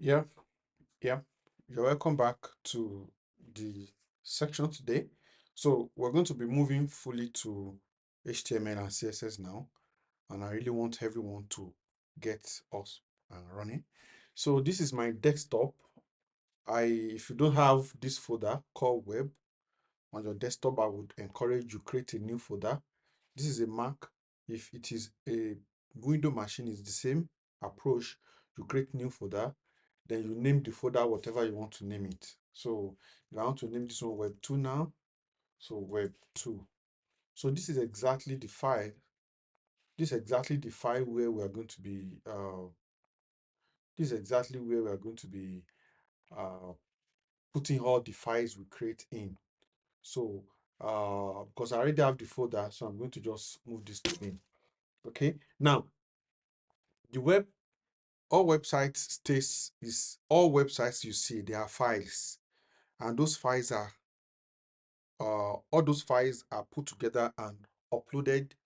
Yeah, yeah. You're welcome back to the section today. So we're going to be moving fully to HTML and CSS now, and I really want everyone to get us running. So this is my desktop. If you don't have this folder called web on your desktop, I would encourage you create a new folder. This is a Mac. If it is a Windows machine, it's the same approach. You create new folder, then you name the folder whatever you want to name it. So if I want to name this one Web 2 now, so Web 2. So this is exactly the file where we are going to be this is exactly where we are going to be uh, putting all the files we create in. So because I already have the folder, so I'm going to just move this to in. Okay. Now the web all websites stays is all websites you see, they are files, and those files are all those files are put together and uploaded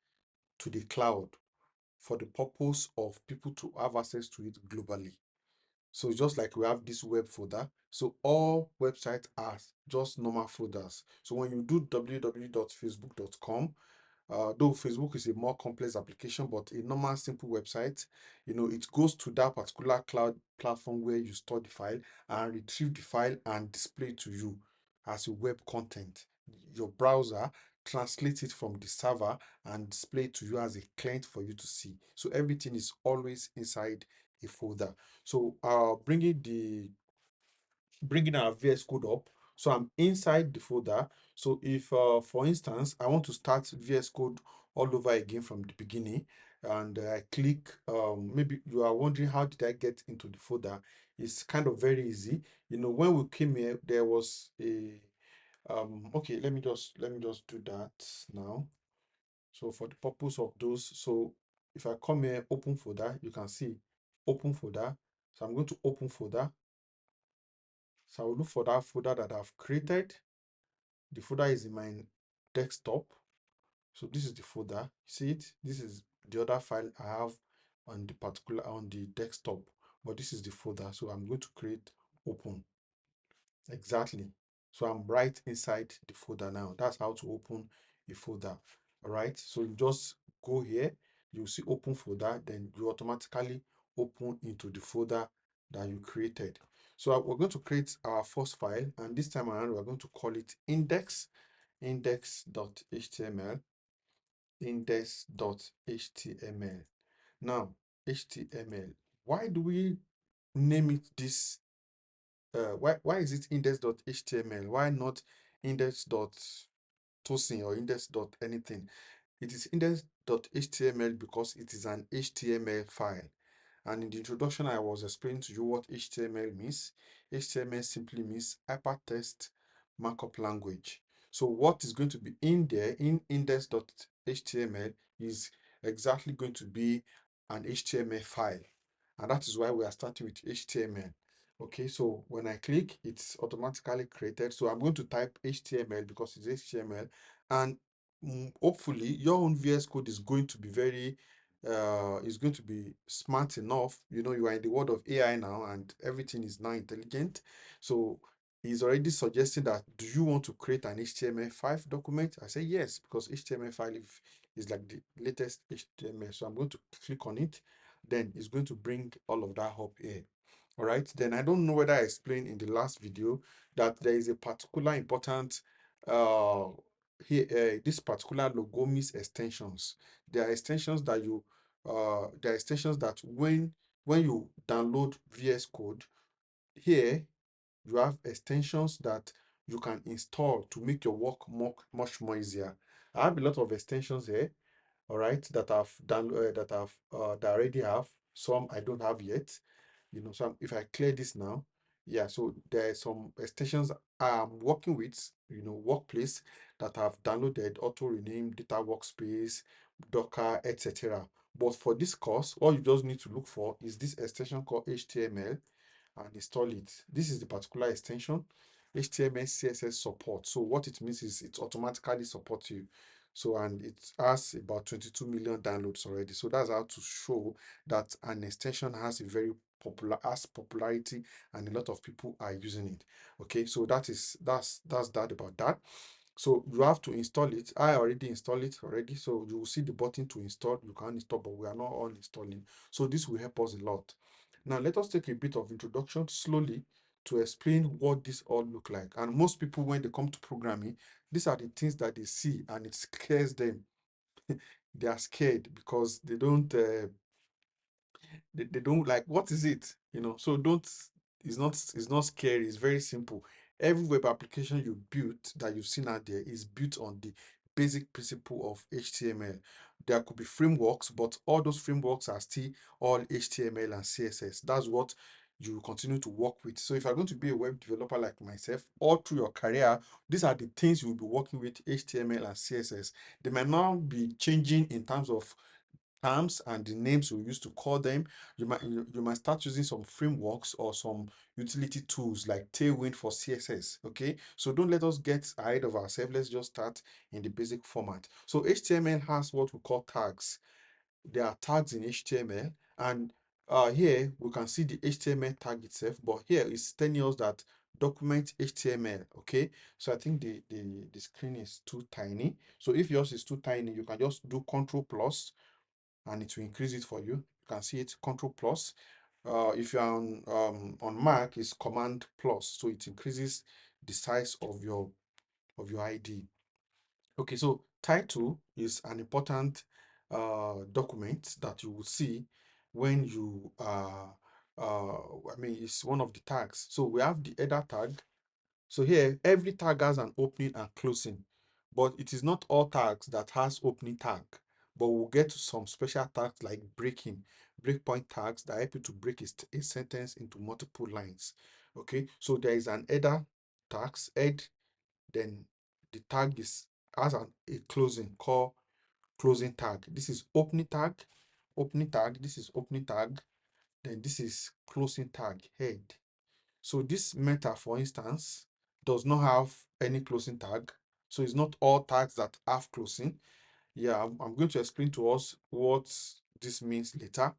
to the cloud for the purpose of people to have access to it globally. So just like we have this web folder, so all websites are just normal folders. So when you do www.facebook.com, though Facebook is a more complex application, but a normal simple website, it goes to that particular cloud platform where you store the file and retrieve the file and display it to you as a web content. Your browser translates it from the server and display it to you as a client for you to see. So everything is always inside a folder. So bringing our VS Code up. So I'm inside the folder. So if, for instance, I want to start VS Code all over again from the beginning, and I click, maybe you are wondering how did I get into the folder? It's kind of very easy. When we came here, there was okay, let me just do that now. So for the purpose of those, so if I come here, open folder, you can see open folder. So I'm going to open folder. So I will look for that folder that I've created. The folder is in my desktop. So this is the folder. See it? This is the other file I have on the desktop. But this is the folder. So I'm going to create open. Exactly. So I'm right inside the folder now. That's how to open a folder. All right. So you just go here, you see open folder, then you automatically open into the folder that you created. So we're going to create our first file, and this time around we're going to call it index.html. Index.html. Now, HTML. Why do we name it this? Why is it index.html? Why not index.tosin or index.anything? It is index.html because it is an HTML file. And in the introduction, I was explaining to you what HTML means. HTML simply means hypertext markup language. So what is going to be in there in index.html is exactly going to be an HTML file. And that is why we are starting with HTML. Okay, so when I click, it's automatically created. So I'm going to type HTML because it's HTML. And hopefully your own VS Code is going to be is going to be smart enough. You are in the world of AI now, and everything is now intelligent. So he's already suggesting that, do you want to create an HTML5 document? I say yes, because HTML5 is like the latest HTML. So I'm going to click on it. Then it's going to bring all of that up here. All right. Then I don't know whether I explained in the last video that there is a particular important uh here this particular logo means extensions. There are extensions that when you download VS Code, here you have extensions that you can install to make your work much more easier. I have a lot of extensions here, all right, that I've done that I already have. Some I don't have yet. So if I clear this now, yeah, so there are some extensions I'm working with, workplace, that I've downloaded: auto rename, data workspace, Docker, etc. But for this course, all you just need to look for is this extension called HTML and install it. This is the particular extension, HTML CSS support. So what it means is it automatically supports you. So, and it has about 22 million downloads already. So that's how to show that an extension has a very popularity and a lot of people are using it. Okay, so that's that about that. So you have to install it. I already installed it already. So you will see the button to install. You can install, but we are not all installing. So this will help us a lot. Now let us take a bit of introduction slowly to explain what this all look like. And most people, when they come to programming, these are the things that they see and it scares them. They are scared because they don't like, what is it, so don't, it's not scary, it's very simple. Every web application you built that you've seen out there is built on the basic principle of HTML. There could be frameworks, but all those frameworks are still all HTML and CSS. That's what you will continue to work with. So if you're going to be a web developer like myself, all through your career, these are the things you will be working with: HTML and CSS. They might not be changing in terms of terms and the names we used to call them. You might start using some frameworks or some utility tools like Tailwind for CSS. Okay, so don't let us get ahead of ourselves. Let's just start in the basic format. So HTML has what we call tags. There are tags in HTML, and here we can see the HTML tag itself, but here it's telling us that document HTML. Okay, so I think the screen is too tiny. So if yours is too tiny, you can just do Control plus and it will increase it for you. You can see it, Control plus. If you're on Mac, it's Command plus, so it increases the size of your ID. Okay, so title is an important document that you will see when you I mean, it's one of the tags. So we have the header tag. So here, every tag has an opening and closing, but it is not all tags that has opening tag. But we'll get to some special tags like breakpoint tags that help you to break a sentence into multiple lines. Okay, so there is an header tags, head, then the tag has a closing called closing tag. This is opening tag, this is opening tag, then this is closing tag, head. So this meta, for instance, does not have any closing tag. So it's not all tags that have closing. Yeah, I'm going to explain to us what this means later.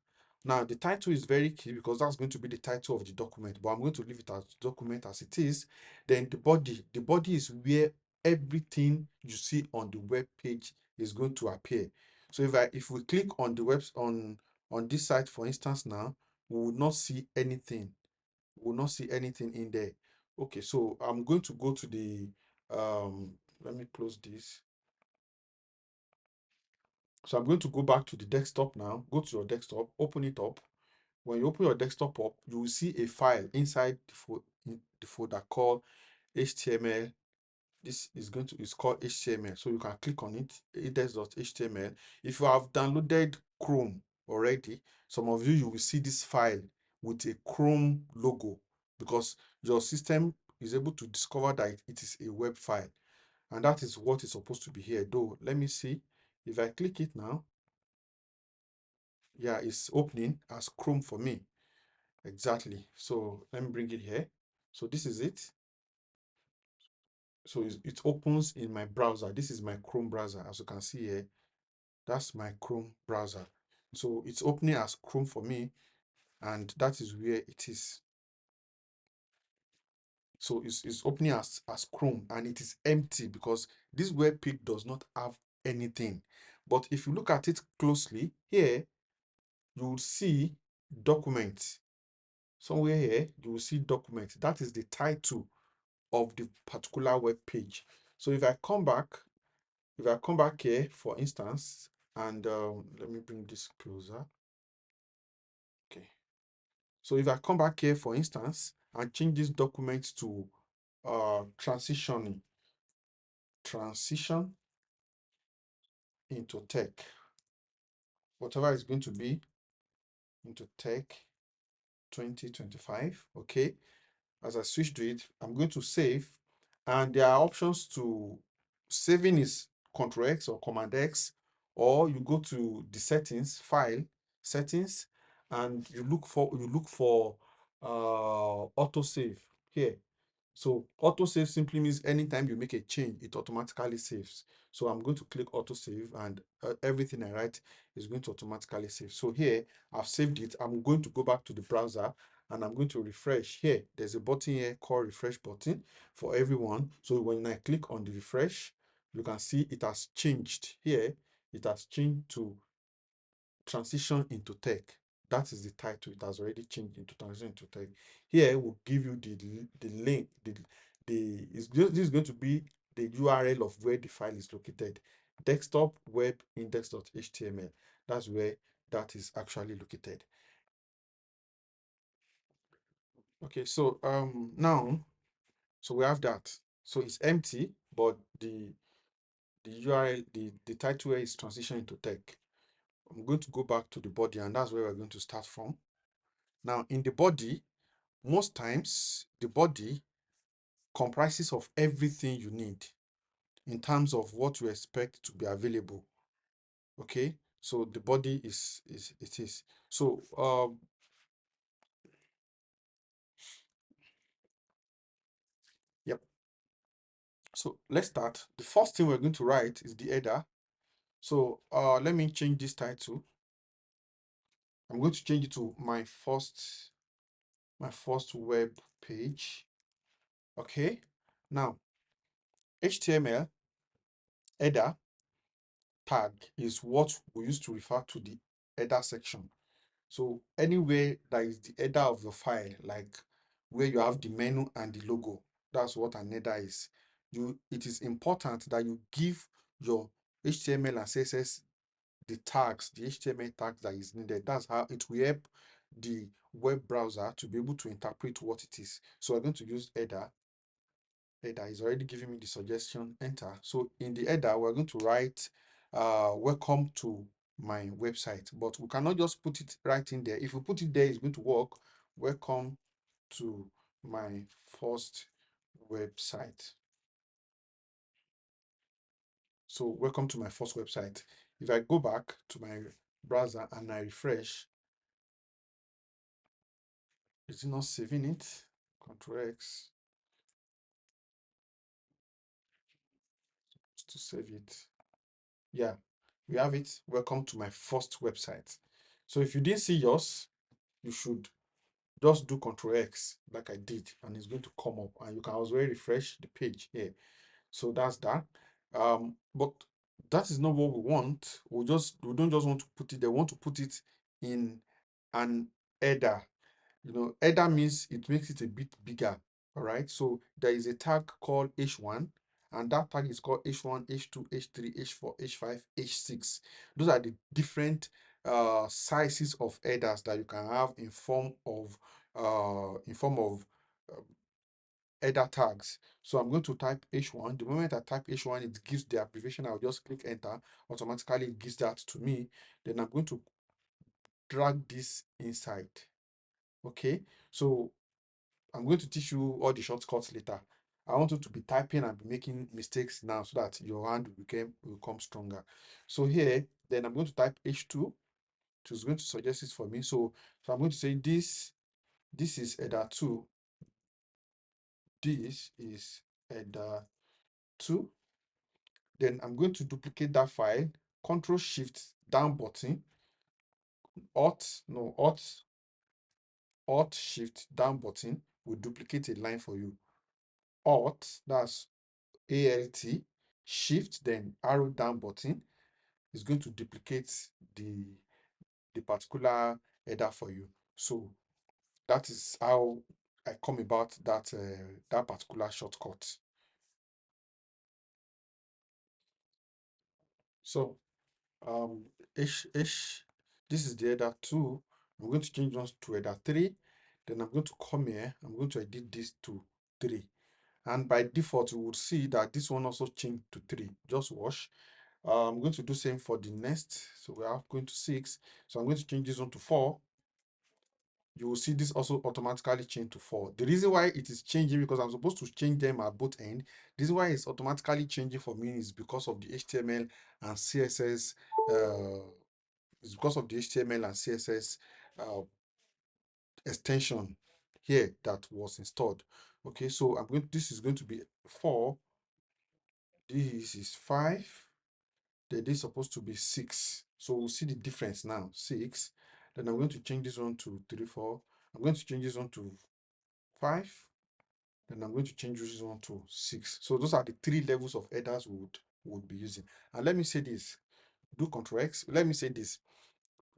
Now, the title is very key because that's going to be the title of the document, but I'm going to leave it as document as it is. Then the body is where everything you see on the web page is going to appear. So if we click on the on this site, for instance, now, we will not see anything. We will not see anything in there. Okay, so I'm going to go to the let me close this. So I'm going to go back to the desktop now. Go to your desktop, open it up. When you open your desktop up, you will see a file inside the folder called HTML. This is called HTML. So you can click on it, index.html. If you have downloaded Chrome already, some of you will see this file with a Chrome logo because your system is able to discover that it is a web file. And that is what is supposed to be here. Though, let me see. If I click it now, yeah, it's opening as Chrome for me. Exactly. So let me bring it here. So this is it. So it opens in my browser. This is my Chrome browser. As you can see here, that's my Chrome browser. So it's opening as Chrome for me, and that is where it is. So it's opening as Chrome, and it is empty because this web page does not have anything. But if you look at it closely here, you will see documents. Somewhere here, you will see document. That is the title of the particular web page. So if I come back here, for instance, and let me bring this closer. Okay. So if I come back here, for instance, and change this document to transition into tech, whatever it's going to be, into tech 2025. Okay. As I switch to it, I'm going to save, and there are options to saving is Ctrl X or Command X, or you go to the settings, file, settings, and you look for autosave here. So autosave simply means anytime you make a change, it automatically saves. So I'm going to click autosave, and everything I write is going to automatically save. So here I've saved it. I'm going to go back to the browser and I'm going to refresh. Here there's a button here called refresh button for everyone. So when I click on the refresh, you can see it has changed. Here it has changed to transition into tech. That is the title. It has already changed into transition into tech. Here we'll give you the link. This is going to be the URL of where the file is located. Desktop web index.html. That's where that is actually located. Okay, so now, so we have that. So it's empty, but the URL, the title here is transition into tech. I'm going to go back to the body, and that's where we're going to start from. Now, in the body, most times the body comprises of everything you need in terms of what you expect to be available. Okay, so the body is it is. So yep. So let's start. The first thing we're going to write is the header. So let me change this title. I'm going to change it to my first web page. Okay, now HTML header tag is what we use to refer to the header section. So anywhere that is the header of the file, like where you have the menu and the logo, that's what an header is. It is important that you give your HTML and CSS the tags, the HTML tags that is needed. That's how it will help the web browser to be able to interpret what it is. So we're going to use header. Header is already giving me the suggestion, enter. So in the header, we're going to write welcome to my website, but we cannot just put it right in there. If we put it there, it's going to work. Welcome to my first website. So welcome to my first website. If I go back to my browser and I refresh, is it not saving it? Control X to save it. Yeah, we have it. Welcome to my first website. So if you didn't see yours, you should just do Control X like I did, and it's going to come up, and you can also refresh the page here. So that's that. But that is not what we want. We don't just want to put it there. We want to put it in an header. Header means it makes it a bit bigger. All right. So there is a tag called H1, and that tag is called H1, H2, H3, H4, H5, H6. Those are the different sizes of headers that you can have in form of uh, header tags. So I'm going to type H1. The moment I type H1, it gives the abbreviation. I'll just click enter. Automatically it gives that to me. Then I'm going to drag this inside. Okay. So I'm going to teach you all the shortcuts later. I want you to be typing and be making mistakes now so that your hand will become stronger. So here, then I'm going to type H2, which is going to suggest it for me. So I'm going to say this is header 2. This is header 2. Then I'm going to duplicate that file, Control Shift down button, Alt Shift down button will duplicate a line for you. Alt, that's ALT, Shift, then arrow down button is going to duplicate the particular header for you. So that is how I come about that particular shortcut. So um this is the header 2. I'm going to change this to header 3. Then I'm going to come here. I'm going to edit this to 3. And by default, you would see that this one also changed to 3. Just watch. I'm going to do same for the next. So we are going to 6. So I'm going to change this one to 4. You will see this also automatically change to 4. The reason why it is changing, because I'm supposed to change them at both ends. The reason why it's automatically changing for me is because of the HTML and CSS. It's because of the HTML and CSS uh, extension here that was installed. Okay, so this is going to be 4, this is 5, then this is supposed to be 6. So we'll see the difference now. 6. Then I'm going to change this one to 3, 4. I'm going to change this one to 5. Then I'm going to change this one to 6. So those are the 3 levels of headers we would be using. And let me say this. Do Ctrl X. Let me say this.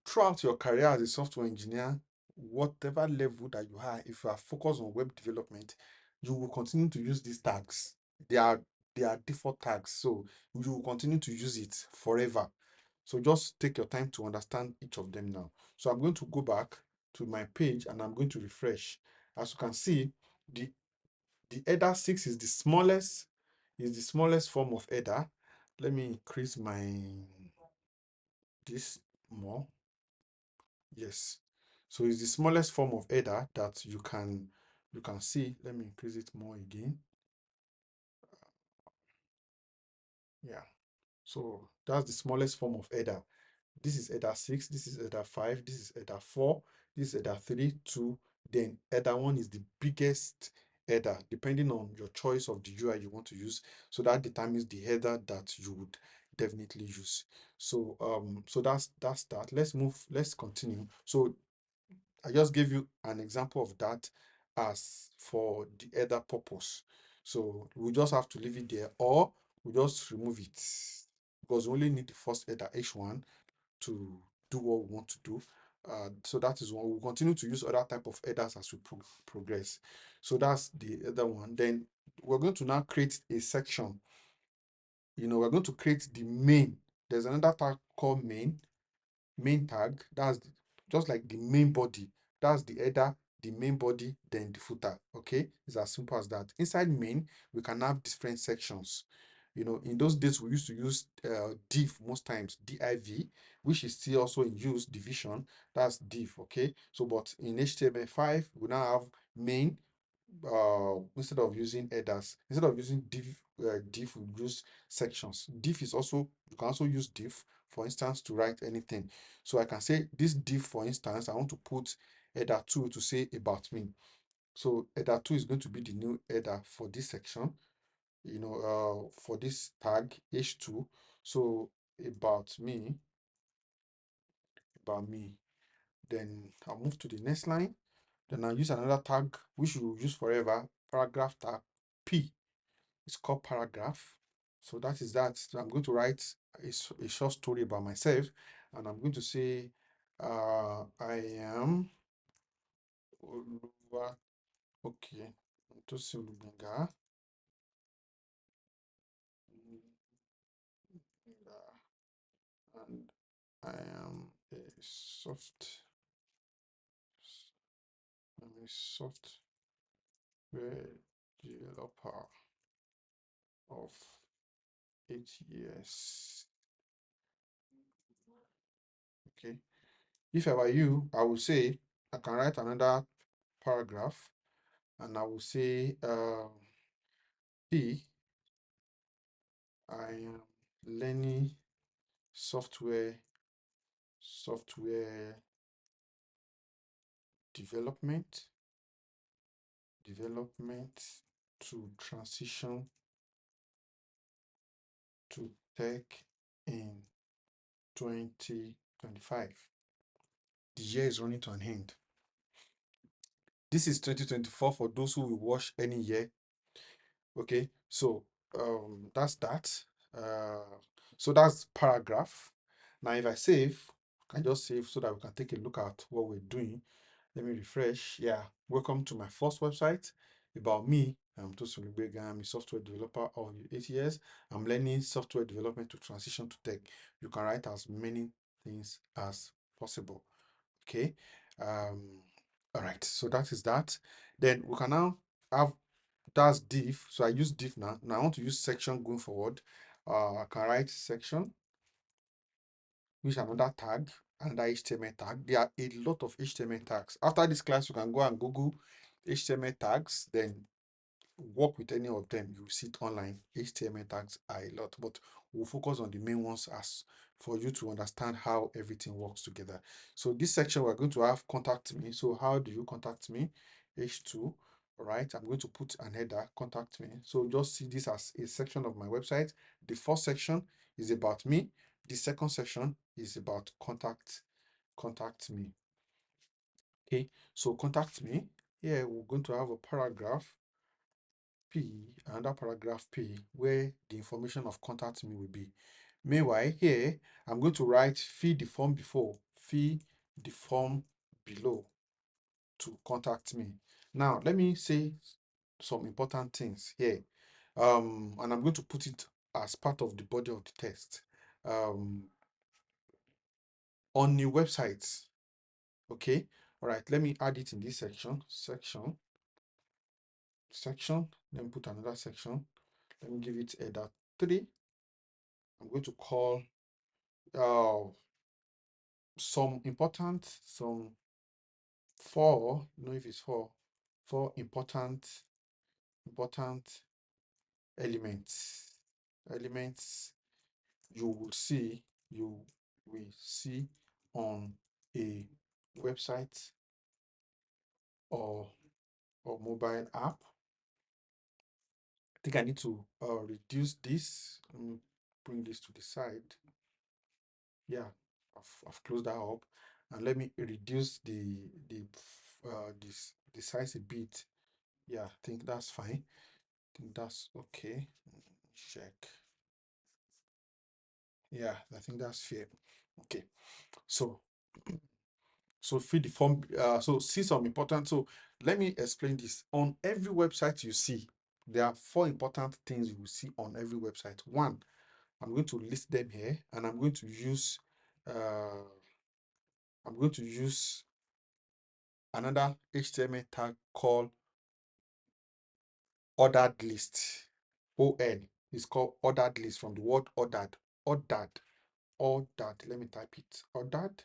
Throughout your career as a software engineer, whatever level that you are, if you are focused on web development, you will continue to use these tags. They are default tags, so you will continue to use it forever. So just take your time to understand each of them now. So I'm going to go back to my page and I'm going to refresh. As you can see, the the header 6 is the smallest form of header. Let me increase this more. Yes. So it's the smallest form of header that you can see. Let me increase it more again. Yeah. So that's the smallest form of header. This is header 6, this is header 5, this is header 4, this is header 3, 2. Then header 1 is the biggest header, depending on your choice of the UI you want to use. So that determines the header that you would definitely use. So that's that. Let's continue. So I just gave you an example of that as for the header purpose. So we just have to leave it there, or we just remove it, because we only need the first header H1 to do what we want to do. So that is one. We'll continue to use other type of headers as we progress. So that's the other one. Then we're going to now create a section. We're going to create the main. There's another tag called main tag. That's just like the main body. That's the header, the main body, then the footer. Okay, it's as simple as that. Inside main, we can have different sections. In those days, we used to use div most times, div, which is still also in use, division. That's div. Okay, so but in HTML5, we now have main. Instead of using headers, instead of using div, we use sections. Div is also, you can also use div, for instance, to write anything. So I can say this div, for instance, I want to put header 2 to say about me. So header 2 is going to be the new header for this section, for this tag h2. So about me, then I'll move to the next line. Then I'll use another tag which we will use forever, paragraph tag p. It's called paragraph. So that is that. So I'm going to write a short story about myself, and I'm going to say, I am Oluwa. Okay, Tosin Olubenga, and I am a software developer of 8 years. Okay. If I were you, I would say I can write another paragraph, and I will say, P, I am learning software development to transition to tech in 2025. The year is running to an end. This is 2024 for those who will watch any year. Okay, so that's that. So that's paragraph. Now, if I save, I can just save so that we can take a look at what we're doing. Let me refresh. Yeah, welcome to my first website. About me, I'm Tosin Olubenga. I'm a software developer of 8 years. I'm learning software development to transition to tech. You can write as many things as possible. Okay. All right. So that is that. Then we can now have, that's div. So I use div now. Now I want to use section going forward. I can write section, which is another tag, another HTML tag. There are a lot of HTML tags. After this class, you can go and Google HTML tags, then work with any of them. You will see it online. HTML tags are a lot, but we'll focus on the main ones as for you to understand how everything works together. So this section, we're going to have contact me. So how do you contact me? H2. All right, I'm going to put an header, contact me. So just see this as a section of my website. The first section is about me. The second section is about contact me. Okay, so contact me. Here we're going to have a paragraph P, another paragraph P, where the information of contact me will be. Meanwhile, here I'm going to write fill the form before, fill the form below to contact me. Now, let me say some important things here. And I'm going to put it as part of the body of the text. On the website, okay? All right, let me add it in this section. Section. Let me put another section. Let me give it header 3. I'm going to call some important, some four, know if it's four important elements you will see on a website or mobile app. I think I need to reduce this. Let me bring this to the side. Yeah, I've closed that up, and let me reduce the size a bit. Yeah, I think that's fine. I think that's okay. Check. Yeah, I think that's fair. Okay, so fill the form. So see some important. So let me explain this. On every website you see, there are 4 important things you will see on every website. One, I'm going to list them here, and I'm going to use another HTML tag called ordered list. OL is called ordered list from the word ordered. Ordered. Let me type it. Ordered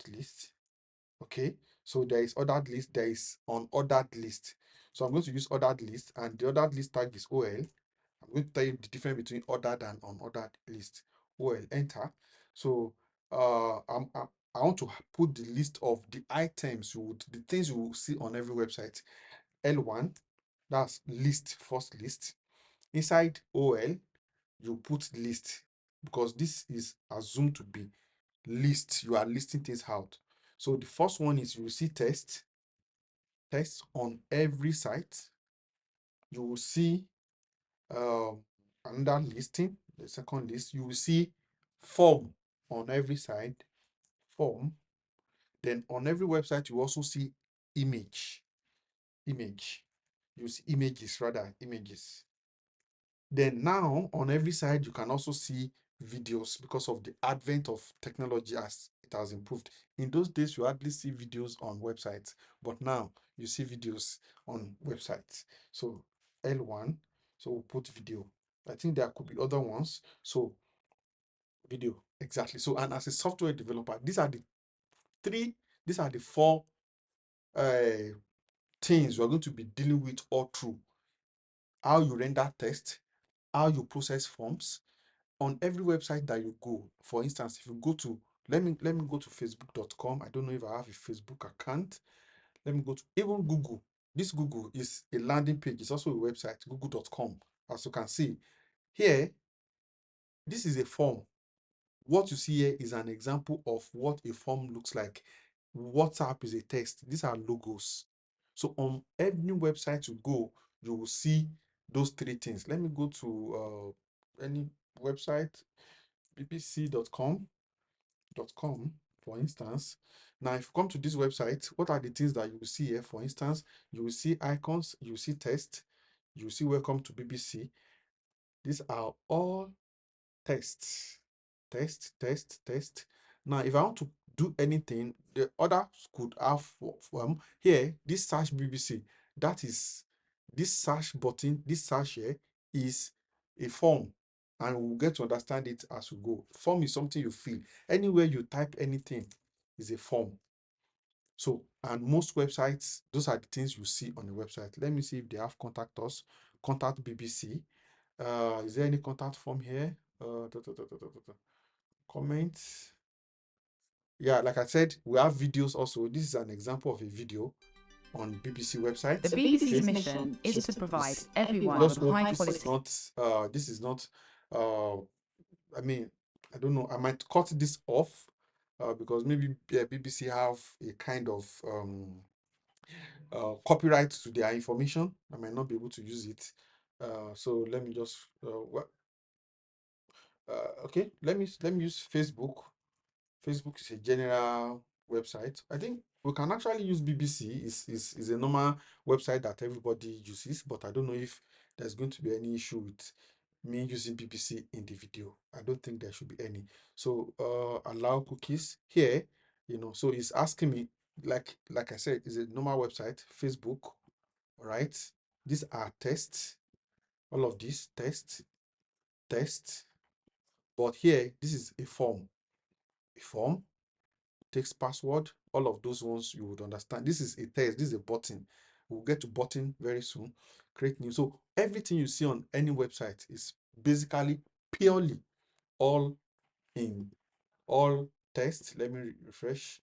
list. Okay, so there is ordered list, there is unordered list. So I'm going to use ordered list, and the ordered list tag is OL. I'm going to tell you the difference between ordered and unordered list. OL, enter. So I want to put the list of the items the things you will see on every website. L1, that's list, first list. Inside OL, you put list because this is assumed to be list. You are listing things out. So the first one is you will see test on every site. You will see another listing, the second list. You will see form on every side, form. Then on every website, you also see image. You see images. Then now on every side, you can also see videos because of the advent of technology as it has improved. In those days, you hardly see videos on websites, but now you see videos on websites. So L1, so we'll put video. I think there could be other ones. So video, exactly. So, and as a software developer, these are the 4 things we're going to be dealing with all through. How you render text, how you process forms, on every website that you go. For instance, if you go to let me go to facebook.com. I don't know if I have a Facebook account. Let me go to even Google. This Google is a landing page. It's also a website, google.com. As you can see here, this is a form. What you see here is an example of what a form looks like. WhatsApp is a text. These are logos. So on every website you go, you will see those 3 things. Let me go to any website, bbc.com, for instance. Now, if you come to this website, what are the things that you will see here? For instance, you will see icons, you will see text, you will see welcome to BBC. These are all tests. Test. Now, if I want to do anything, the others could have here, this search BBC, that is this search button, this search here is a form, and we'll get to understand it as we go. Form is something you fill. Anywhere you type anything is a form. So, and most websites, those are the things you see on the website. Let me see if they have contact us, contact BBC. Is there any contact form here? Comments. Yeah, like I said, we have videos also. This is an example of a video. on BBC website. The BBC's mission is to provide everyone Just with hope high this quality. is not this is not I mean, I don't know, I might cut this off because maybe BBC have a kind of copyright to their information. I might not be able to use it. So let me just okay, let me use Facebook. Facebook is a general website. I think we can actually use BBC. Is a normal website that everybody uses, but I don't know if there's going to be any issue with me using BBC in the video. I don't think there should be any. So allow cookies here, so it's asking me, like I said, it's a normal website, Facebook, all right? These are tests, all of these tests, but here, this is a form, text password, all of those ones you would understand. This is a test, this is a button. We'll get to button very soon. Create new. So everything you see on any website is basically purely all in all text. Let me refresh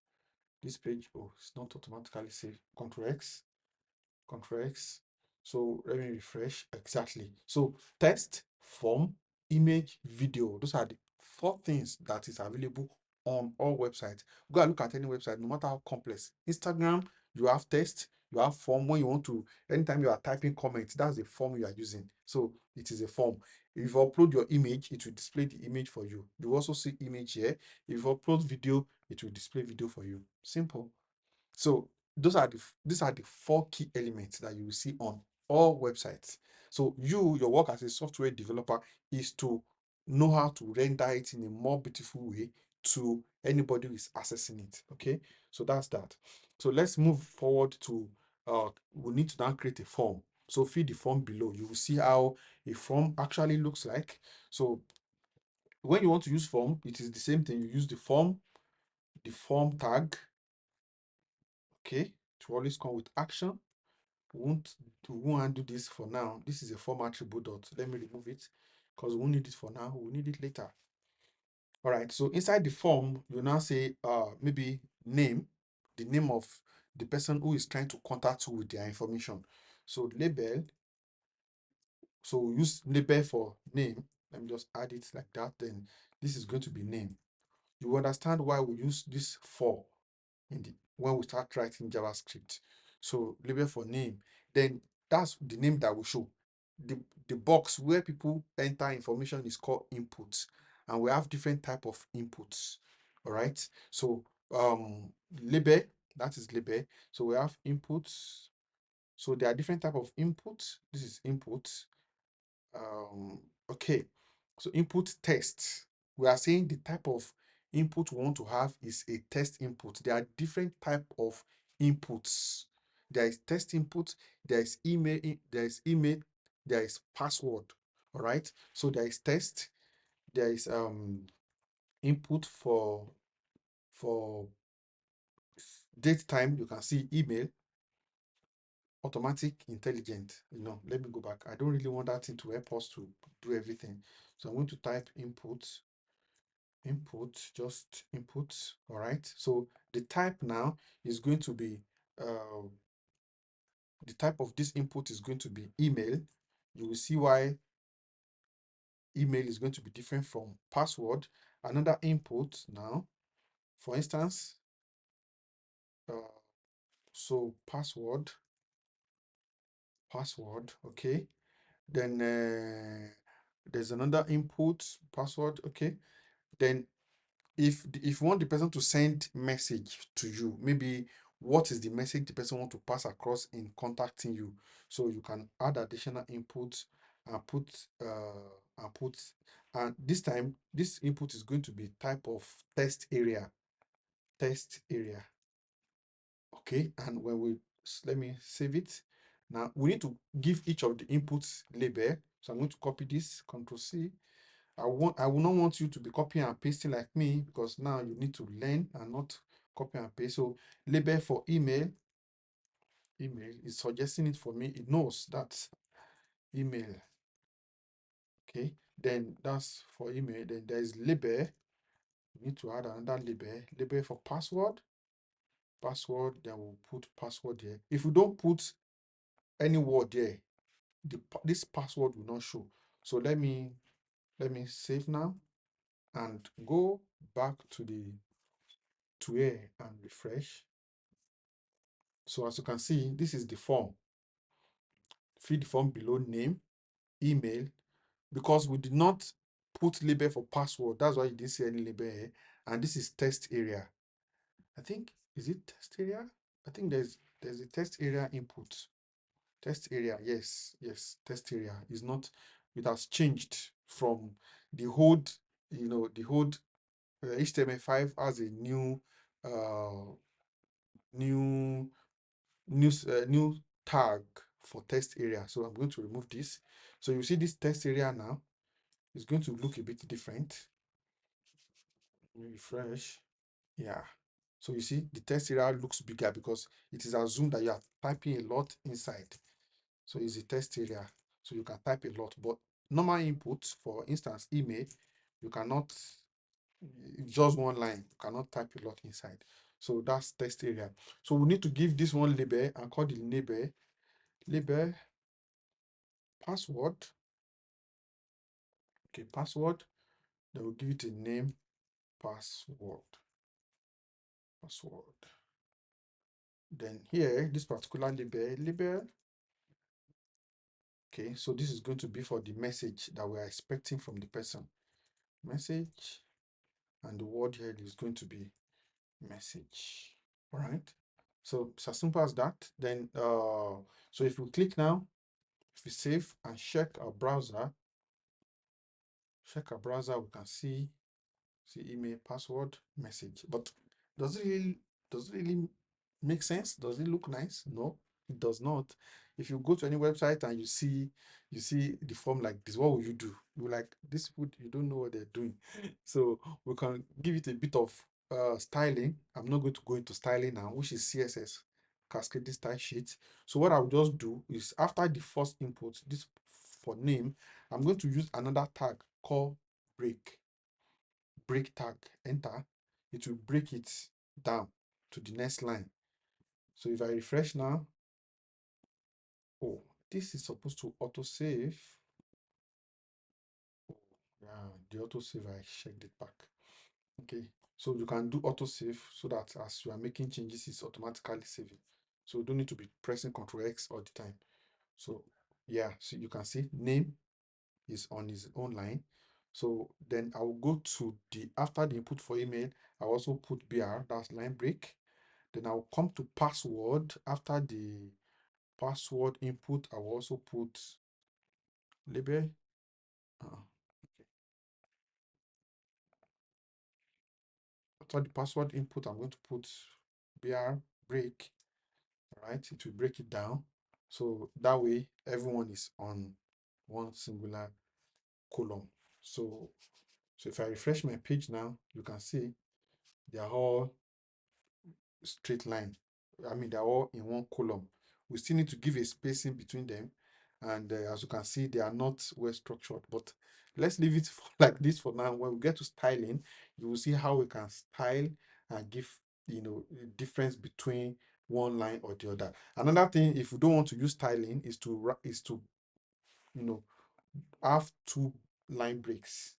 this page. Oh, it's not automatically saved. Control X. So let me refresh. Exactly. So text, form, image, video. Those are the 4 things that is available on all websites. Go and look at any website, no matter how complex. Instagram, you have text, you have form. When you want to, anytime you are typing comments, that's the form you are using. So it is a form. If you upload your image, it will display the image for you. You also see image here. If you upload video, it will display video for you. Simple. So these are the 4 key elements that you will see on all websites. So your work as a software developer is to know how to render it in a more beautiful way to anybody who is accessing it. Okay, so that's that. So let's move forward to we need to now create a form. So fill the form below. You will see how a form actually looks like. So when you want to use form, it is the same thing. You use the form tag, okay, to always come with action. We won't undo this for now. This is a form attribute dot. Let me remove it because we won't need it for now. We'll need it later. All right. So inside the form, you now say maybe name, the name of the person who is trying to contact you with their information. So label. So we use label for name. Let me just add it like that. Then this is going to be name. You understand why we use this for when we start writing JavaScript. So label for name, then that's the name that will show. The box where people enter information is called input, and we have different type of inputs. All right. So label, that is label. So we have inputs. So there are different type of inputs. This is input. Okay, so input text. We are saying the type of input we want to have is a text input. There are different type of inputs. There is text input, there is email, there is password. All right. So there is text, there is input for date time. You can see email, automatic, intelligent. Let me go back. I don't really want that thing to help us to do everything. So I'm going to type just input. All right. So the type now is going to be the type of this input is going to be email. You will see why email is going to be different from password. Another input now, for instance, so password, okay. Then there's another input, password, okay. Then if you want the person to send message to you, maybe what is the message the person want to pass across in contacting you, so you can add additional input and and this time this input is going to be type of text area, okay. And when let me save it. Now we need to give each of the inputs label, so I'm going to copy this, Control C. I will not want you to be copying and pasting like me, because now you need to learn and not copy and paste. So label for email is suggesting it for me. It knows that email. Okay, then that's for email. Then there is label. You need to add another label for password. password, then we'll put password there. If we don't put any word there, this password will not show. So let me save now and go back to here and refresh. So as you can see, this is the form. Fill the form below name, email, because we did not put label for password. That's why you didn't see any label here. And this is test area. I think, is it test area? I think there's a test area input. Test area, yes, test area is not, it has changed from the old, the old HTML5 has a new, uh, new, new tag for test area. So I'm going to remove this. So you see this test area now is going to look a bit different. Refresh. Yeah. So you see the test area looks bigger because it is assumed that you are typing a lot inside. So it's a test area. So you can type a lot, but normal input, for instance, email, you cannot, just one line, you cannot type a lot inside. So that's test area. So we need to give this one label and call the label password. Okay, password. Then we'll give it a name, password. Then here, this particular label. Okay, so this is going to be for the message that we are expecting from the person. Message, and the word here is going to be message. All right. So it's as simple as that. Then, so if we click now, if we save and check our browser, we can see email, password, message. But does it really make sense? Does it look nice? No, it does not. If you go to any website and you see the form like this, what will you do? You like, this people, you don't know what they're doing. So we can give it a bit of styling. I'm not going to go into styling now, which is CSS, cascading style sheet. So what I'll just do is, after the first input, this for name, I'm going to use another tag called break tag, enter, it will break it down to the next line. So if I refresh now, oh, this is supposed to auto save. Oh, yeah, the auto save, I checked it back. Okay, so you can do auto save so that as you are making changes, it's automatically saving. So you don't need to be pressing Ctrl X all the time. So yeah, so you can see name is on his own line. So then I will go to after the input for email, I also put BR, that's line break. Then I'll come to password. After the password input, I will also put label. Okay. After the password input, I'm going to put BR break. All right, it will break it down. So that way, everyone is on one singular column. So if I refresh my page now, you can see they are all straight line. I mean, they're all in one column. We still need to give a spacing between them. And as you can see, they are not well structured. But let's leave it like this for now. When we get to styling, you will see how we can style and give, a difference between one line or the other. Another thing, if we don't want to use styling, is to have two line breaks.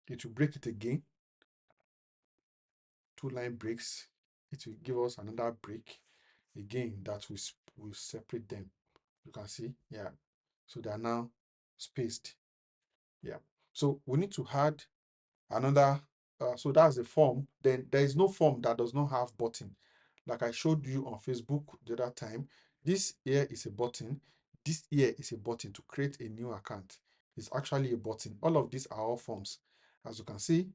It will break it again. Two line breaks. It will give us another break again that will separate them. You can see, yeah. So they are now spaced. Yeah. So we need to add another. So that's the form. Then there is no form that does not have button. Like I showed you on Facebook the other time. This here is a button. This here is a button to create a new account. It's actually a button. All of these are all forms. As you can see,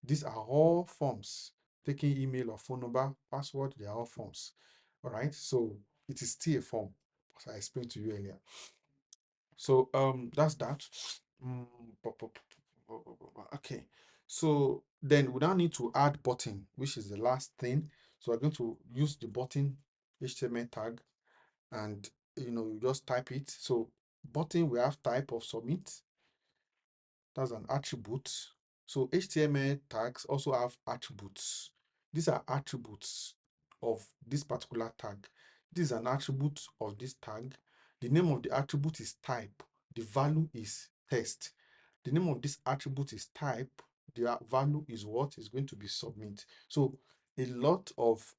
these are all forms. Taking email or phone number, password, they are all forms. All right. So it is still a form, as I explained to you earlier. So that's that. Mm, okay. So then we now need to add button, which is the last thing. So we're going to use the button HTML tag, and you just type it. So button, we have type of submit. That's an attribute. So HTML tags also have attributes. These are attributes of this particular tag. This is an attribute of this tag. The name of the attribute is type. The value is text. The name of this attribute is type. The value is what is going to be submit. So a lot of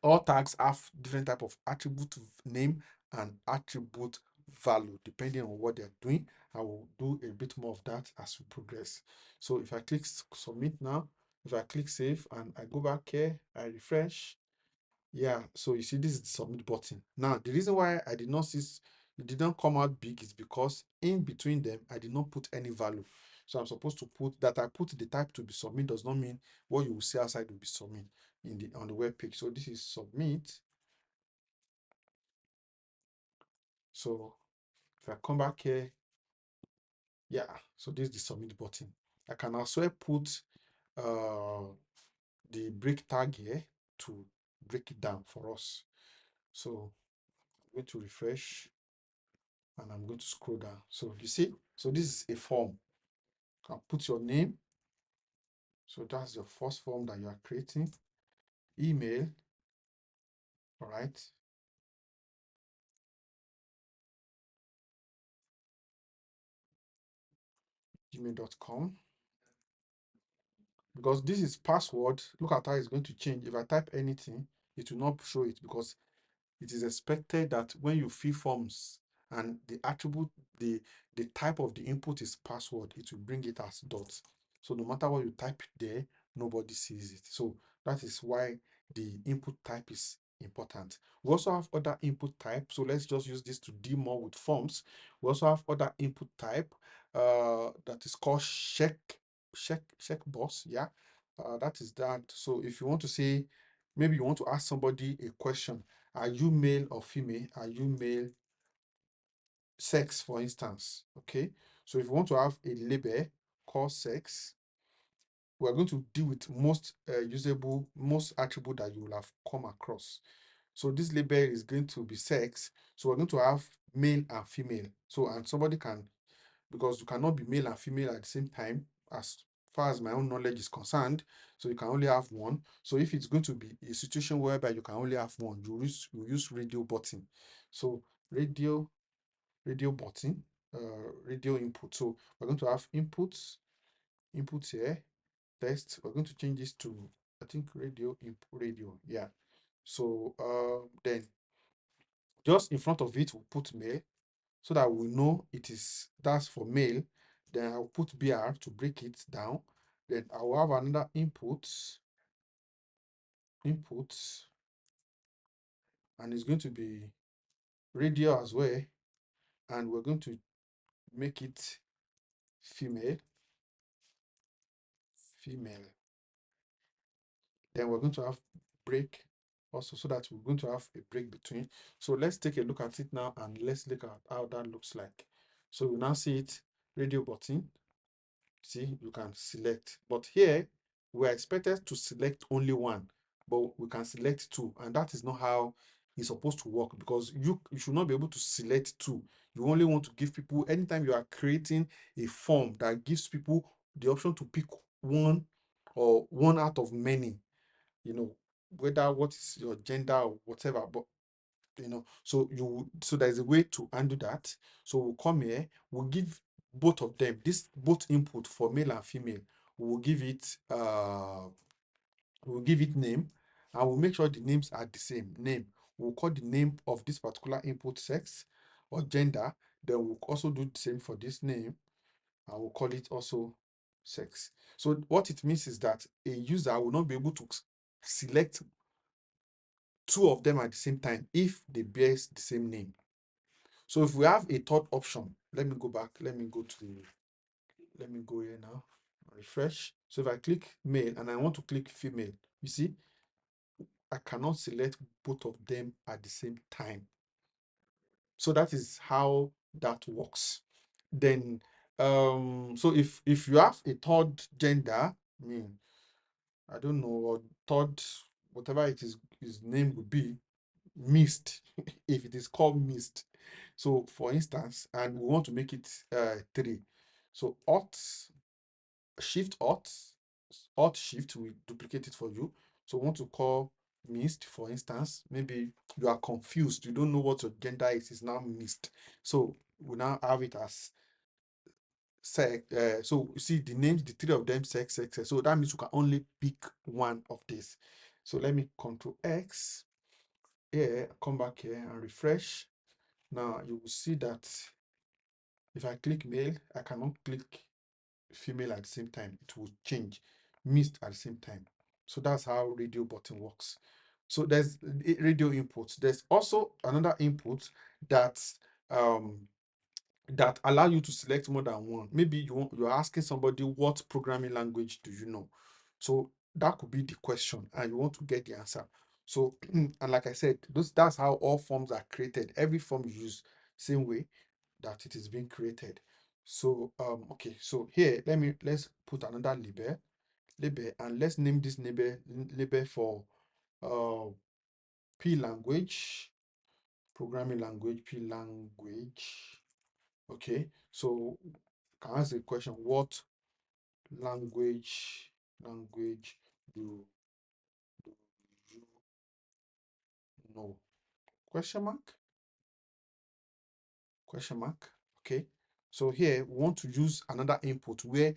all tags have different type of attribute name and attribute value depending on what they're doing. I will do a bit more of that as we progress. So if I click submit now, if I click save and I go back here, I refresh. Yeah, so you see this is the submit button. Now the reason why I did not see it did not come out big is because in between them I did not put any value. So I'm supposed to put that I put the type to be submit does not mean what you will see outside will be submit in the on the web page. So this is submit. So if I come back here, yeah, so this is the submit button. I can also put the break tag here to break it down for us. So I'm going to refresh and I'm going to scroll down. So you see, so this is a form. You can put your name. So that's your first form that you are creating. Email, all right. Gmail.com. Because this is password. Look at how it's going to change. If I type anything, it will not show it because it is expected that when you fill forms and the attribute, the type of the input is password, it will bring it as dots. So no matter what you type there, nobody sees it. So that is why the input type is important. We also have other input type. So let's just use this to deal more with forms. We also have other input type that is called checkbox. Yeah, that is that. So if you want to say, maybe you want to ask somebody a question, are you male or female? Are you male? Sex, for instance. Okay. So if you want to have a label called sex, we're going to deal with most usable, most attribute that you will have come across. So this label is going to be sex. So we're going to have male and female. So, and somebody can, because you cannot be male and female at the same time, as far as my own knowledge is concerned. So you can only have one. So if it's going to be a situation whereby you can only have one, you use radio button. So radio button, radio input. So we're going to have inputs here, text. We're going to change this to, I think, radio input, radio. Yeah. So then just in front of it, we'll put mail so that we know that's for mail. Then I'll put BR to break it down. Then I will have another inputs, and it's going to be radio as well. And we're going to make it female. Then we're going to have break also, so that we're going to have a break between. So let's take a look at it now and let's look at how that looks like. So we now see it, radio button. See, you can select, but here we're expected to select only one, but we can select two, and that is not how it's supposed to work, because you should not be able to select two. You only want to give people, anytime you are creating a form that gives people the option to pick one or one out of many, whether what is your gender or whatever, but so there's a way to undo that. So we'll come here, we'll give both of them this, both input for male and female. We'll give it name, and we'll make sure the names are the same name. We'll call the name of this particular input sex or gender. Then we'll also do the same for this name, and we'll call it also sex. So what it means is that a user will not be able to select two of them at the same time if they bear the same name. So if we have a third option, let me go back. Let me go here now, refresh. So if I click male and I want to click female, you see, I cannot select both of them at the same time. So that is how that works. Then, so if you have a third gender, I don't know, or third, whatever it is, his name would be, missed, if it is called missed. So for instance, and we want to make it 3. So Alt Shift Alt Shift will duplicate it for you. So we want to call missed, for instance. Maybe you are confused, you don't know what your gender is, it's now missed. So we now have it as sex. So you see the names, the three of them, sex, sex, sex. So that means you can only pick one of this. So let me control X here, come back here and refresh. Now you will see that if I click male, I cannot click female at the same time. It will change missed at the same time. So that's how radio button works. So there's radio input. There's also another input that um that allow you to select more than one. Maybe you're asking somebody, what programming language do you know? So that could be the question and you want to get the answer. So and like I said, that's how all forms are created. Every form you use same way that it is being created. So okay, so here let's put another label, and let's name this label for uh P language, programming language, P language. Okay, so can I ask a question? What language do you know? Question mark? Question mark. Okay. So here we want to use another input where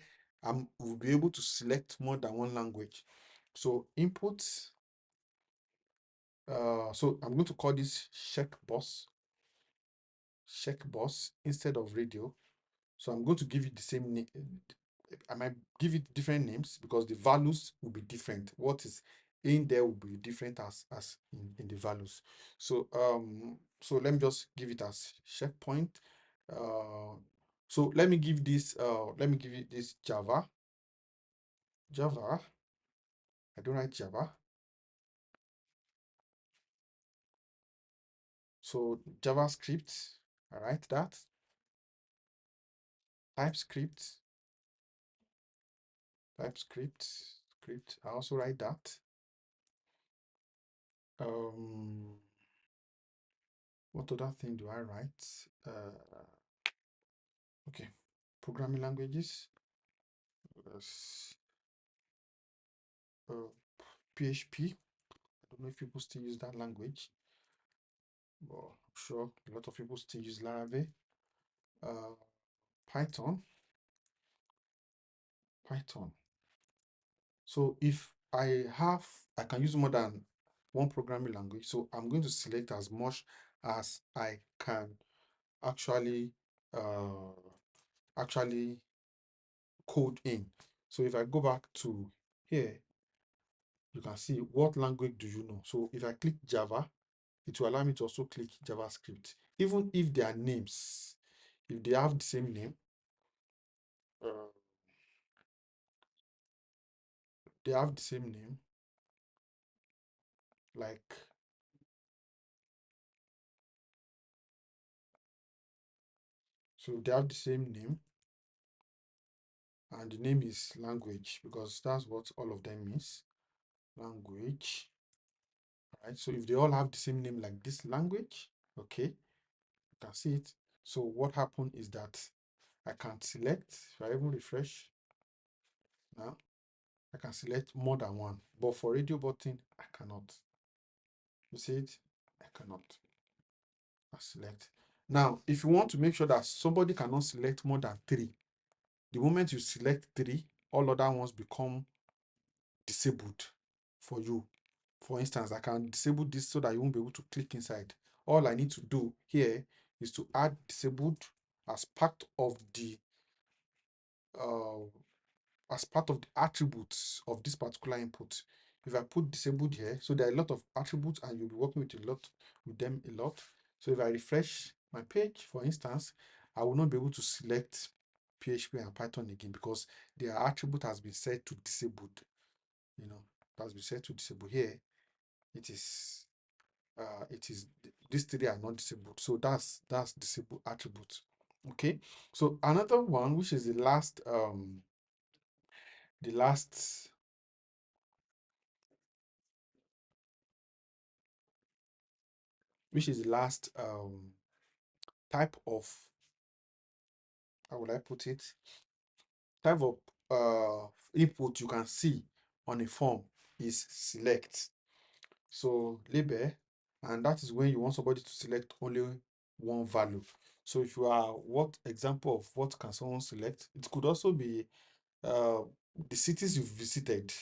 we'll be able to select more than one language. So input. So I'm going to call this checkbox instead of radio. So I'm going to give it the same name. I might give it different names because the values will be different. What is in there will be different as in the values. So so let me just give it as checkpoint. So let me give it this Java. I don't write Java. So JavaScript, I write that. TypeScript, script, I also write that. Um, what other thing do I write? Okay, programming languages. Yes. PHP. I don't know if people still use that language, but I'm sure a lot of people still use Laravel. Uh, Python. Python. So if I can use more than one programming language. So I'm going to select as much as I can actually uh, actually code in. So if I go back to here, you can see what language do you know. So if I click Java, it will allow me to also click JavaScript. Even if they are names, if they have the same name, uh, they have the same name, like so they have the same name, and the name is language because that's what all of them means. Language, right? So if they all have the same name like this language, okay, you can see it. So what happened is that I can select, if I even refresh now, I can select more than one. But for radio button, I cannot. You see it? I cannot. I select. Now, if you want to make sure that somebody cannot select more than three, the moment you select three, all other ones become disabled for you. For instance, I can disable this so that you won't be able to click inside. All I need to do here is to add disabled as part of the uh, attributes of this particular input. If I put disabled here, so there are a lot of attributes and you'll be working with them a lot. So if I refresh my page, for instance, I will not be able to select PHP and Python again because their attribute has been set to disabled. You know, it has been set to disabled. Here, it is these three are not disabled. So that's disabled attribute. Okay. So another one, which is the last which is the last type of, how would I put it, type of input you can see on a form is select. So label, and that is when you want somebody to select only one value. So if you are, what example of what can someone select? It could also be uh, the cities you've visited,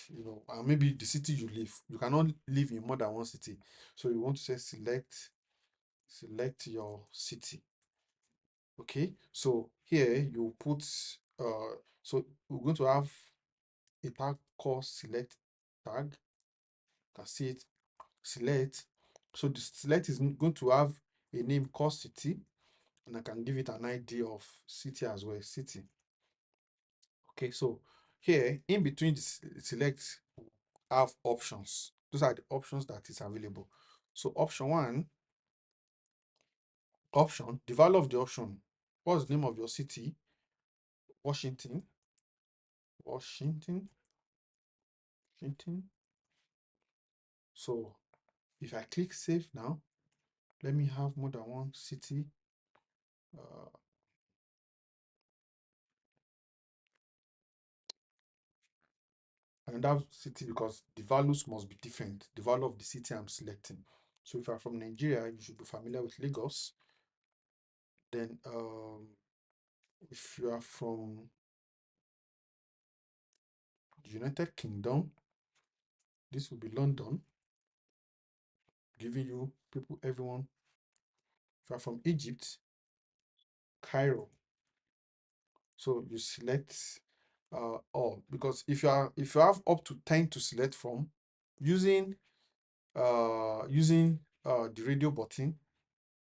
and maybe the city you live. You cannot live in more than one city. So you want to say select your city. Okay, so here you put so we're going to have a tag called select tag. You can see it, select. So the select is going to have a name called city, and I can give it an ID of city as well, city. Okay, so here in between the select have options. Those are the options that is available. So option one, option, the value of the option. What's the name of your city? Washington. Washington. Washington. So if I click save now, let me have more than one city. Uh, Another city, because the values must be different. The value of the city I'm selecting. So if you're from Nigeria, you should be familiar with Lagos. Then if you are from the United Kingdom, this will be London, giving you people, everyone. If you are from Egypt, Cairo. So you select all, because if you have up to 10 to select from, using the radio button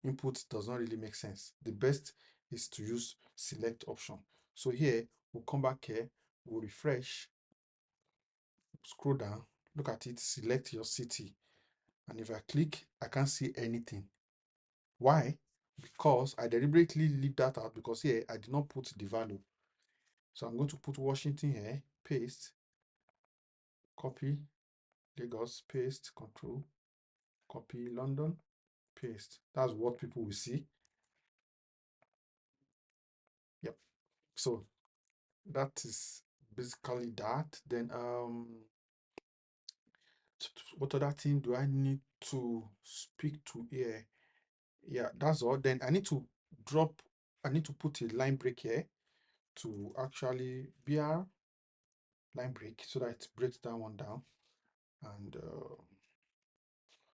input does not really make sense. The best is to use select option. So here we'll come back here, we'll refresh, scroll down, look at it, select your city, and if I click, I can't see anything. Why? Because I deliberately leave that out, because here I did not put the value. So I'm going to put Washington here, paste, copy, Lagos, paste, control, copy, London, paste. That's what people will see. Yep. So that is basically that. Then what other thing do I need to speak to here? Yeah, that's all. Then I need to put a line break here to actually BR line break, so that it breaks that one down. And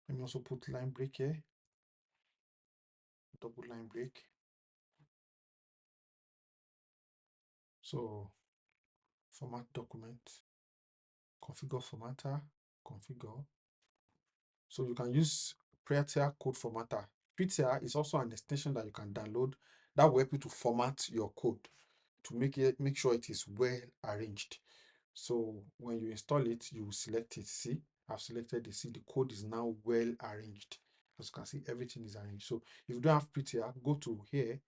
let me also put line break here, double line break. So format document, configure formatter, configure. So you can use Prettier code formatter. Prettier is also an extension that you can download that will help you to format your code to make sure it is well arranged. So when you install it, you will select it. See, I've selected it. See, the code is now well arranged. As you can see, everything is arranged. So if you don't have Prettier, go to here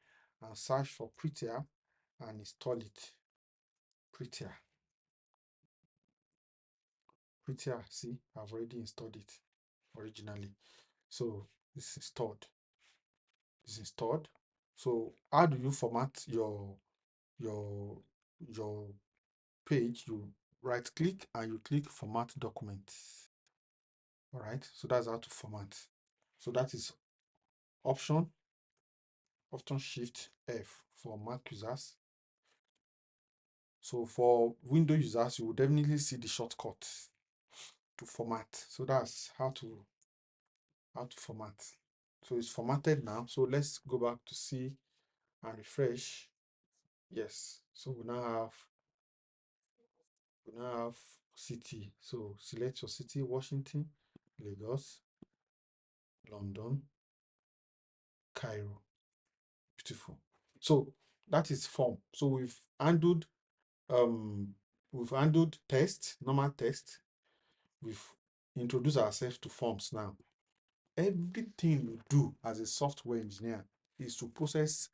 and search for Prettier and install it. Prettier. Prettier, see, I've already installed it originally. So it's installed. It's installed. So how do you format your your page? You right click and you click format document. All right, so that's how to format. So that is option shift F for Mac users. So for Windows users, you will definitely see the shortcut to format. So that's how to format. So it's formatted now. So let's go back to see and refresh. Yes. So we now have city. So select your city: Washington, Lagos, London, Cairo. Beautiful. So that is form. So um we've handled test, normal test. We've introduced ourselves to forms now. Everything you do as a software engineer is to process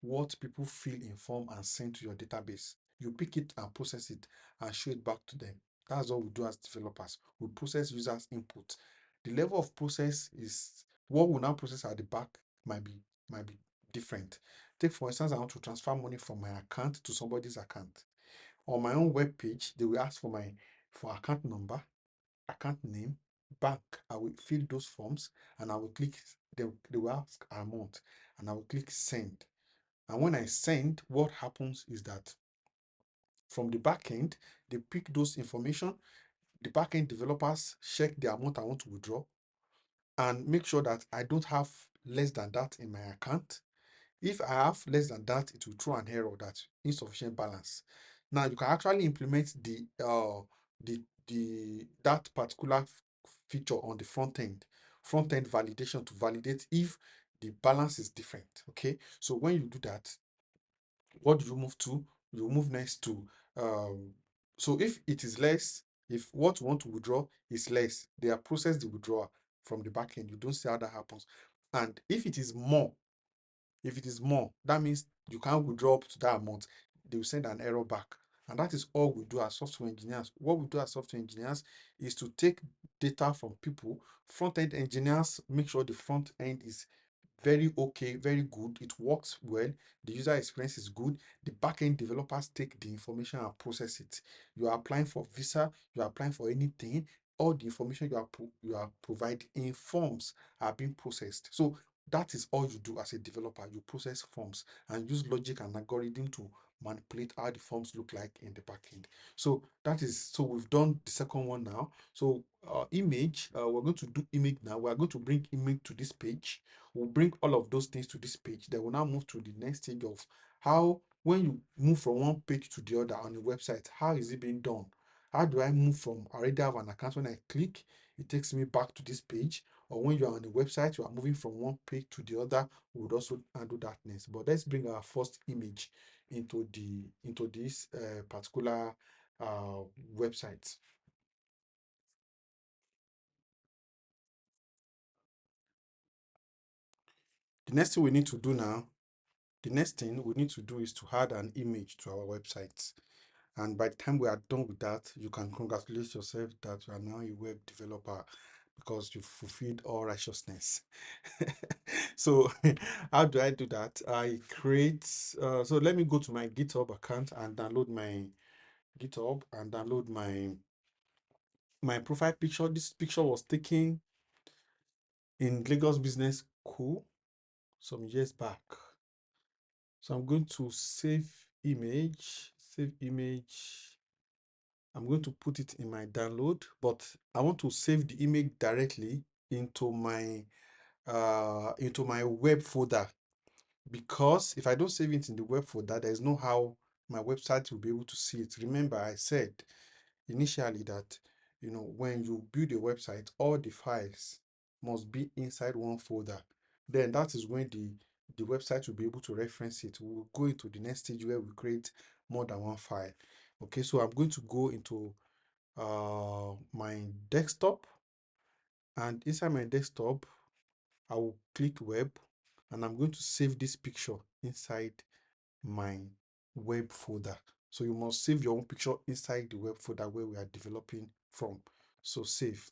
what people fill in form and send to your database. You pick it and process it and show it back to them. That's what we do as developers. We process users' input. The level of process is what we now process at the back might be different. Take for instance, I want to transfer money from my account to somebody's account. On my own web page, they will ask for account number, account name, bank. I will fill those forms and I will click, they will ask amount and I will click send. And when I send, what happens is that from the backend, they pick those information. The backend developers check the amount I want to withdraw and make sure that I don't have less than that in my account. If I have less than that, it will throw an error that insufficient balance. Now you can actually implement the that particular feature on the front end validation to validate if the balance is different. Okay, so when you do that, what do you move to? You move next to so if it is less, if what you want to withdraw is less, they are process the withdrawal from the back end. You don't see how that happens. And if it is more, that means you can't withdraw up to that amount. They will send an error back. And that is all we do as software engineers. What we do as software engineers is to take data from people. Front-end engineers make sure the front end is very okay, very good. It works well. The user experience is good. The backend developers take the information and process it. You are applying for visa, you are applying for anything. All the information you are providing in forms are being processed. So that is all you do as a developer. You process forms and use logic and algorithm to manipulate how the forms look like in the backend. So that is, so we've done the second one now. So image, we're going to do image now. We're going to bring image to this page. We'll bring all of those things to this page. Then we'll now move to the next stage of how, when you move from one page to the other on the website, how is it being done? How do I move from, I already have an account, when I click, it takes me back to this page? Or when you are on the website, you are moving from one page to the other, we would also handle that next. But let's bring our first image into this particular website. The next thing we need to do now, the next thing we need to do is to add an image to our website. And by the time we are done with that, you can congratulate yourself that you are now a web developer because you've fulfilled all righteousness. So how do I do that? I create, so let me go to my GitHub account and download my GitHub and download my profile picture. This picture was taken in Lagos Business School some years back. So I'm going to save image. I'm going to put it in my download, but I want to save the image directly into my web folder, because if I don't save it in the web folder, there's no how my website will be able to see it. Remember, I said initially that when you build a website, all the files must be inside one folder. Then that is when the website will be able to reference it. We'll go into the next stage where we create more than one file. Okay, so I'm going to go into my desktop, and inside my desktop I will click web, and I'm going to save this picture inside my web folder. So you must save your own picture inside the web folder where we are developing from. So save.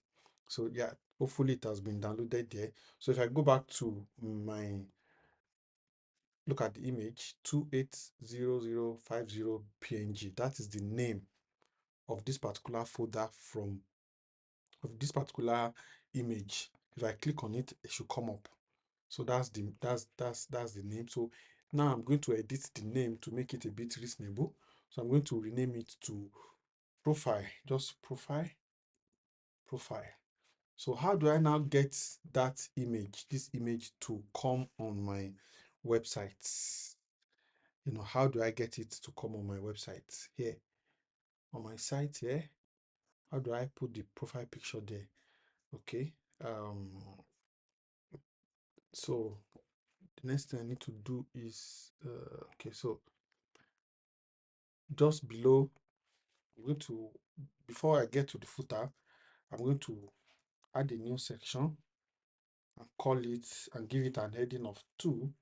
So yeah, hopefully it has been downloaded there. So if I go back to my, look at the image 280050 png, that is the name of this particular folder of this particular image. If I click on it, it should come up. So that's the name. So now I'm going to edit the name to make it a bit reasonable. So I'm going to rename it to profile, just profile. So how do I now get this image to come on my website? How do I get it to come on my website? Here, on my site here, how do I put the profile picture there? Okay. So the next thing I need to do is, okay, so just below, I'm going to, before I get to the footer, I'm going to add a new section and call it, and give it an heading of 2,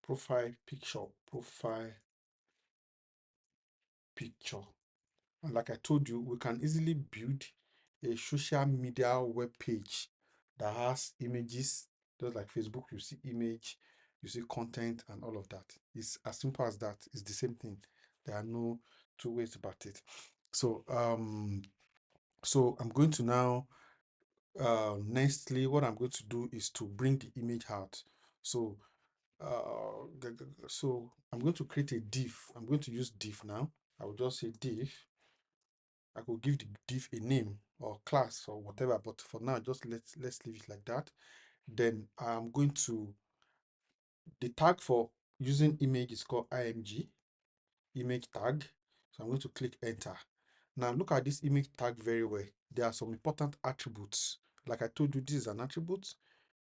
profile picture. And like I told you, we can easily build a social media web page that has images, just like Facebook. You see image, you see content, and all of that. It's as simple as that. It's the same thing. There are no two ways about it. So So I'm going to now, nextly, what I'm going to do is to bring the image out. So, so I'm going to create a div. I'm going to use div now. I will just say div. I could give the div a name or class or whatever, but for now, just let's leave it like that. Then I'm going to, the tag for using image is called img, image tag. So I'm going to click enter. Now look at this image tag very well. There are some important attributes. Like I told you, this is an attribute.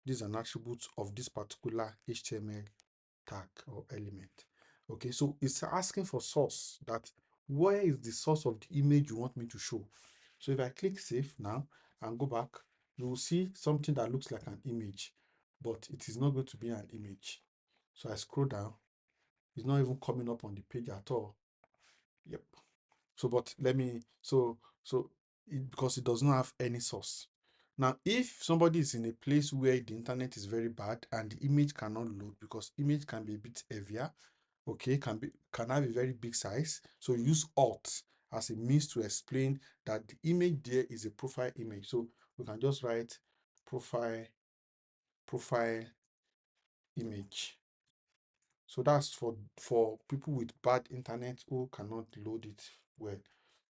This is an attribute of this particular HTML tag or element. Okay, so it's asking for source, that where is the source of the image you want me to show. So if I click save now and go back, you will see something that looks like an image, but it is not going to be an image. So I scroll down, it's not even coming up on the page at all. Yep. So, but let me, because it does not have any source. Now, if somebody is in a place where the internet is very bad and the image cannot load, because image can be a bit heavier, okay, can have a very big size. So use Alt as a means to explain that the image there is a profile image. So we can just write profile image. So that's for people with bad internet who cannot load it well.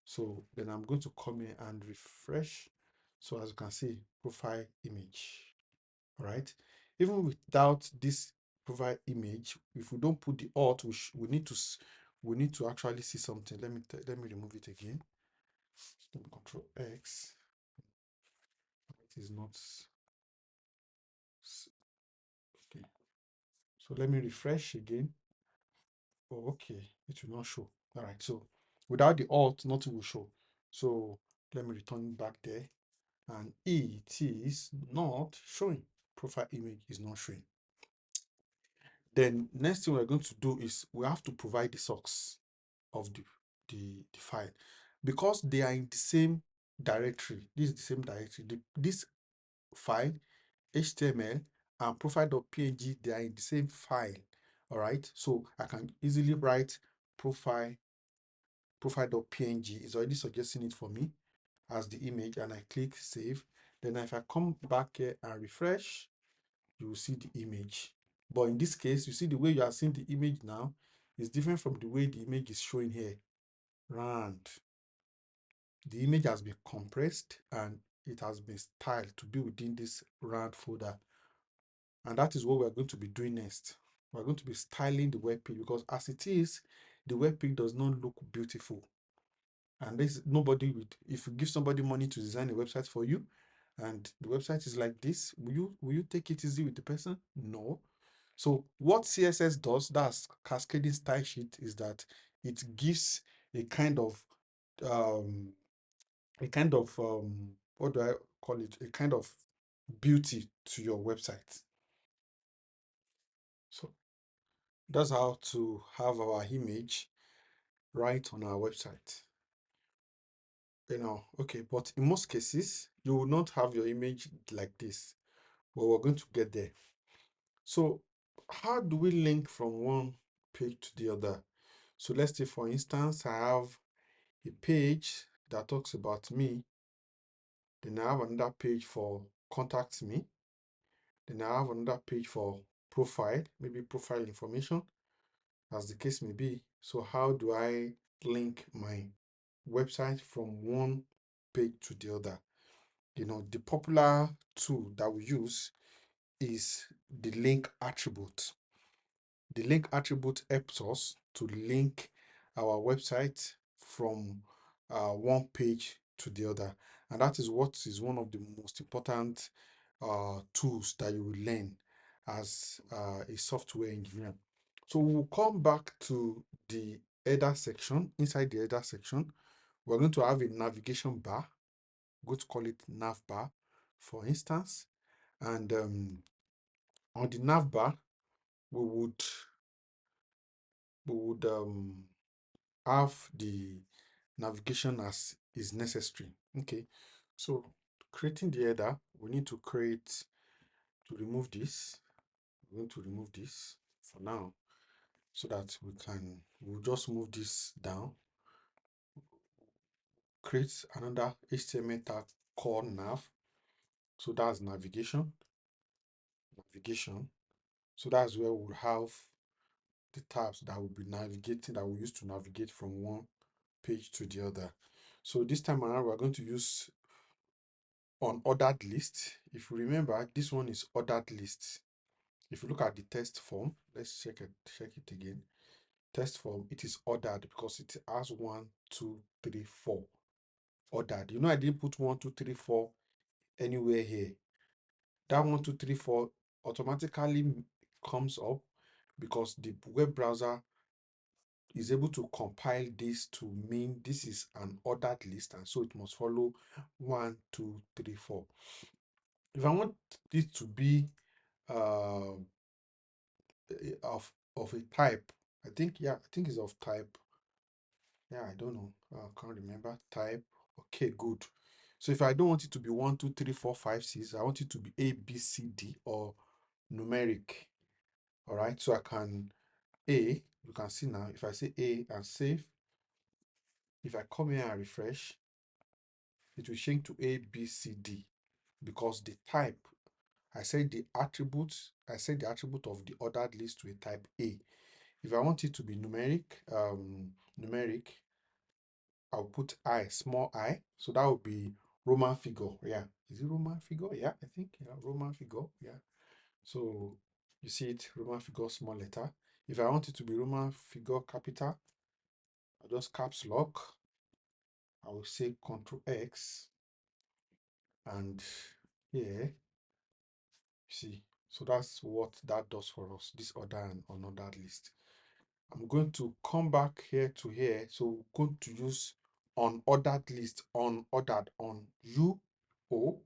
So then I'm going to come here and refresh. So as you can see, profile image. All right. Even without this profile image, if we don't put the alt, we need to actually see something. Let me remove it again. Let me Control X. It is not okay. So let me refresh again. Oh, okay, it will not show. All right, so without the alt, nothing will show. So let me return back there, and it is not showing. Profile image is not showing. Then next thing we're going to do is we have to provide the source of the file, because they are in the same directory. This is the same directory. This file, HTML and profile.png, they are in the same file. All right, so I can easily write profile.png is already suggesting it for me as the image, and I click save. Then if I come back here and refresh, you will see the image. But in this case, you see the way you are seeing the image now is different from the way the image is showing here. Round. The image has been compressed and it has been styled to be within this round folder. And that is what we're going to be doing next. We're going to be styling the web page, because as it is, the web page does not look beautiful. And this, nobody would, if you give somebody money to design a website for you and the website is like this, will you take it easy with the person? No. So what CSS does, that's cascading style sheet, is that it gives a kind of um what do I call it, a kind of beauty to your website. So that's how to have our image right on our website. Okay, but in most cases you will not have your image like this, but we're going to get there. So how do we link from one page to the other? So let's say, for instance, I have a page that talks about me, then I have another page for contact me, then I have another page for profile, maybe profile information, as the case may be. So how do I link my website from one page to the other? The popular tool that we use is the link attribute. The link attribute helps us to link our website from one page to the other. And that is what is one of the most important tools that you will learn as a software engineer. So we'll come back to the header section. Inside the header section, we're going to have a navigation bar. We're going to call it nav bar, for instance. And on the nav bar, we would have the navigation as is necessary. Okay, so creating the header, we need to remove this. We're going to remove this for now, so that we'll just move this down. create another HTML tag called nav. So that's navigation. So that's where we'll have the tabs that will be navigating, that we use to navigate from one page to the other. So this time around, we're going to use unordered list. If you remember, this one is ordered list. If you look at the test form, let's check it again. Test form, it is ordered because it has 1, 2, 3, 4 ordered. You know, I didn't put 1, 2, 3, 4 anywhere here. That 1, 2, 3, 4 automatically comes up because the web browser is able to compile this to mean this is an ordered list, and so it must follow 1, 2, 3, 4. If I want it to be uh, of a type, I think it's of type. Yeah, I don't know. I can't remember type. Okay, good. So if I don't want it to be 1, 2, 3, 4, 5, 6, I want it to be A, B, C, D or numeric. All right. So I can you can see now, if I say A and save, if I come here and refresh, it will change to A, B, C, D because the type, I set the attribute of the ordered list to a type A. If I want it to be numeric, I'll put I, small I. So that would be Roman figure. Yeah. Is it Roman figure? Yeah, I think. Yeah, Roman figure. Yeah. So you see it, Roman figure, small letter. If I want it to be Roman figure capital, I'll just caps lock. I will say Control X. And here, you see. So that's what that does for us, this order and unordered list. I'm going to come back here to here. So we're going to use unordered list, unordered on UO,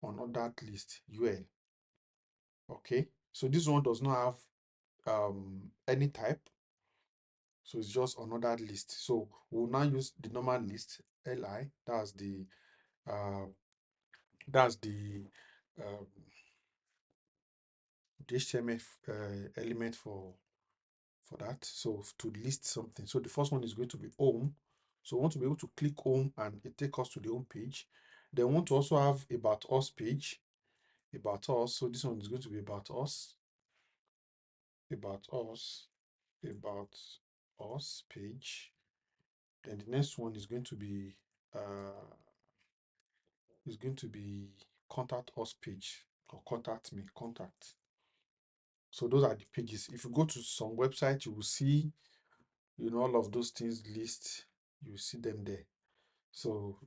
unordered list UL. Okay, so this one does not have any type, so it's just unordered list. So we'll now use the normal list li. Uh that's um, the HTML element for that. So to list something. So the first one is going to be home. So we want to be able to click home and it take us to the home page. Then we want to also have about us page. About us. So this one is going to be about us. About us. About us page. Then the next one is going to be contact us page or contact me, contact. So those are the pages. If you go to some website, you will see, all of those things list, you see them there. So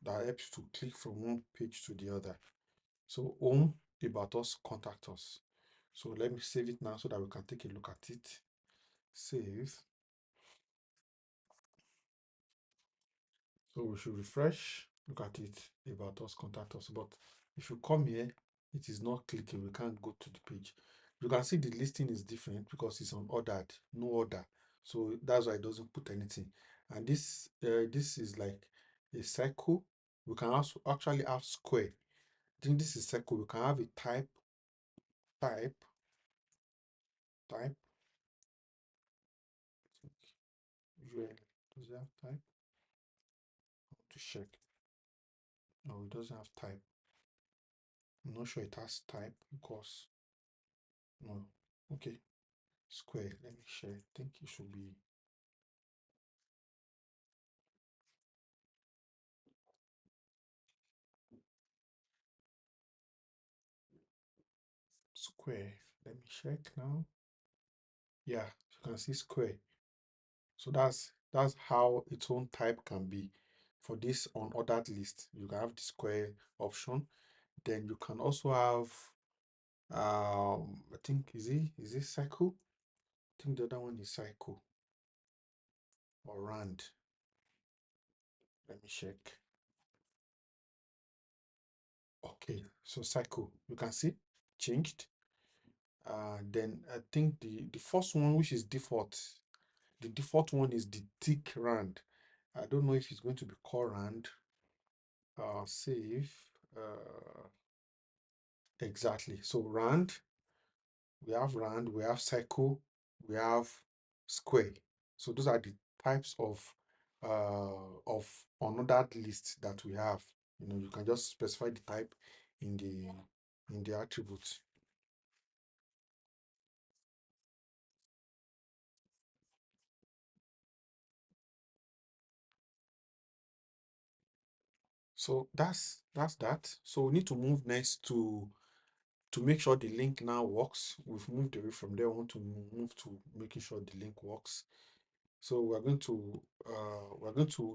that helps you to click from one page to the other. So home, about us, contact us. So let me save it now so that we can take a look at it. Save. So we should refresh, look at it, about us, contact us. But if you come here, it is not clicking. We can't go to the page. You can see the listing is different because it's unordered, no order. So that's why it doesn't put anything. And this is like a circle. We can also actually have square. I think this is circle. We can have a type, type. UL. Does it have type? I want to check. No, it doesn't have type. I'm not sure it has type because no. Okay. Square. Let me share. I think it should be square. Let me check now. Yeah, you can see square. So that's how its own type can be. For this unordered list, you can have the square option. Then you can also have I think is it circle? I think the other one is cycle or round. Let me check. Okay, so cycle. You can see changed. Then I think the first one, which is default, the default one is the tick round. I don't know if it's going to be called round. Save. Exactly. So round, round, we have circle, we have square. So those are the types of of another list that we have. You can just specify the type in the attributes. So that's that. So we need to move next to make sure the link now works. We've moved away from there. We want to move to making sure the link works. So we're going to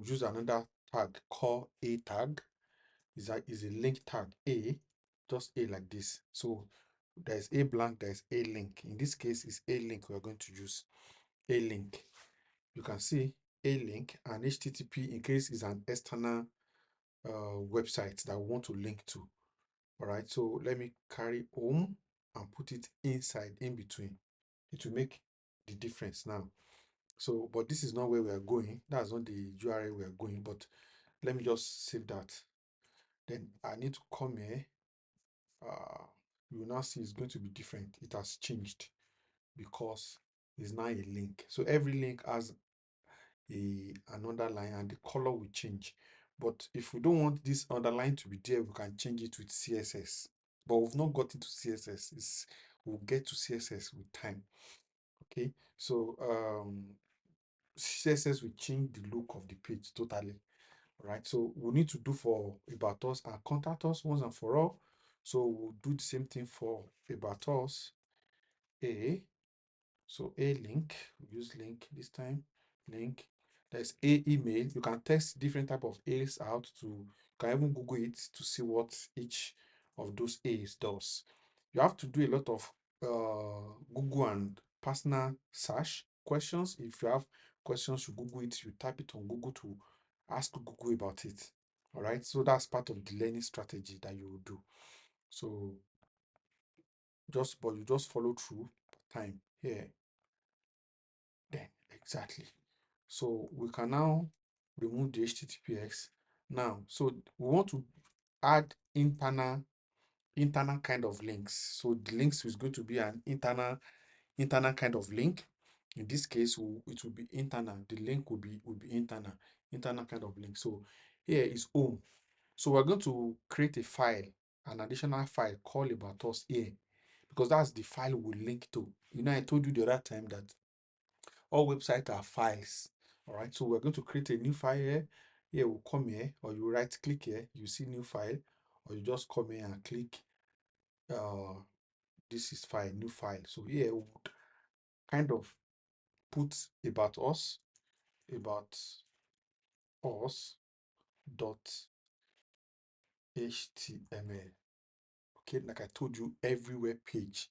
use another tag called a tag. Is a link tag a, just a like this. So there's a blank, there's a link. In this case, it's a link. We're going to use a link. You can see a link and HTTP in case is an external website that we want to link to. All right, so let me carry home and put it inside in between. It will make the difference now. So, but this is not where we are going. That's not the URL we are going, but let me just save that. Then I need to come here. You will now see it's going to be different. It has changed because it's now a link. So every link has another line and the color will change. But if we don't want this underline to be there, we can change it with CSS. But we've not got into CSS. We'll get to CSS with time. Okay, so CSS will change the look of the page totally. Right, so we need to do for about us and contact us once and for all. So we'll do the same thing for about us. So a link, we use link this time, link. There's a email. You can test different type of A's out to, you can even Google it to see what each of those A's does. You have to do a lot of Google and personal search questions. If you have questions, you Google it, you type it on Google to ask Google about it. All right, so that's part of the learning strategy that you will do. So but you just follow through time here. Then exactly. So we can now remove the HTTPS. Now, so we want to add internal kind of links. So the links is going to be an internal kind of link. In this case, it will be internal. The link will be internal kind of link. So here is home. So we're going to create a file, an additional file called about us here, because that's the file we link to. I told you the other time that all websites are files. All right, so we're going to create a new file here. Here we'll come here, or you right click here, you see new file, or you just come here and click this is file, new file. So here we would kind of put about us dot html. Okay, like I told you, every web page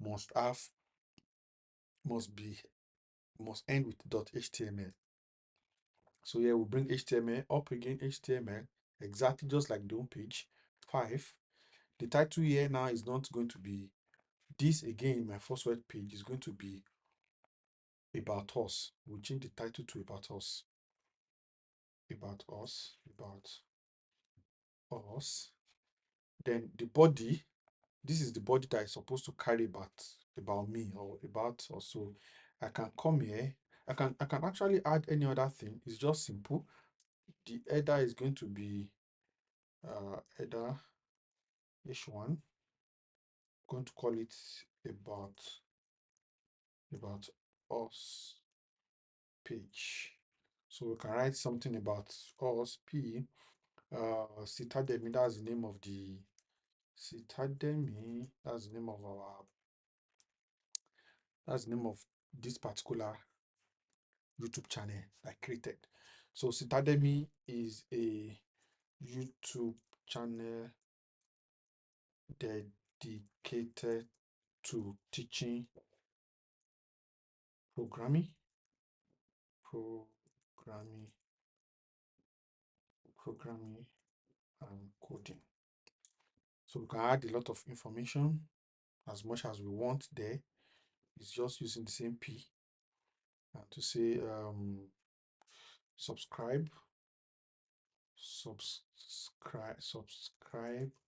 must end with .html. So here we'll bring HTML up again, HTML, exactly just like the home page. 5. The title here now is not going to be this again. My first web page is going to be about us. We'll change the title to about us. About us. About us. Then the body. This is the body that is supposed to carry about me or about us. So I can come here. I can actually add any other thing. It's just simple. The header is going to be header h1. Going to call it about us page. So we can write something about us p. Citademy, that's the name of the Citademy. That's the name of this particular YouTube channel I created. So Citademy is a YouTube channel dedicated to teaching programming, programming, programming and coding. So we can add a lot of information as much as we want there. It's just using the same P and to say subscribe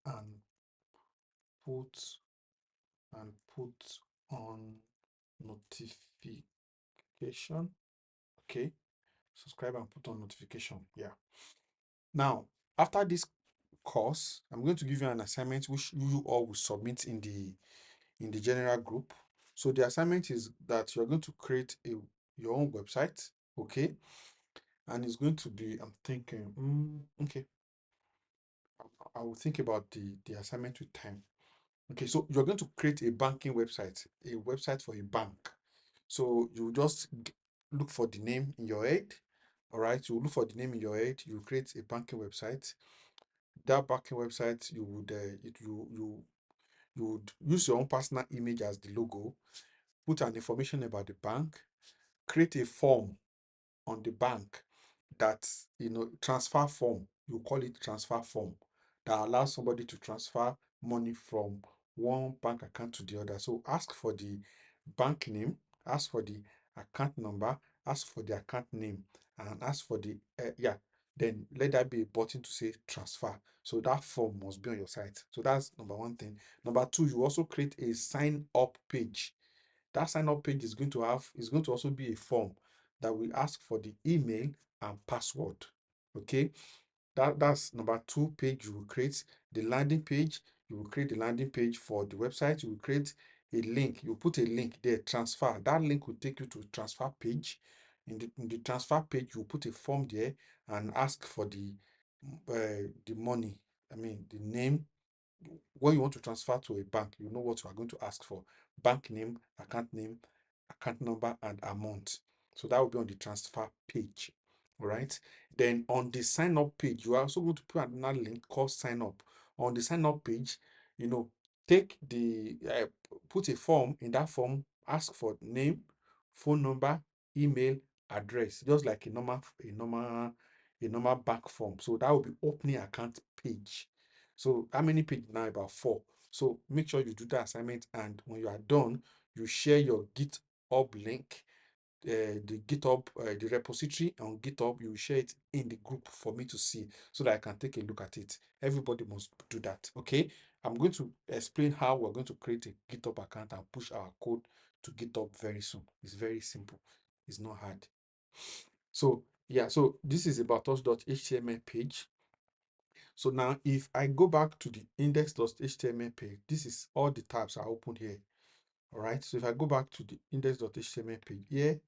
and put put on notification. Okay, Subscribe and put on notification. Yeah. Now, after this course, I'm going to give you an assignment which you all will submit in the general group. So the assignment is that you're going to create your own website, okay? And it's going to be, I'm thinking, okay, I will think about the assignment with time. Okay, so you're going to create a banking website, a website for a bank. So you just look for the name in your head. All right, you look for the name in your head. You create a banking website. That banking website, you would you would use your own personal image as the logo. Put an information about the bank. Create a form on the bank that, transfer form, you call it transfer form, that allows somebody to transfer money from one bank account to the other. So ask for the bank name, ask for the account number, ask for the account name, and ask for the then let that be a button to say transfer. So that form must be on your site. So that's number one thing. Number two, you also create a sign up page. That sign up page is going to also be a form that will ask for the email and password. Okay, that's number two page you will create. The landing page, you will create the landing page for the website. You will create a link. You put a link there, transfer. That link will take you to transfer page. In the transfer page, you put a form there and ask for the money. I mean the name. When you want to transfer to a bank, you know what you are going to ask for: bank name, account number, and amount. So that will be on the transfer page. All right. Then on the sign up page, you are also going to put another link called sign up. On the sign up page, you know, take the put a form. In that form, ask for name, phone number, email, address, just like a normal bank form. So that will be opening account page. So how many pages now? About four. So make sure you do that assignment, and when you are done, you share your GitHub link, the GitHub, the repository on GitHub. You share it in the group for me to see, so that I can take a look at it. Everybody must do that. Okay. I'm going to explain how we're going to create a GitHub account and push our code to GitHub very soon. It's very simple. It's not hard. So yeah, so this is about us.html page. So now if I go back to the index.html page, this is all the tabs are open here. All right. So if I go back to the index.html page here,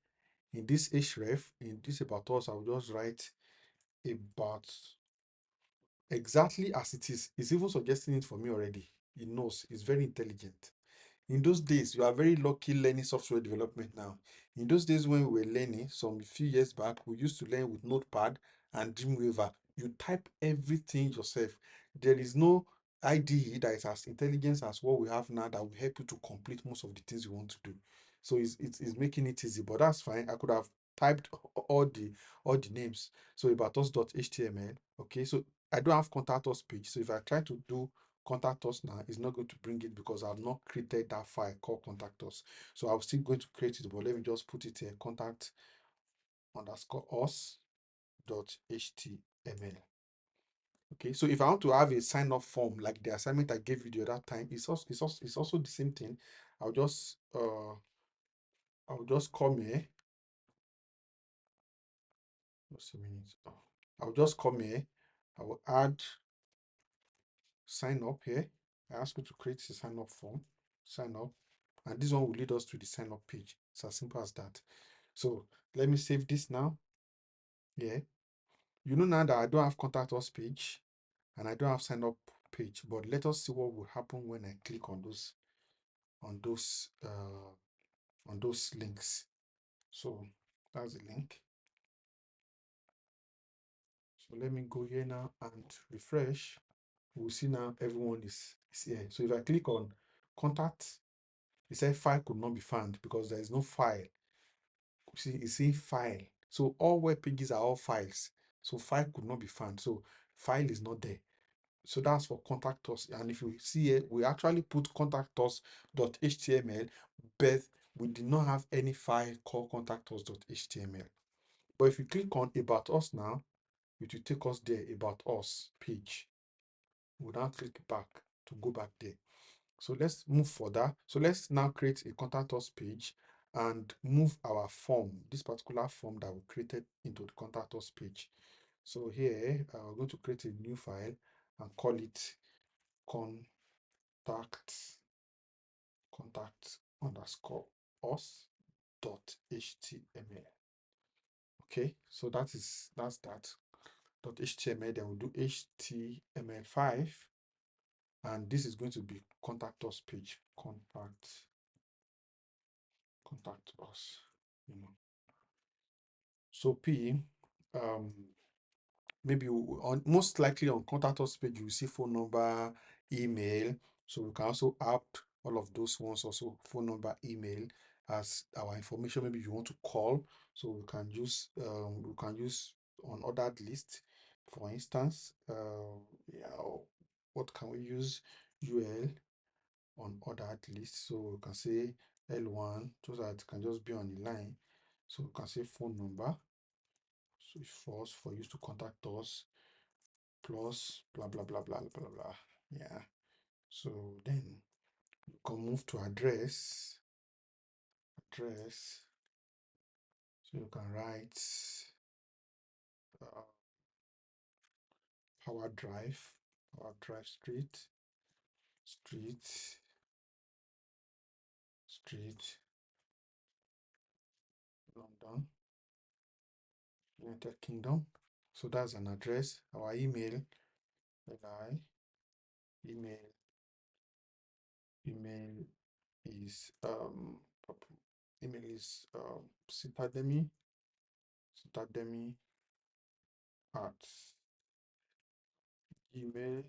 in this href, in this about us, I'll just write about exactly as it is. It's even suggesting it for me already. It knows. It's very intelligent. In those days, you are very lucky learning software development now. In those days when we were learning, some few years back, we used to learn with Notepad and Dreamweaver. You type everything yourself. There is no IDE that is as intelligent as what we have now that will help you to complete most of the things you want to do. So it's making it easy, but that's fine. I could have typed all the names. So about us.html. Okay, so I don't have contact us page. So if I try to do contact us now, is not going to bring it because I've not created that file called contact us. So I'm still going to create it, but let me just put it here: contact underscore us dot html. Okay, so if I want to have a sign up form like the assignment I gave you the other time, it's also the same thing. I'll just come here. Just a minute. I'll just come here. I will add sign up here. I ask you to create a sign up form. Sign up. And this one will lead us to the sign up page. It's as simple as that. So let me save this now. Yeah. You know now that I don't have contact us page and I don't have sign up page, but let us see what will happen when I click on on those uh on those links. So that's the link. So let me go here now and refresh. We'll see now everyone is here. So if I click on contact, it said file could not be found because there is no file. See, it's saying file. So all web pages are all files. So file could not be found. So file is not there. So that's for contact us. And if you see here, we actually put contact us.html, but we did not have any file called contact us.html. But if you click on about us now, it will take us there, about us page. We'll now click back to go back there. So let's move further. So let's now create a contact us page. and move our form, this particular form that we created, into the contact us page. So here we're going to create a new file and call it contact underscore us dot html. Okay, so that's that dot html. Then we'll do html5, and this is going to be contact us page. Contact us, you know. So P, maybe on, most likely on contact us page, you will see phone number, email. So we can also add all of those ones, also phone number, email as our information. Maybe you want to call, so we can use on ordered list, for instance. Yeah, what can we use? UL on ordered list. So we can say L1, so that it can just be on the line. So we can say phone number. So it's for you to contact us, plus blah blah blah blah blah blah. Yeah. So then you can move to address. So you can write uh, Power Drive, Street, London, United Kingdom. So that's an address. Our email, email email is citademy at gmail.com.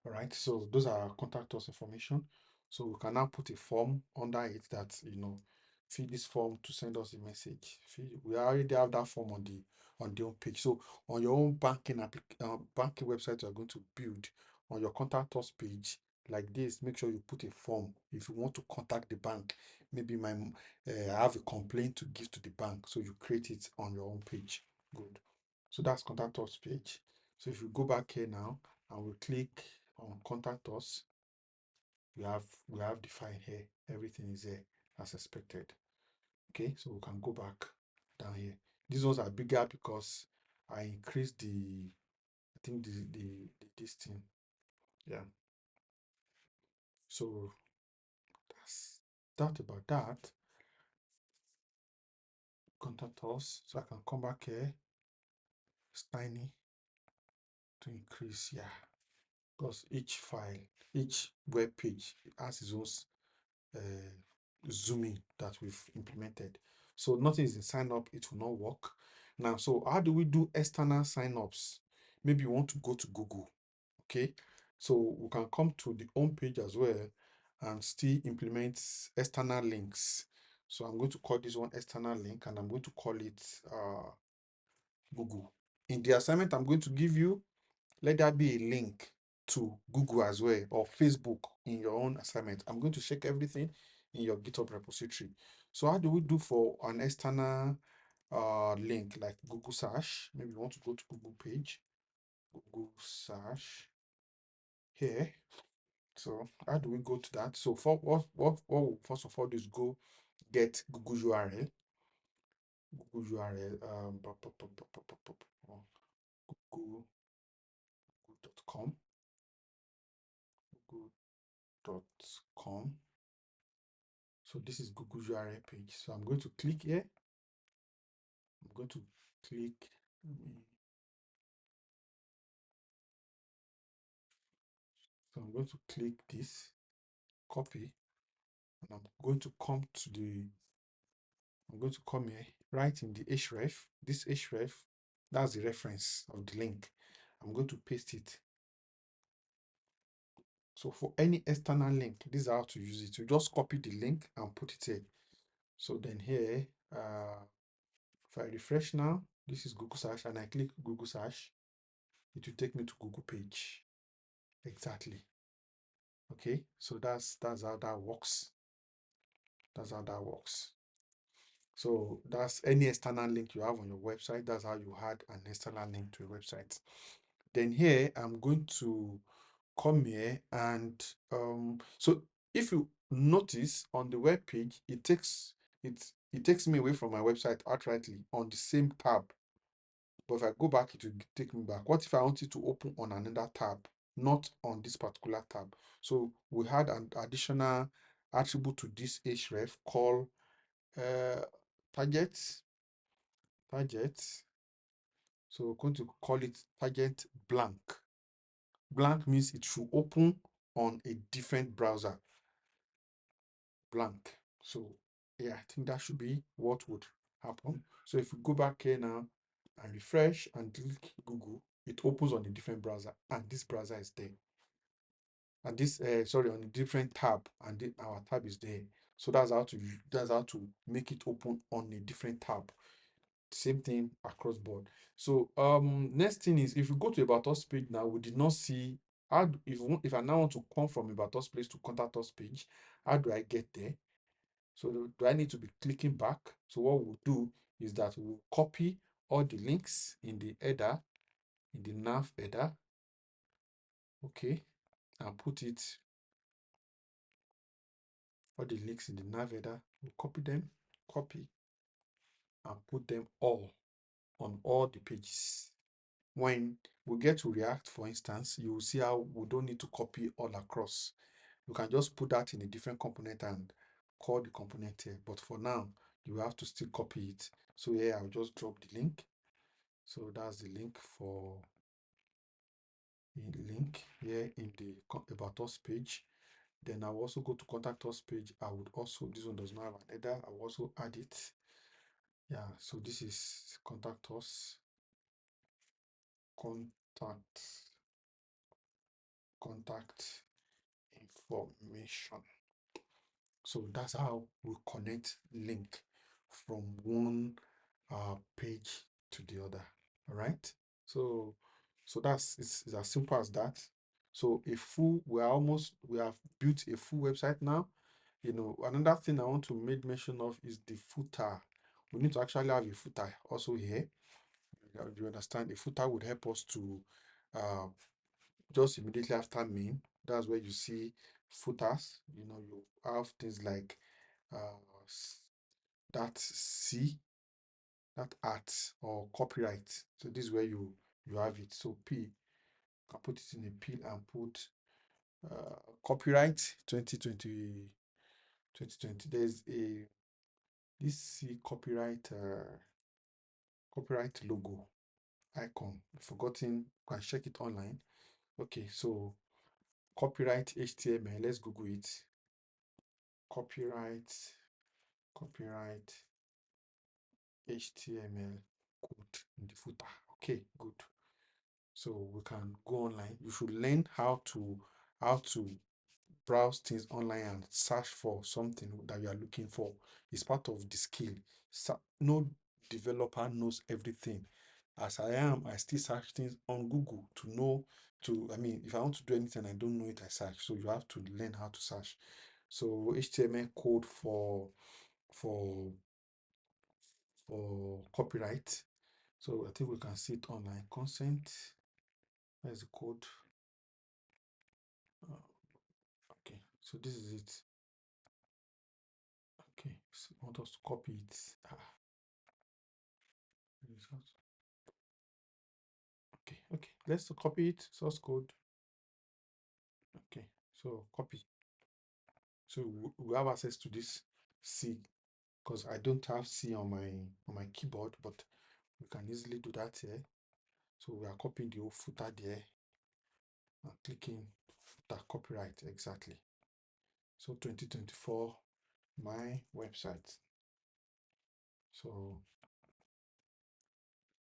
All right, so those are our contact us information. So we can now put a form under it that, fill this form to send us a message. We already have that form on the home page. So on your own banking website you are going to build, on your contact us page like this, make sure you put a form if you want to contact the bank. Maybe I have a complaint to give to the bank, so you create it on your own page. Good. So that's contact us page. So if you go back here now and we click on contact us, we have the file here. Everything is there as expected. Okay, so we can go back down here. These ones are bigger because I increased I think this thing. Yeah. So that's that about that. Contact us. So I can come back here. It's tiny to increase. Yeah. Because each web page has its own zooming that we've implemented. So nothing is in sign up, it will not work. Now, so how do we do external sign-ups? Maybe you want to go to Google. Okay, so we can come to the home page as well and still implement external links. So I'm going to call this one external link, and I'm going to call it Google. In the assignment I'm going to give you, let that be a link to Google as well, or Facebook in your own assignment. I'm going to check everything in your GitHub repository. So how do we do for an external link like Google search? Maybe you want to go to Google page, Google search here. So how do we go to that? So for what we'll first of all do is go get Google URL. Google.com. Google.com. So this is Google URL page. So I'm going to click here. I'm going to click. So I'm going to click this, copy, and I'm going to come here, right in the href. This href, that's the reference of the link. I'm going to paste it. So for any external link, this is how to use it. You just copy the link and put it here. So then here, if I refresh now, this is Google search, and I click Google search, it will take me to Google page. Exactly. Okay, so that's how that works. So that's any external link you have on your website. That's how you add an external link to a website. Then here I'm going to come here and so if you notice on the web page, it takes me away from my website outrightly on the same tab. But if I go back, it will take me back. What if I want it to open on another tab, not on this particular tab? So we had an additional attribute to this href called uh, target. So we're going to call it target blank. Blank means it should open on a different browser. Blank. So yeah, I think that should be what would happen. So if we go back here now and refresh and click Google, it opens on a different browser, and this browser is there. And this sorry, on a different tab, and our tab is there. So that's how to make it open on a different tab. Same thing across board. So next thing is, if we go to About Us page now, we did not see how if I now want to come from About Us page to Contact Us page, how do I get there? So do I need to be clicking back? So what we'll do is that we'll copy all the links in the header, in the nav header, okay, and put it, all the links in the nav header, we'll copy them, copy, and put them all on all the pages. When we get to React, for instance, you will see how we don't need to copy all across. You can just put that in a different component and call the component here. But for now, you have to still copy it. So here, I'll just drop the link. So that's the link for link here in the About Us page. Then I'll also go to Contact Us page. I would also, this one does not have an header. I'll also add it. Yeah, so this is Contact Us. Contact information. So that's how we connect link from one page to the other. All right. So that's it's as simple as that. So we have built a full website now. Another thing I want to make mention of is the footer. We need to actually have a footer also here. You understand? A footer would help us to uh, just immediately after main. That's where you see footers. You have things like uh, that C, that art or copyright. So this is where you have it. So P, you can put it in a P and put copyright 2020. There's a this C copyright logo icon. I've forgotten. You can check it online. Okay, so copyright HTML. Let's Google it. Copyright HTML code in the footer. Okay, good. So we can go online. You should learn how to browse things online and search for something that you are looking for. It's part of the skill. No developer knows everything. As I am, I still search things on Google to know if I want to do anything I don't know it, I search. So you have to learn how to search. So HTML code for copyright. So I think we can see it online. Consent. Where's the code? Okay, so this is it. Okay, so I want us to copy it. Okay, let's copy it. Source code. Okay, so copy. So we have access to this C because I don't have C on my keyboard, but we can easily do that here. So we are copying the whole footer there and clicking footer copyright exactly. So 2024, my website. So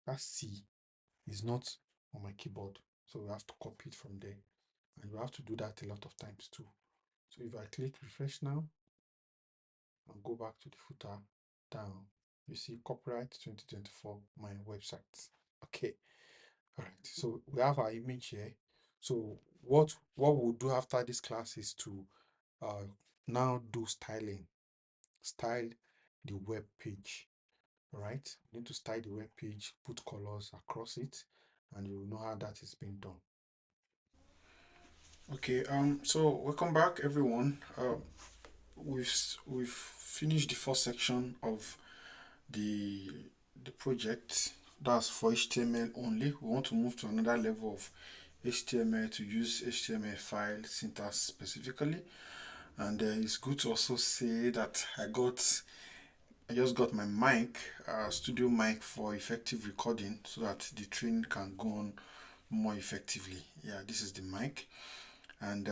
that C is not on my keyboard. So we have to copy it from there. And you have to do that a lot of times too. So if I click refresh now and go back to the footer down, you see copyright 2024, my website. Okay. All right. So we have our image here. So what we'll do after this class is to now do styling. Style the web page. All right. You need to style the web page, put colors across it, and you will know how that is being done. Okay, so welcome back everyone. We've finished the first section of the the project. That's for HTML only. We want to move to another level of HTML to use HTML5 syntax specifically. And it's good to also say that I just got my mic, studio mic for effective recording so that the training can go on more effectively. Yeah, this is the mic. And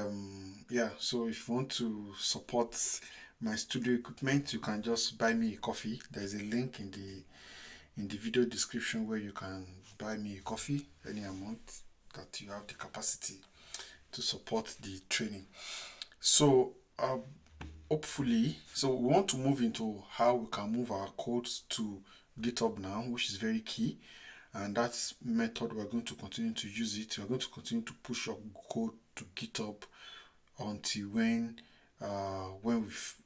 yeah, so if you want to support my studio equipment, you can just buy me a coffee. There's a link in the video description where you can buy me a coffee, any amount that you have the capacity to support the training. So hopefully, so we want to move into how we can move our codes to GitHub now, which is very key. And that method, we're going to continue to use it. We're going to continue to push your code to GitHub until when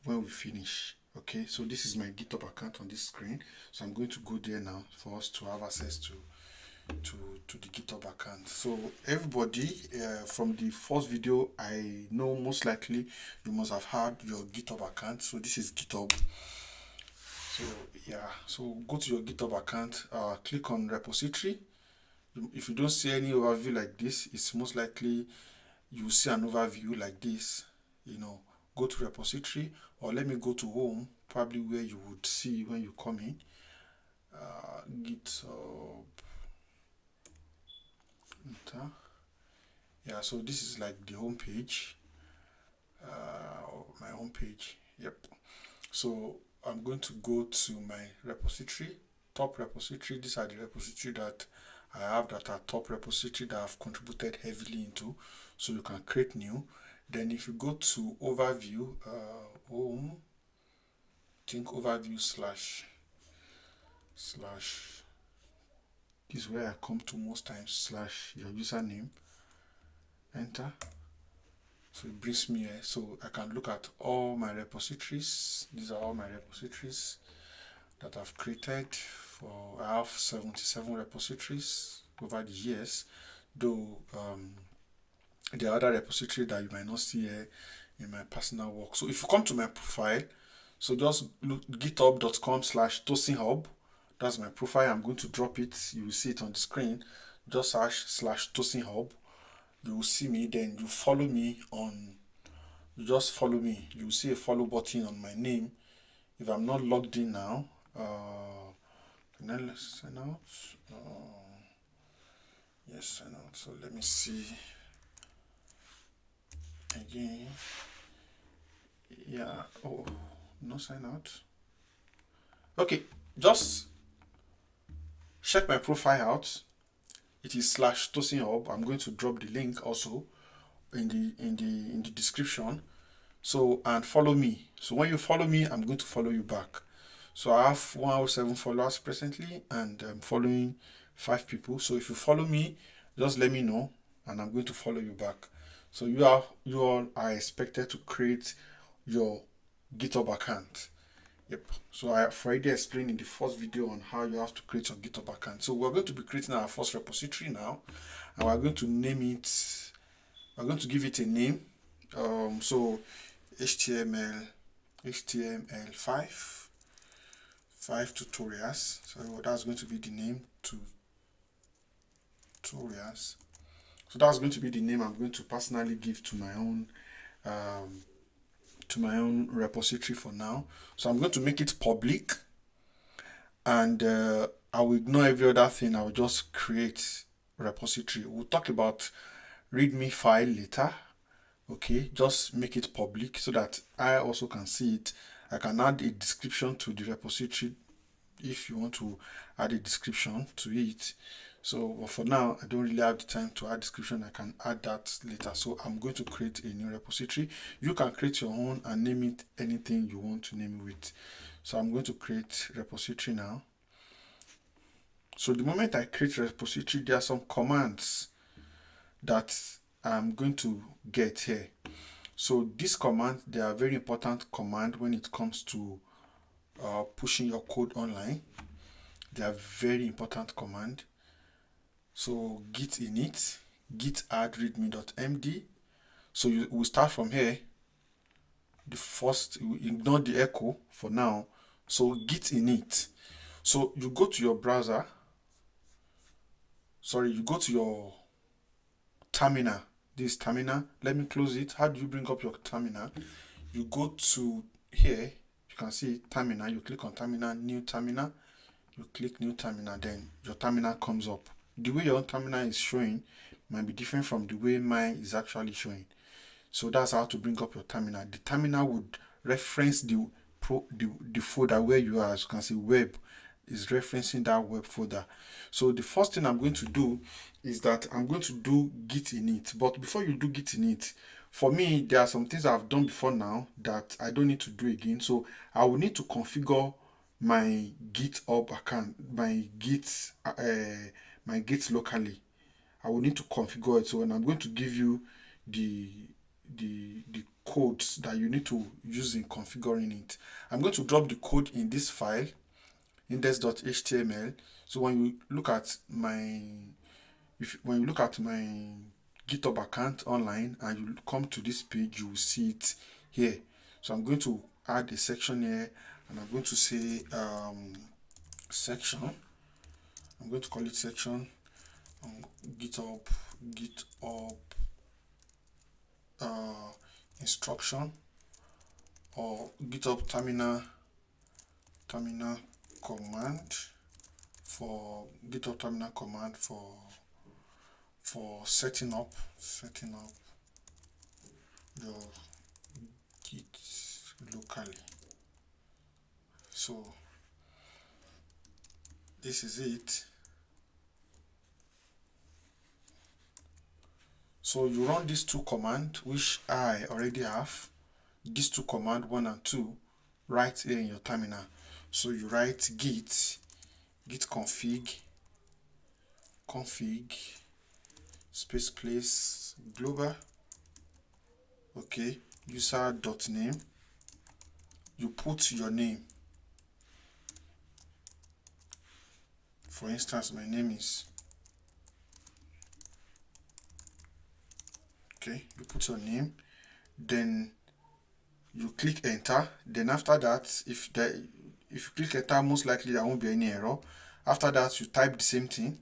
we finish. Okay, so this is my GitHub account on this screen. So I'm going to go there now for us to have access to to the GitHub account. So everybody, from the first video, I know most likely you must have had your GitHub account. So this is GitHub. So yeah, so go to your GitHub account, click on repository. If you don't see any overview like this, it's most likely you will see an overview like this. Go to repository, or let me go to home, probably where you would see when you come in. GitHub, enter. Yeah, so this is like the home page, my home page. Yep. So I'm going to go to my repository, top repository. These are the repository that I have that are top repository that I've contributed heavily into. So you can create new. Then if you go to overview, home, think overview slash this is where I come to most times, slash your username, enter. So it brings me here, so I can look at all my repositories. These are all my repositories that I've created. I have 77 repositories over the years, though there are other repositories that you might not see here in my personal work. So if you come to my profile, so just look github.com/tosinhub. That's my profile. I'm going to drop it. You will see it on the screen. Just search /tosinhub. You will see me. Then you follow me on. You just follow me. You will see a follow button on my name. If I'm not logged in now, can I sign out? Yes, sign out. So let me see again. Yeah. Oh, no sign out. Okay, just check my profile out. It is /tosinhub. I'm going to drop the link also in the description. So, and follow me. So when you follow me, I'm going to follow you back. So I have 107 followers presently, and I'm following 5 people. So if you follow me, just let me know, and I'm going to follow you back. So you all are expected to create your GitHub account. Yep. So I have already explained in the first video on how you have to create your GitHub account. So we're going to be creating our first repository now, and we're going to name it. We're going to give it a name. So HTML5 tutorials. So that's going to be the name, tutorials. So that's going to be the name I'm going to personally give to my own repository for now. So I'm going to make it public, and I will ignore every other thing. I will just create repository. We'll talk about readme file later. Okay, just make it public so that I also can see it. I can add a description to the repository if you want to add a description to it. So, but for now, I don't really have the time to add description. I can add that later. So I'm going to create a new repository. You can create your own and name it anything you want to name it with. So I'm going to create repository now. So the moment I create repository, there are some commands that I'm going to get here. So this command, they are very important command when it comes to pushing your code online. They are very important command. So git init, git add readme.md. So we start from here. The first, we ignore the echo for now. So git init. So you go to your browser. Sorry, you go to your terminal. This terminal. Let me close it. How do you bring up your terminal? You go to here. You can see terminal. You click on terminal, new terminal. You click new terminal, then your terminal comes up. The way your own terminal is showing might be different from the way mine is actually showing. So that's how to bring up your terminal. The terminal would reference the folder where you are. As you can see, web is referencing that web folder. So the first thing I'm going to do is that I'm going to do git init. But before you do git init, for me, there are some things I've done before now that I don't need to do again. So I will need to configure my GitHub account, my Git locally. I will need to configure it. So, and I'm going to give you the the codes that you need to use in configuring it. I'm going to drop the code in this file, index.html. So when you look at my when you look at my GitHub account online and you come to this page, you will see it here. So I'm going to add a section here, and I'm going to say section. I'm going to call it section GitHub uh, instruction, or GitHub terminal command for GitHub terminal command for setting up your Git locally. So this is it. So you run these two commands, which I already have. These two commands, 1 and 2, right here in your terminal. So you write git config space place global, okay, user.name. You put your name. For instance, my name is, okay, you put your name, then you click enter. Then after that, if you click enter, most likely there won't be any error. After that, you type the same thing,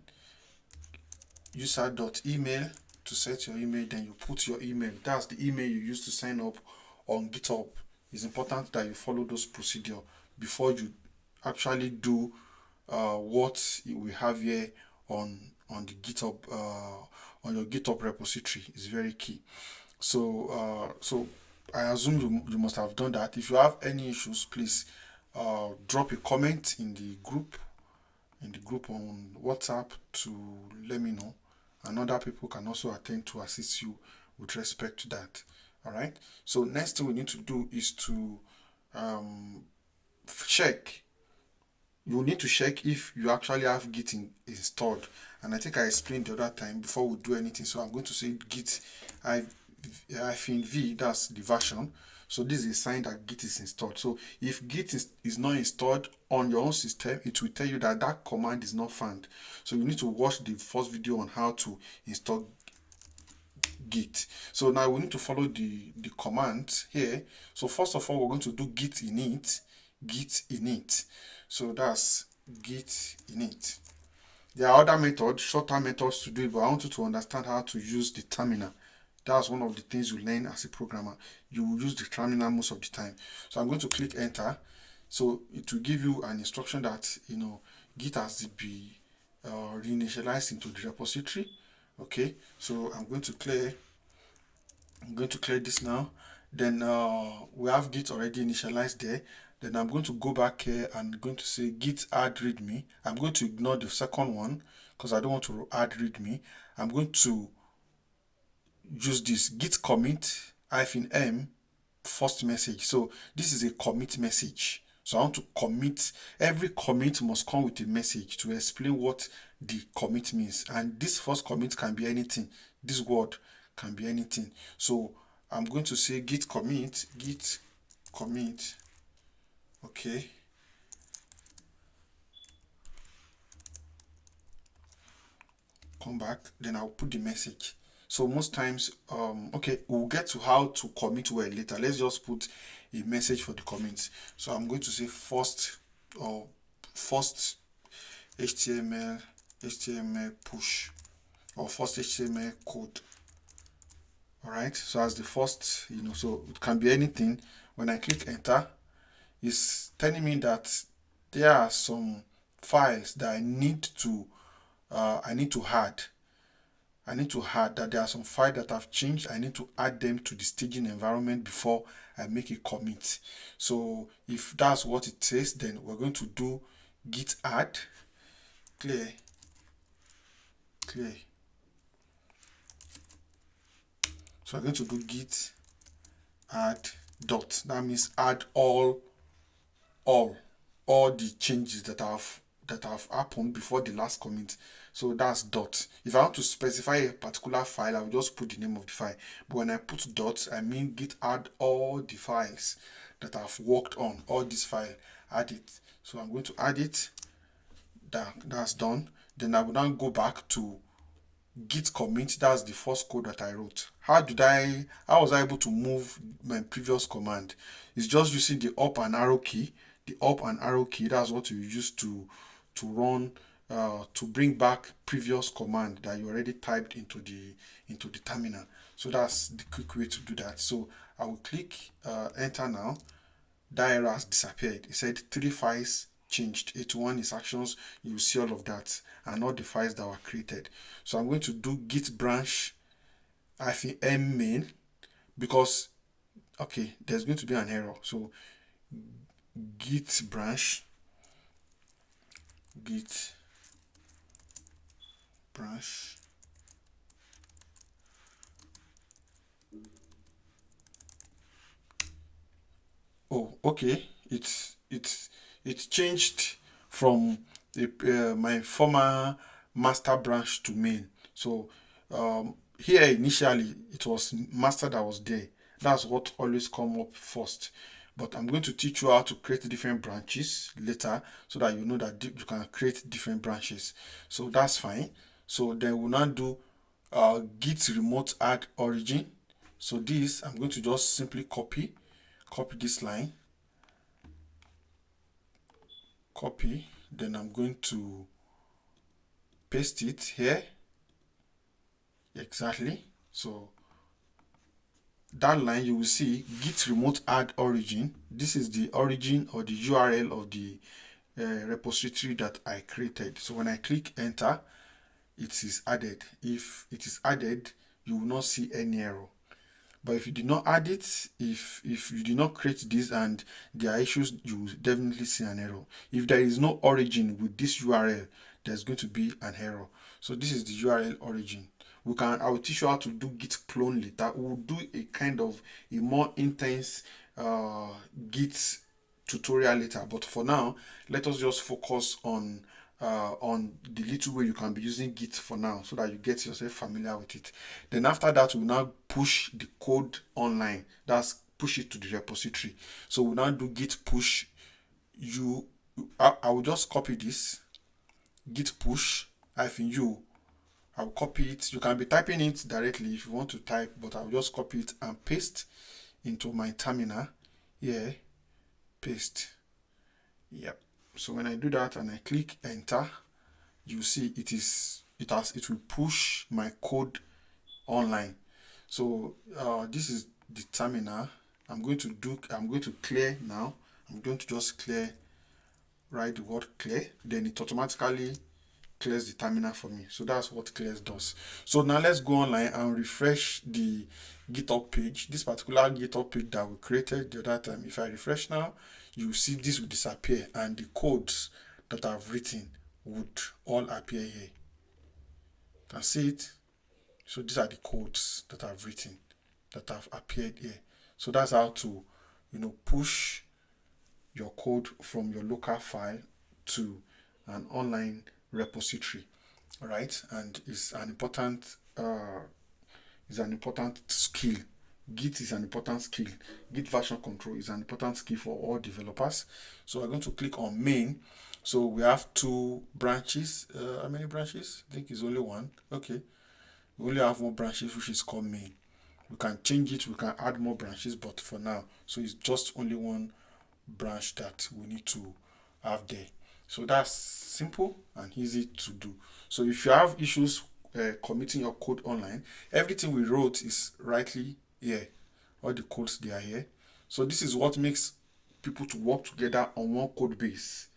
user.email, to set your email. Then you put your email. That's the email you use to sign up on GitHub. It's important that you follow those procedures before you actually do what we have here on the GitHub, on your GitHub repository. Is very key. So I assume you must have done that. If you have any issues, please drop a comment in the group on WhatsApp to let me know, and other people can also attend to assist you with respect to that. All right. So next thing we need to do is to um, check. You need to check if you actually have Git installed, and I think I explained the other time before we do anything. So I'm going to say Git -v, that's the version. So this is a sign that Git is installed. So if Git is not installed on your own system, it will tell you that that command is not found. So you need to watch the first video on how to install Git. So now we need to follow the commands here. So first of all, we're going to do git init. So that's git init. There are other methods, shorter methods to do it, but I want you to understand how to use the terminal. That's one of the things you learn as a programmer. You will use the terminal most of the time. So I'm going to click enter. So it will give you an instruction that Git has to be reinitialized into the repository. Okay, so I'm going to clear this now. Then we have Git already initialized there. Then I'm going to go back here and going to say git add readme. I'm going to ignore the second one because I don't want to add readme. I'm going to use this git commit -m first message. So this is a commit message. So I want to commit. Every commit must come with a message to explain what the commit means. And this first commit can be anything. This word can be anything. So I'm going to say git commit, okay. Come back, then I'll put the message. So most times, okay, we'll get to how to commit well later. Let's just put a message for the comments. So I'm going to say first HTML push, or first HTML code. All right. So as the first, so it can be anything. When I click enter, it's telling me that there are some files that I need to add. I need to add that there are some files that have changed. I need to add them to the staging environment before I make a commit. So if that's what it says, then we're going to do git add clear clear. So I'm going to do git add dot. That means add all all the changes that have happened before the last commit. So that's dot. If I want to specify a particular file, I will just put the name of the file. But when I put dot, I mean git add all the files that I've worked on, all this file, add it. So I'm going to add it. That's done. Then I will now go back to git commit. That's the first code that I wrote. How was I able to move my previous command? It's just using the up and arrow key. The up and arrow key, that's what you use to run to bring back previous command that you already typed into the terminal. So that's the quick way to do that. So I will click enter now. That error has disappeared. It said 3 files changed. 81 is actions. You will see all of that and all the files that were created. So I'm going to do git branch -m main, because okay, there's going to be an error. So git branch oh, okay. It's changed from my former master branch to main. So here initially it was master that was there. That's what always come up first. But I'm going to teach you how to create different branches later, so that you know that you can create different branches. So that's fine. So then we'll now do git remote add origin. So this, I'm going to just simply copy this line, copy, then I'm going to paste it here. Exactly. So that line, you will see git remote add origin. This is the origin or the URL of the repository that I created. So when I click enter, it is added. If it is added, you will not see any error. But if you did not add it, if you did not create this and there are issues, you will definitely see an error. If there is no origin with this URL, there's going to be an error. So this is the URL origin. I will teach you how to do git clone later. We'll do a kind of a more intense git tutorial later. But for now, let us just focus on the little way you can be using git for now, so that you get yourself familiar with it. Then after that, we'll now push the code online. That's push it to the repository. So we'll now do git push I will just copy this git push -u. I'll copy it. You can be typing it directly if you want to type, but I'll just copy it and paste into my terminal here. Paste. Yep. So when I do that and I click enter, you see it will push my code online. So this is the terminal. I'm going to clear now. I'm going to just write the word clear, then it automatically clears the terminal for me. So that's what clears does. So now let's go online and refresh the GitHub page. This particular GitHub page that we created the other time. If I refresh now, you see this will disappear and the codes that I've written would all appear here. You can see it. So these are the codes that I've written that have appeared here. So that's how to push your code from your local file to an online repository. All right, and it's an important skill. Git is an important skill. Git version control is an important skill for all developers. So we're going to click on main. So we have 2 branches. How many branches? I think it's only one. Okay. We only have one branches, which is called main. We can change it, we can add more branches, but for now, so it's just only one branch that we need to have there. So that's simple and easy to do. So if you have issues committing your code online, everything we wrote is rightly here. All the codes, they are here. So this is what makes people to work together on one code base.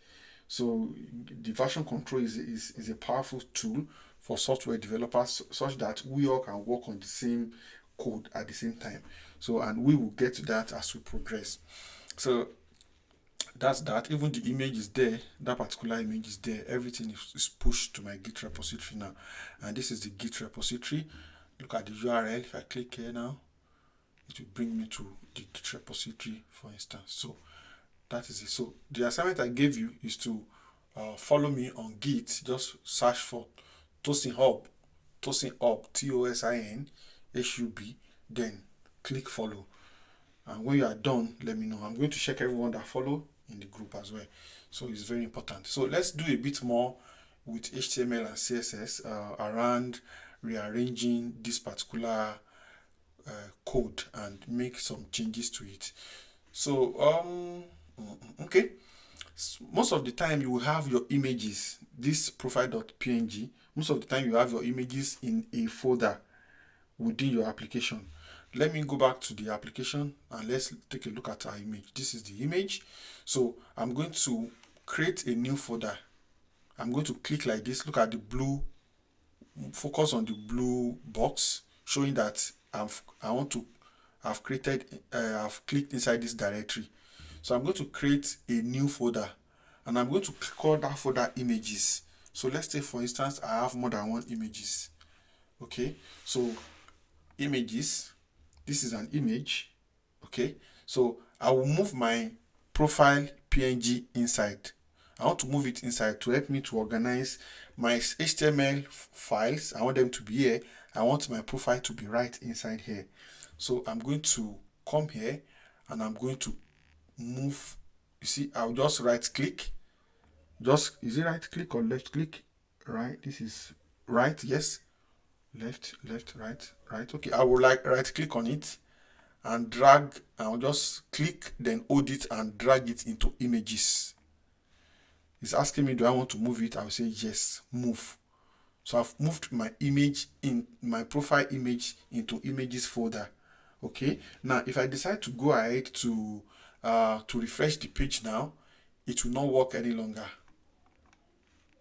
So the version control is a powerful tool for software developers such that we all can work on the same code at the same time. So, and we will get to that as we progress. So that's that. Even the image is there, that particular image is there. Everything is pushed to my Git repository now. And this is the Git repository. Look at the URL. If I click here now, it will bring me to the Git repository, for instance. So that is it. So the assignment I gave you is to follow me on Git. Just search for Tosin Hub, TOSINHUB, then click follow. And when you are done, let me know. I'm going to check everyone that follow in the group as well. So it's very important. So let's do a bit more with HTML and CSS around rearranging this particular code and make some changes to it. So okay, most of the time you will have your images, this profile.png, most of the time you have your images in a folder within your application. Let me go back to the application and let's take a look at our image. This is the image. So I'm going to create a new folder. I'm going to click like this. Look at the blue, focus on the blue box showing that I've clicked inside this directory. So I'm going to create a new folder and I'm going to call that folder images. So let's say for instance I have more than one images. Okay, so images, this is an image. Okay, so I will move my profile png inside. I want to move it inside to help me to organize my HTML files. I want them to be here. I want my profile to be right inside here. So I'm going to come here and I'm going to move. You see, I'll just right click. Is it right click or left click? Right, this is right, yes. Left, right, right. Okay, I will right click on it and drag. I'll just click, then hold it and drag it into images. It's asking me, do I want to move it? I'll say yes, move. So I've moved my image in my profile image into images folder. Okay, now if I decide to go ahead to refresh the page now, it will not work any longer.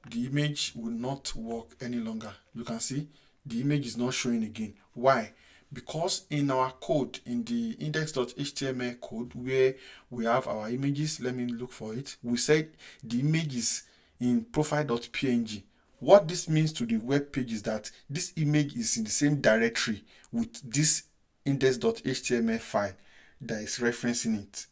The image will not work any longer. You can see the image is not showing again. Why? Because in our code, in the index.html code where we have our images, let me look for it. We said the image is in profile.png. What this means to the web page is that this image is in the same directory with this index.html file that is referencing it.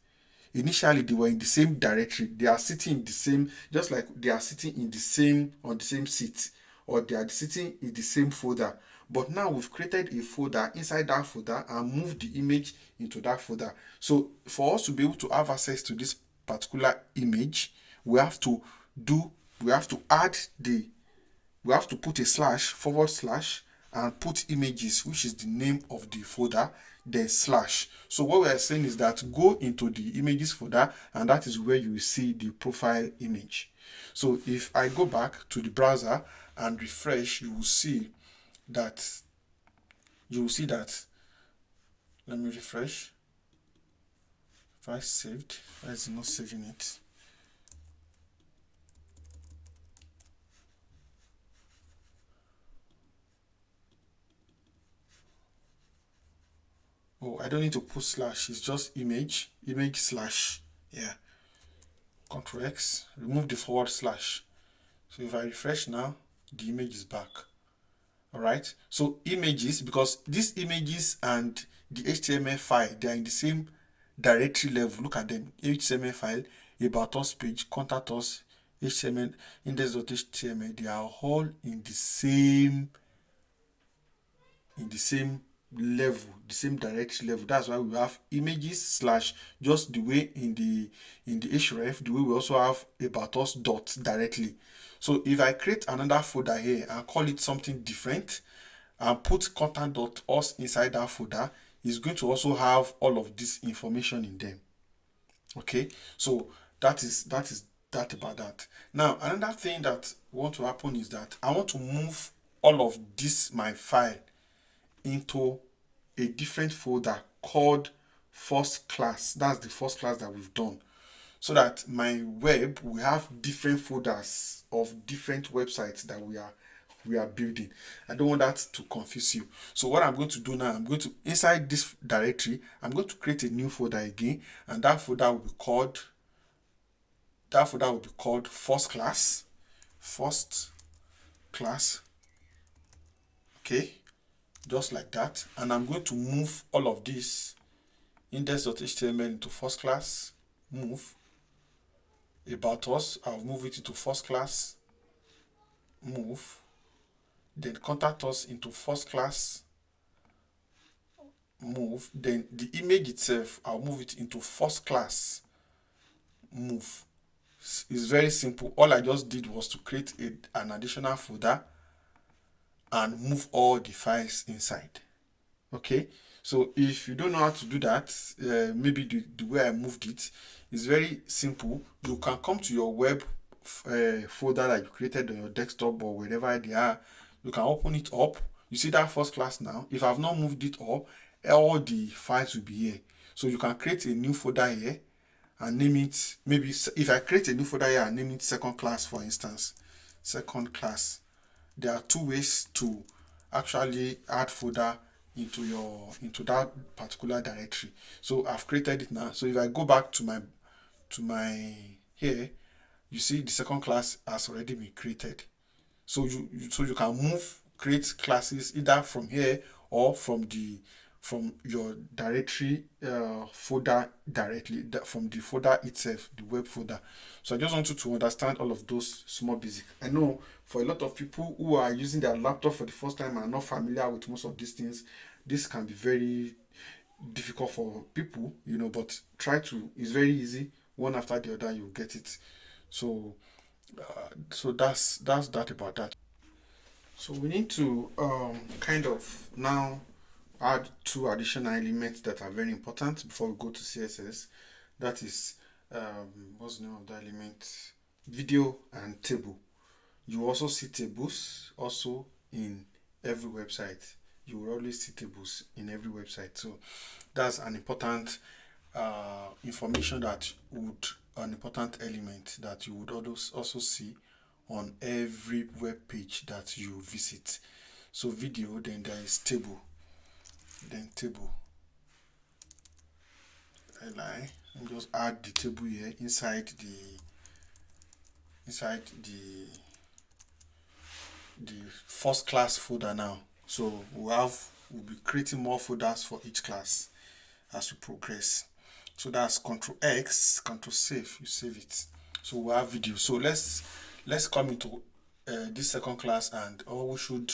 Initially they were in the same directory. They are sitting in the same, just like they are sitting in the same on the same seat, or they are sitting in the same folder. But now we've created a folder inside that folder and moved the image into that folder. So for us to be able to have access to this particular image, we have to put a slash / and put images, which is the name of the folder, then slash. So what we are saying is that go into the images folder and that is where you will see the profile image. So if I go back to the browser and refresh, you will see that let me refresh. If I saved, why is it not saving it? Oh, I don't need to put slash, it's just image slash. Yeah, Ctrl X, remove the forward slash. So if I refresh now, the image is back. All right, so images, because these images and the HTML file, they are in the same directory level. Look at them: HTML file, about us page, contact us, HTML, index.html, they are all in the same level, the same directory level. That's why we have images slash, just the way in the href, the way we also have about us dot directly. So if I create another folder here and call it something different, and put contact.us inside that folder, it's going to also have all of this information in them. Okay, so that is that about that. Now another thing that want to happen is that I want to move all of this my file into a different folder called first class. That's the first class that we've done, so that my web will have different folders of different websites that we are building. I don't want that to confuse you. So what I'm going to do now, I'm going to, inside this directory, I'm going to create a new folder again, and that folder will be called first class. First class. Okay, just like that. And I'm going to move all of this index.html into first class. Move about us, I'll move it into first class. Move, then contact us into first class. Move, then the image itself, I'll move it into first class. Move. It's very simple. All I just did was to create an additional folder and move all the files inside. Okay, so if you don't know how to do that, maybe the way I moved it is very simple. You can come to your web folder that you created on your desktop or wherever they are. You can open it up. You see that first class now. If I've not moved it up, all the files will be here. So you can create a new folder here and name it, maybe if I create a new folder here and name it second class, for instance, second class. There are two ways to actually add folder into that particular directory. So I've created it now. So if I go back to my here, you see the second class has already been created. So you can create classes either from here or from your directory folder directly, from the folder itself, the web folder. So I just want you to understand all of those small basics. I know for a lot of people who are using their laptop for the first time and are not familiar with most of these things, this can be very difficult for people, but it's very easy. One after the other, you'll get it. So, so that's that about that. So we need to kind of now add two additional elements that are very important before we go to CSS. That is, what's the name of that element? Video and table. You also see tables also in every website. You will always see tables in every website. So that's an important information an important element that you would also see on every web page that you visit. So video, then there is table, then table. And just add the table here inside the first class folder now. So we'll be creating more folders for each class as we progress. So that's Control X, Control Save. You save it. So we have video. So let's come into this second class, and we should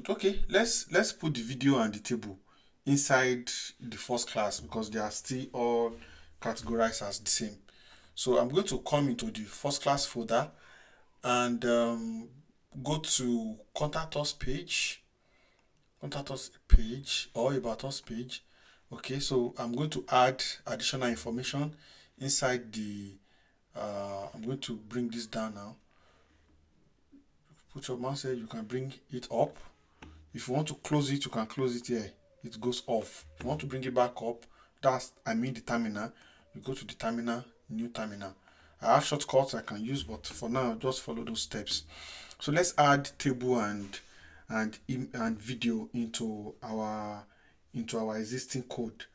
okay. Let's put the video and the table inside the first class because they are still all categorized as the same. So I'm going to come into the first class folder and go to contact us page or about us page. Okay, so I'm going to add additional information inside I'm going to bring this down now. Put your mouse here, you can bring it up. If you want to close it, you can close it here. It goes off. If you want to bring it back up, the terminal. You go to the terminal, new terminal. I have shortcuts I can use, but for now, just follow those steps. So let's add table and video into our existing code,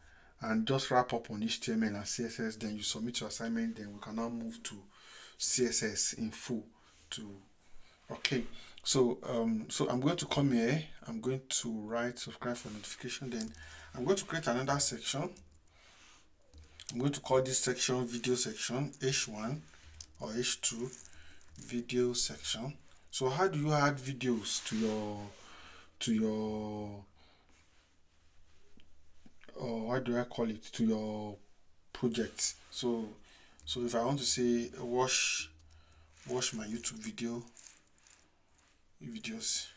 and just wrap up on HTML and CSS. Then you submit your assignment. Then we can now move to CSS in full. Okay. So I'm going to come here. I'm going to write subscribe for notification. Then I'm going to create another section. I'm going to call this section video section H1 or H2 video section. So how do you add videos to your or what do I call it, to your project? So if I want to say watch my YouTube videos,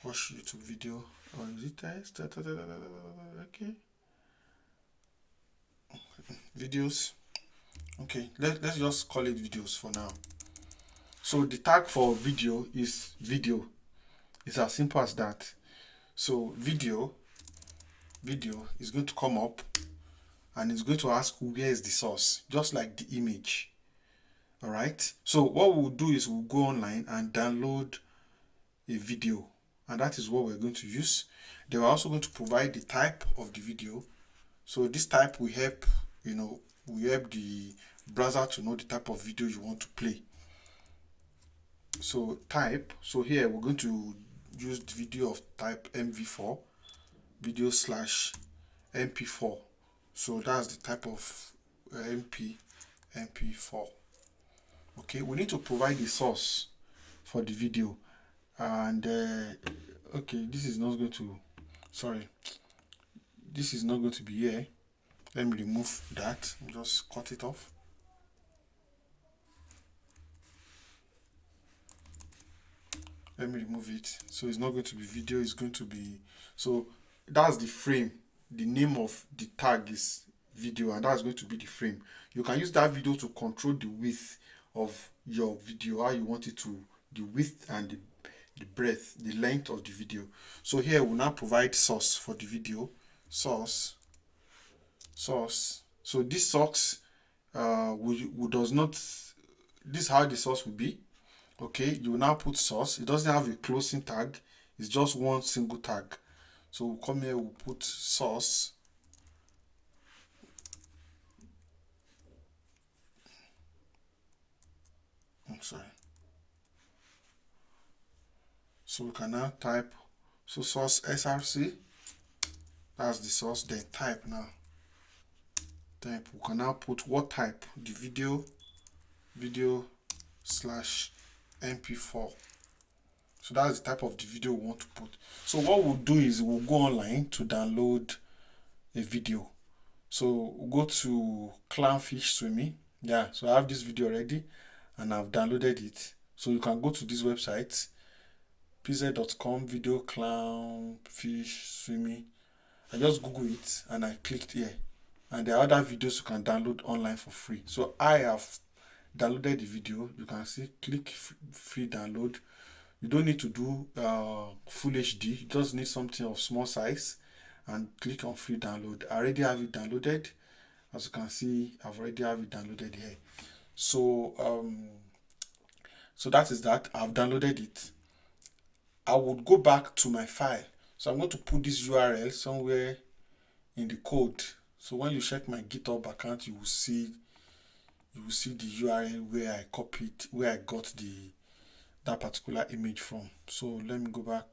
watch YouTube video, or is it text? Okay, videos. Okay, let's just call it videos for now. So the tag for video is video. It's as simple as that. So video is going to come up and it's going to ask where is the source, just like the image. All right. So what we'll do is we'll go online and download a video, and that is what we're going to use. They are also going to provide the type of the video. So this type will help, will help the browser to know the type of video you want to play. So type, so here we're going to use the video of type MV4, video slash MP4. So that's the type of MP4. Okay, we need to provide the source for the video, and okay, this is not going to, sorry, this is not going to be here. Let me remove that, just cut it off. Let me remove it. So it's not going to be video, it's going to be, so that's the frame. The name of the tag is video, and that's going to be the frame. You can use that video to control the width of your video, how you want it to, the width and the breadth, the length of the video. So here we'll now provide source for the video. Source. So this source we does not, this is how the source will be. Okay, you will now put source. It doesn't have a closing tag, it's just one single tag. So we'll come here, we'll put source. I'm sorry. So we can now type, so source src, that's the source, then type now. Type, we can now put what type, the video slash mp4. So that's the type of the video we want to put. So what we'll do is we'll go online to download a video. So we'll go to Clownfish Swimming. Yeah, so I have this video already and I've downloaded it. So you can go to this website, pz.com video clownfish swimming. I just Google it and I clicked here. And there are other videos you can download online for free. So I have downloaded the video. You can see, click free download. You don't need to do full HD. You just need something of small size and click on free download. I already have it downloaded. As you can see, I've already have it downloaded here. So so that is that. I've downloaded it. I would go back to my file. So I'm going to put this URL somewhere in the code. So when you check my GitHub account, you will see the URL where I copied, where I got that particular image from. So let me go back.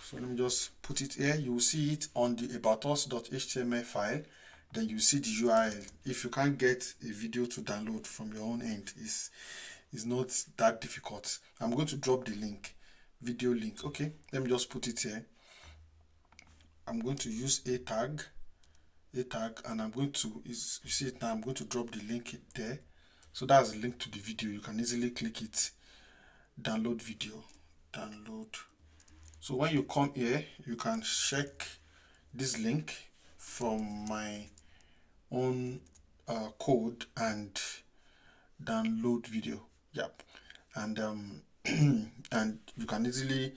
So let me just put it here. You will see it on the aboutus.html file. Then you see the URL. If you can't get a video to download from your own end, it's not that difficult. I'm going to drop the link, video link. Okay, let me just put it here. I'm going to use a tag, and I'm going to, you see it now, I'm going to drop the link there. So that's the link to the video. You can easily click it, download video, download. So when you come here, you can check this link from my own code and download video. Yep. And and you can easily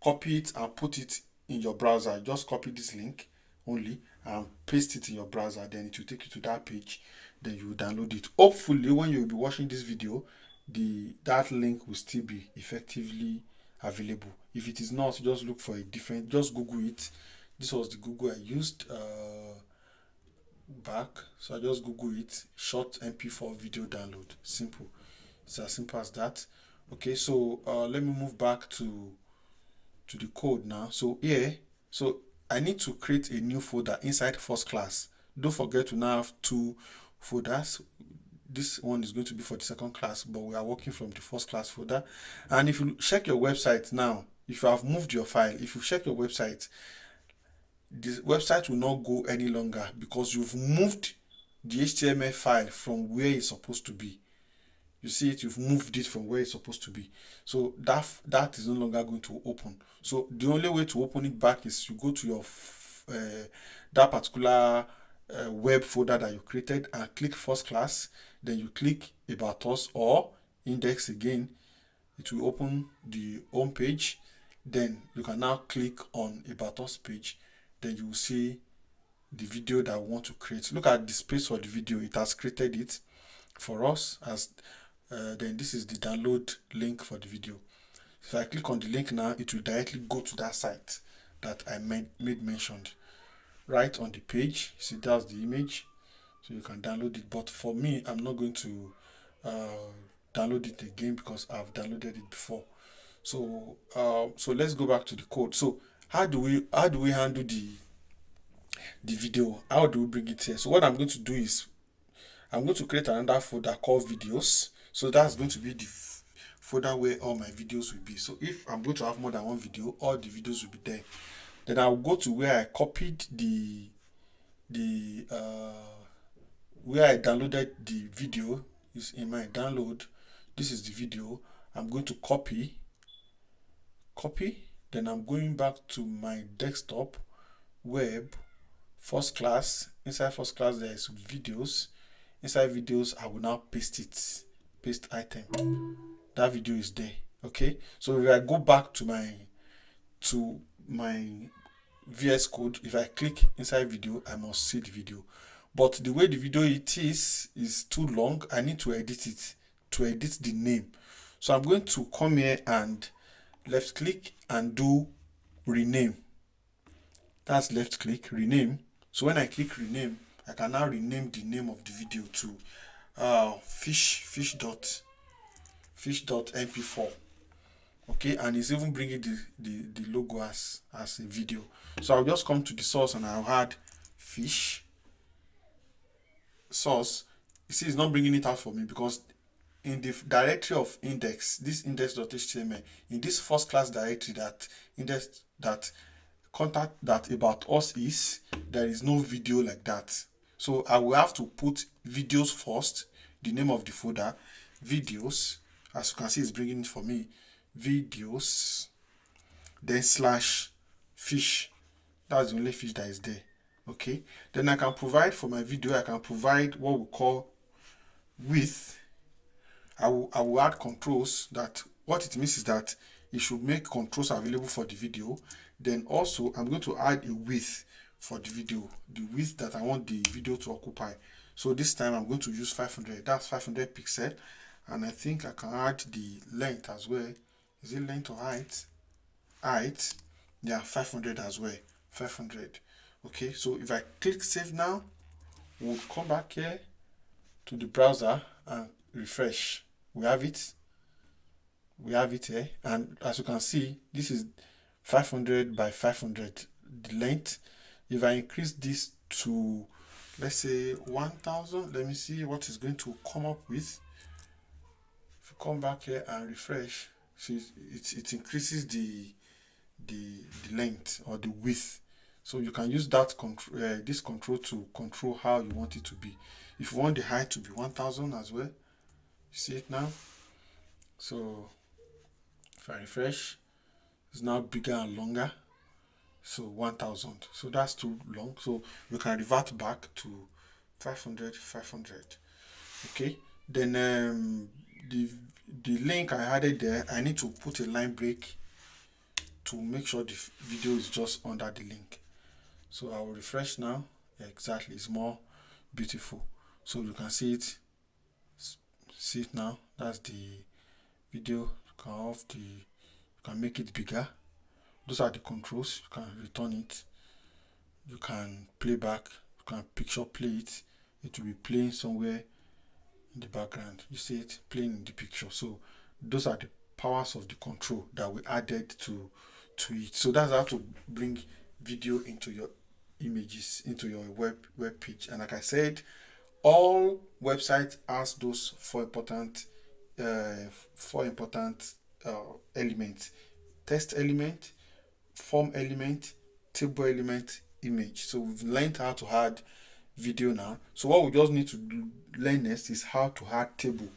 copy it and put it in your browser. Just copy this link only and paste it in your browser, then it will take you to that page, then you will download it. Hopefully when you will be watching this video, that link will still be effectively available. If it is not, just look for a different, just Google it. This was the Google I used back, so I just Google it, short mp4 video download. Simple. It's as simple as that. Okay, so let me move back to the code now. So here, so I need to create a new folder inside first class. Don't forget to now have two folders. This one is going to be for the second class, but we are working from the first class folder. And if you check your website now, if you have moved your file, if you check your website, this website will not go any longer because you've moved the HTML file from where it's supposed to be. You see it, you've moved it from where it's supposed to be. So that is no longer going to open. So the only way to open it back is you go to your that particular web folder that you created and click first class. Then you click about us or index again. It will open the home page. Then you can now click on about us page. Then you will see the video that we want to create. Look at the space for the video. It has created it for us as then this is the download link for the video. If I click on the link now, it will directly go to that site that I made mentioned right on the page. See, that's the image, so you can download it. But for me, I'm not going to download it again because I've downloaded it before. So so let's go back to the code. So how do we handle the video? How do we bring it here? So what I'm going to do is I'm going to create another folder called videos. So that's going to be the folder where all my videos will be. So if I'm going to have more than one video, all the videos will be there. Then I'll go to where I copied the where I downloaded the video is in my download. This is the video. I'm going to copy. Then I'm going back to my desktop, web, first class. Inside first class there is videos. Inside videos I will now paste item. That video is there. Okay, so if I go back to my VS Code, if I click inside video, I must see the video. But the way the video it is too long. I need to edit it, to edit the name. So I'm going to come here and left click and do rename. That's left click, rename. So when I click rename, I can now rename the name of the video to fish.mp4. Okay, and it's even bringing the logo as a video. So I'll just come to the source and I'll add fish source. You see, it's not bringing it out for me because in the directory of index, this index.html, in this first class directory that index that contact that about us is, there is no video like that. So I will have to put videos first, the name of the folder, videos. As you can see, it's bringing it for me, videos, then slash fish. That's the only fish that is there. Okay, then I can provide for my video, I can provide what we call width. I will add controls. That what it means is that it should make controls available for the video. Then also I'm going to add a width for the video, the width that I want the video to occupy. So this time I'm going to use 500. That's 500 pixel. And I think I can add the length as well. Is it length or height? Height, yeah, 500 as well. 500. Okay, so if I click save now, we'll come back here to the browser and refresh. We have it here, and as you can see, this is 500 by 500 the length. If I increase this to, let's say, 1000, let me see what it's going to come up with. If you come back here and refresh, see, it increases the length or the width. So you can use that control, this control, to control how you want it to be. If you want the height to be 1000 as well, you see it now. So if I refresh, it's now bigger and longer. So 1000. So that's too long. So you can revert back to 500. Okay. Then the link I added there, I need to put a line break to make sure the video is just under the link. So I will refresh now. Yeah, exactly, it's more beautiful. So you can see it. See it now. That's the video. You can off the. You can make it bigger. Those are the controls. You can return it. You can play back. You can picture play it. It will be playing somewhere in the background. You see it playing in the picture. So those are the powers of the control that we added to it. So that's how to bring video into your images, into your web page. And like I said, all websites has those four important elements: text element, form element, table element, image. So we've learned how to add video now. So what we just need to learn next is how to add table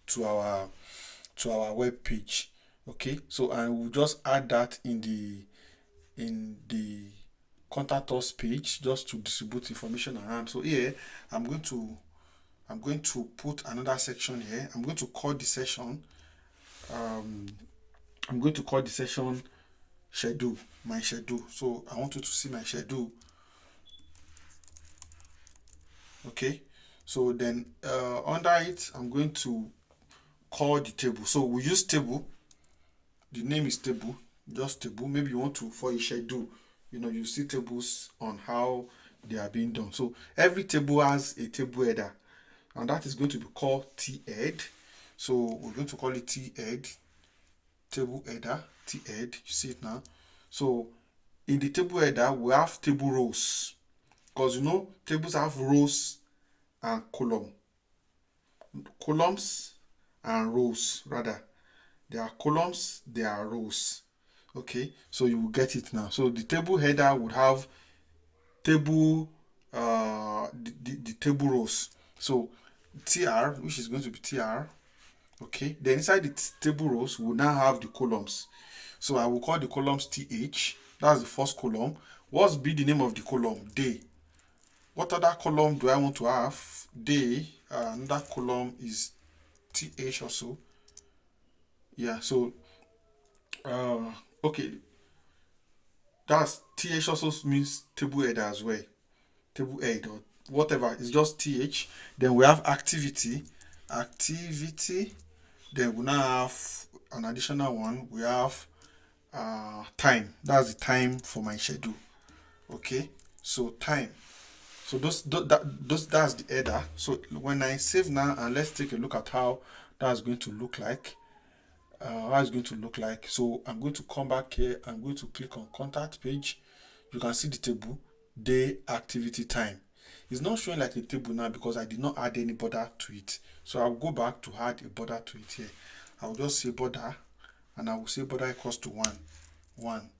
to our web page. Okay, so I will just add that in the contact us page just to distribute information around. So here I'm going to put another section here. I'm going to call the session um, I'm going to call the session schedule, my schedule. So I want you to see my schedule. Okay, so then under it I'm going to call the table. So we use table, the name is table, just table. Maybe you want to, for a schedule, you see tables on how they are being done. So every table has a table header, and that is going to be called T head. So we're going to call it T head, table header, T head. You see it now. So in the table header we have table rows, because tables have rows and columns and rows rather. There are columns, there are rows. Okay, so you will get it now. So the table header would have table the table rows. So tr, which is going to be tr. Okay, then inside the table rows we will now have the columns. So I will call the columns th. That's the first column. What's be the name of the column? Day. What other column do I want to have? Day. Another column is th also. Yeah, so okay, that's th also means table header as well. Table head or whatever. It's just th. Then we have activity. Activity. Then we now have an additional one. We have time. That's the time for my schedule. Okay. So time. So that's the header. So when I save now, and let's take a look at how that's going to look like. How it's going to look like. So I'm going to come back here. I'm going to click on contact page. You can see the table, day, activity, time. It's not showing like a table now because I did not add any border to it. So I'll go back to add a border to it here. I'll just say border, and I will say border equals to 1.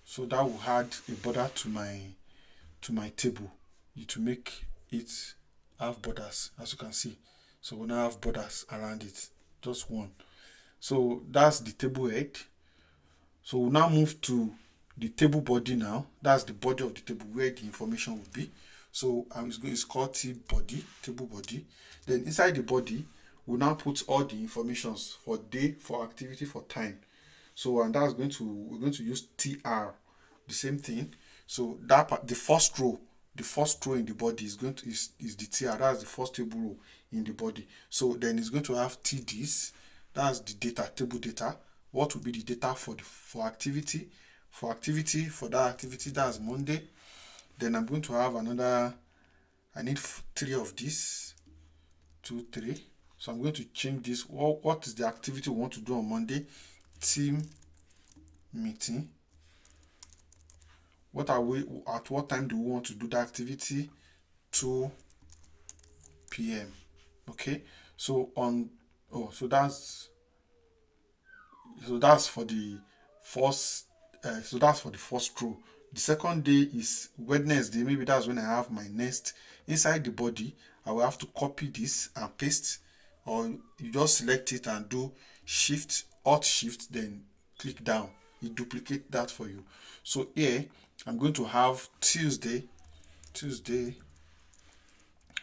So that will add a border to my table to make it have borders, as you can see. So we now have borders around it, just 1. So that's the table head. So we'll now move to the table body now. That's the body of the table where the information will be. So it's called table body. Then inside the body, we'll now put all the informations for day, for activity, for time. So and we're going to use tr, the same thing. So that part, the first row in the body is the tr. That's the first table row in the body. So then it's going to have tds. That's the data, table data. What will be the data for activity? For that activity, that's Monday. Then I'm going to have another. I need 3 of this. 2, 3. So I'm going to change this. What is the activity we want to do on Monday? Team meeting. At what time do we want to do the activity? 2 p.m. Okay. So that's for the first row. The second day is Wednesday. Maybe that's when I have my next. Inside the body, I will have to copy this and paste, or you just select it and do alt shift, then click down. It duplicate that for you. So here I'm going to have Tuesday.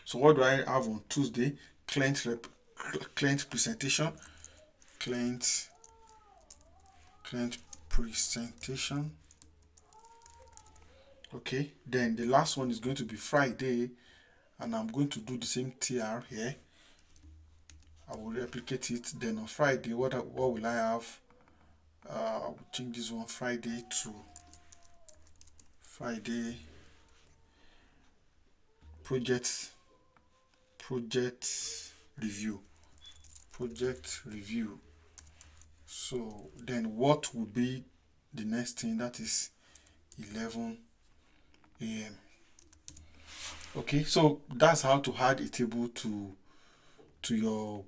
So what do I have on Tuesday? Client presentation. Client presentation. Okay, then the last one is going to be Friday, and I'm going to do the same tr here. I will replicate it. Then on Friday, what will I have? I will change this one, Friday, to Friday project review. So then what would be the next thing? That is 11 a.m. Okay, so that's how to add a table to your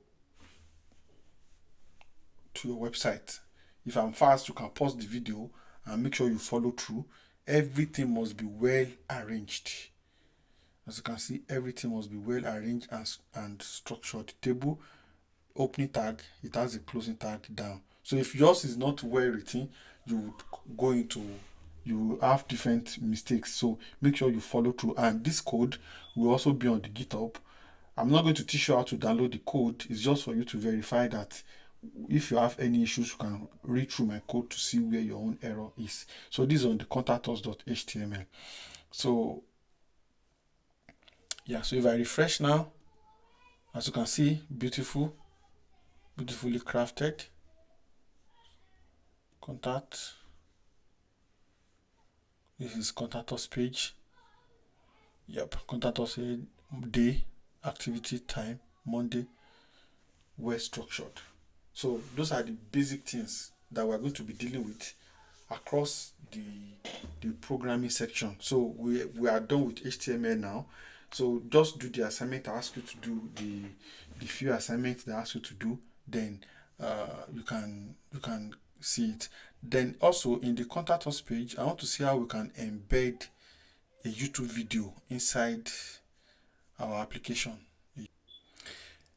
website. If I'm fast, you can pause the video and make sure you follow through. Everything must be well arranged. As you can see, everything must be well arranged and structured. Table opening tag, it has a closing tag down. So if yours is not well written, you would go into, you have different mistakes. So make sure you follow through. And this code will also be on the GitHub. I'm not going to teach you how to download the code. It's just for you to verify that if you have any issues, you can read through my code to see where your own error is. So this is on the contactus.html. So yeah, so if I refresh now, as you can see, beautifully crafted contact. This is contact us page. Yep, contact us day, activity, time, Monday, well structured. So those are the basic things that we're going to be dealing with across the programming section. So we are done with HTML now. So just do the assignment I ask you to do, the few assignments that I ask you to do, then you can see it. Then also in the contact us page, I want to see how we can embed a YouTube video inside our application.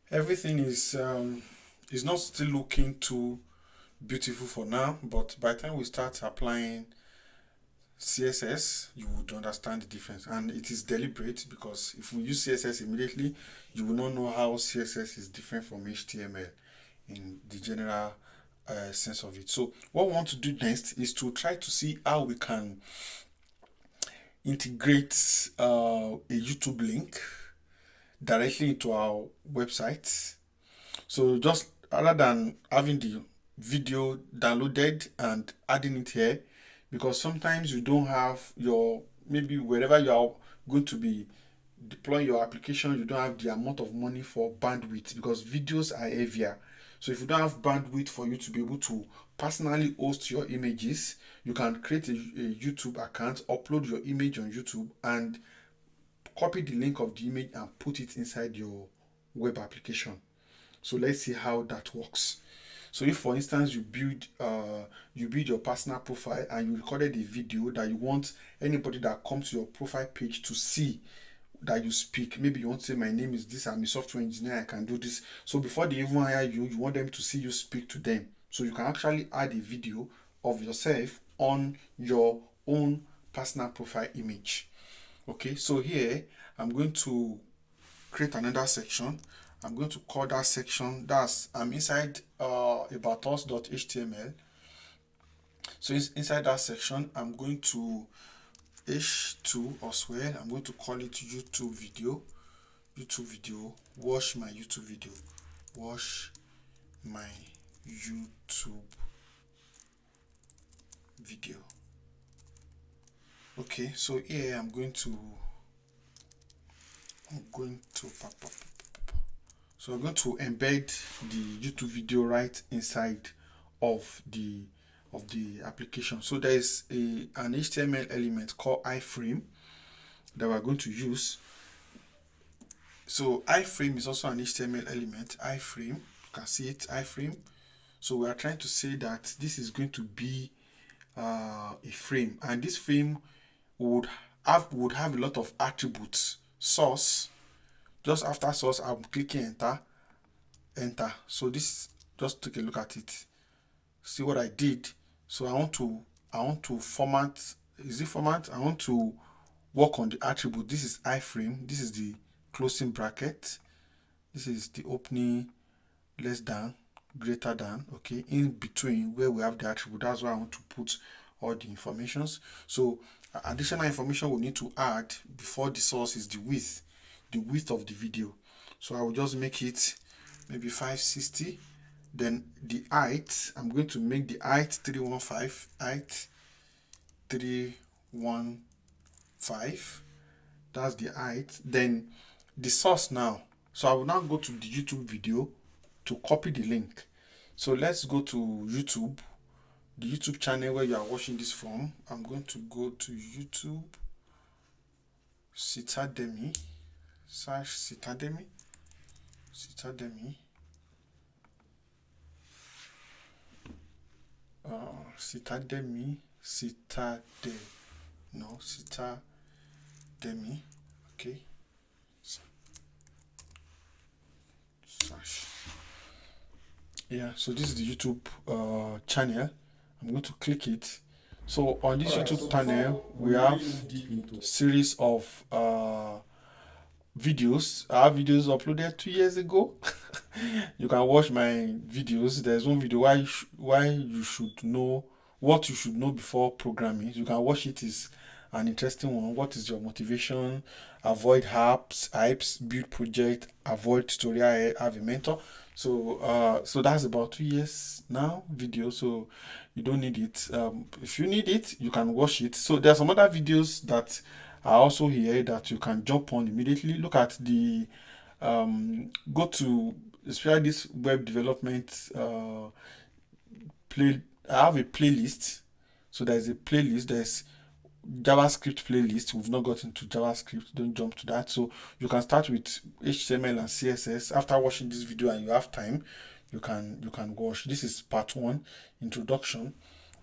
Everything is not still looking too beautiful for now, but by the time we start applying CSS, you would understand the difference. And it is deliberate, because if we use CSS immediately, you will not know how CSS is different from HTML in the general sense of it. So what we want to do next is to try to see how we can integrate a YouTube link directly into our website. So just rather than having the video downloaded and adding it here, because sometimes you don't have your, maybe wherever you are going to be deploying your application, you don't have the amount of money for bandwidth, because videos are heavier. So if you don't have bandwidth for you to be able to personally host your images, you can create a YouTube account, upload your image on YouTube, and copy the link of the image and put it inside your web application. So let's see how that works. So if for instance you build your personal profile and you recorded a video that you want anybody that comes to your profile page to see that you speak, maybe you want to say, my name is this, I'm a software engineer, I can do this. So before they even hire you, you want them to see you speak to them. So you can actually add a video of yourself on your own personal profile image. Okay, so here I'm going to create another section. I'm going to call that section, I'm inside about us.html. So inside that section, I'm going to h2 as well. I'm going to call it YouTube video. Watch my YouTube video. Watch my YouTube video. Okay, so here I'm going to so I'm going to embed the YouTube video right inside of the application. So there is an HTML element called iframe that we're going to use. So iframe is also an HTML element. Iframe, you can see it, iframe. So we are trying to say that this is going to be a frame, and this frame would have a lot of attributes. Source, just after source, I'm clicking enter. So this, just take a look at it. See what I did. So I want to format. Is it format? I want to work on the attribute. This is iframe. This is the closing bracket. This is the opening, less than, greater than. Okay, in between where we have the attribute, that's where I want to put all the informations. So additional information we need to add before the source is the width of the video. So I will just make it maybe 560. Then the height, I'm going to make the height 315, height 315. That's the height. Then the source now. So I will now go to the YouTube video to copy the link. So let's go to YouTube, the YouTube channel where you are watching this from. I'm going to go to YouTube, Citademy, search Citademy, Citademy. Citademy, okay. Search. Yeah, so this is the YouTube channel. I'm going to click it. So on this Alright, YouTube so channel, before we we have really move deep into series of videos. I have videos uploaded 2 years ago. You can watch my videos. There's one video why you should know what you should know before programming. You can watch it. Is an interesting one. What is your motivation? Avoid hypes, build project, avoid tutorial, have a mentor. So that's about 2 years now video. So you don't need it. If you need it, you can watch it. So there are some other videos that are also here that you can jump on immediately. Look at the go to especially this web development play. I have a playlist. So there's a playlist. There's JavaScript playlist. We've not gotten to JavaScript. Don't jump to that. So you can start with HTML and CSS. After watching this video and you have time, you can watch. This is part one, introduction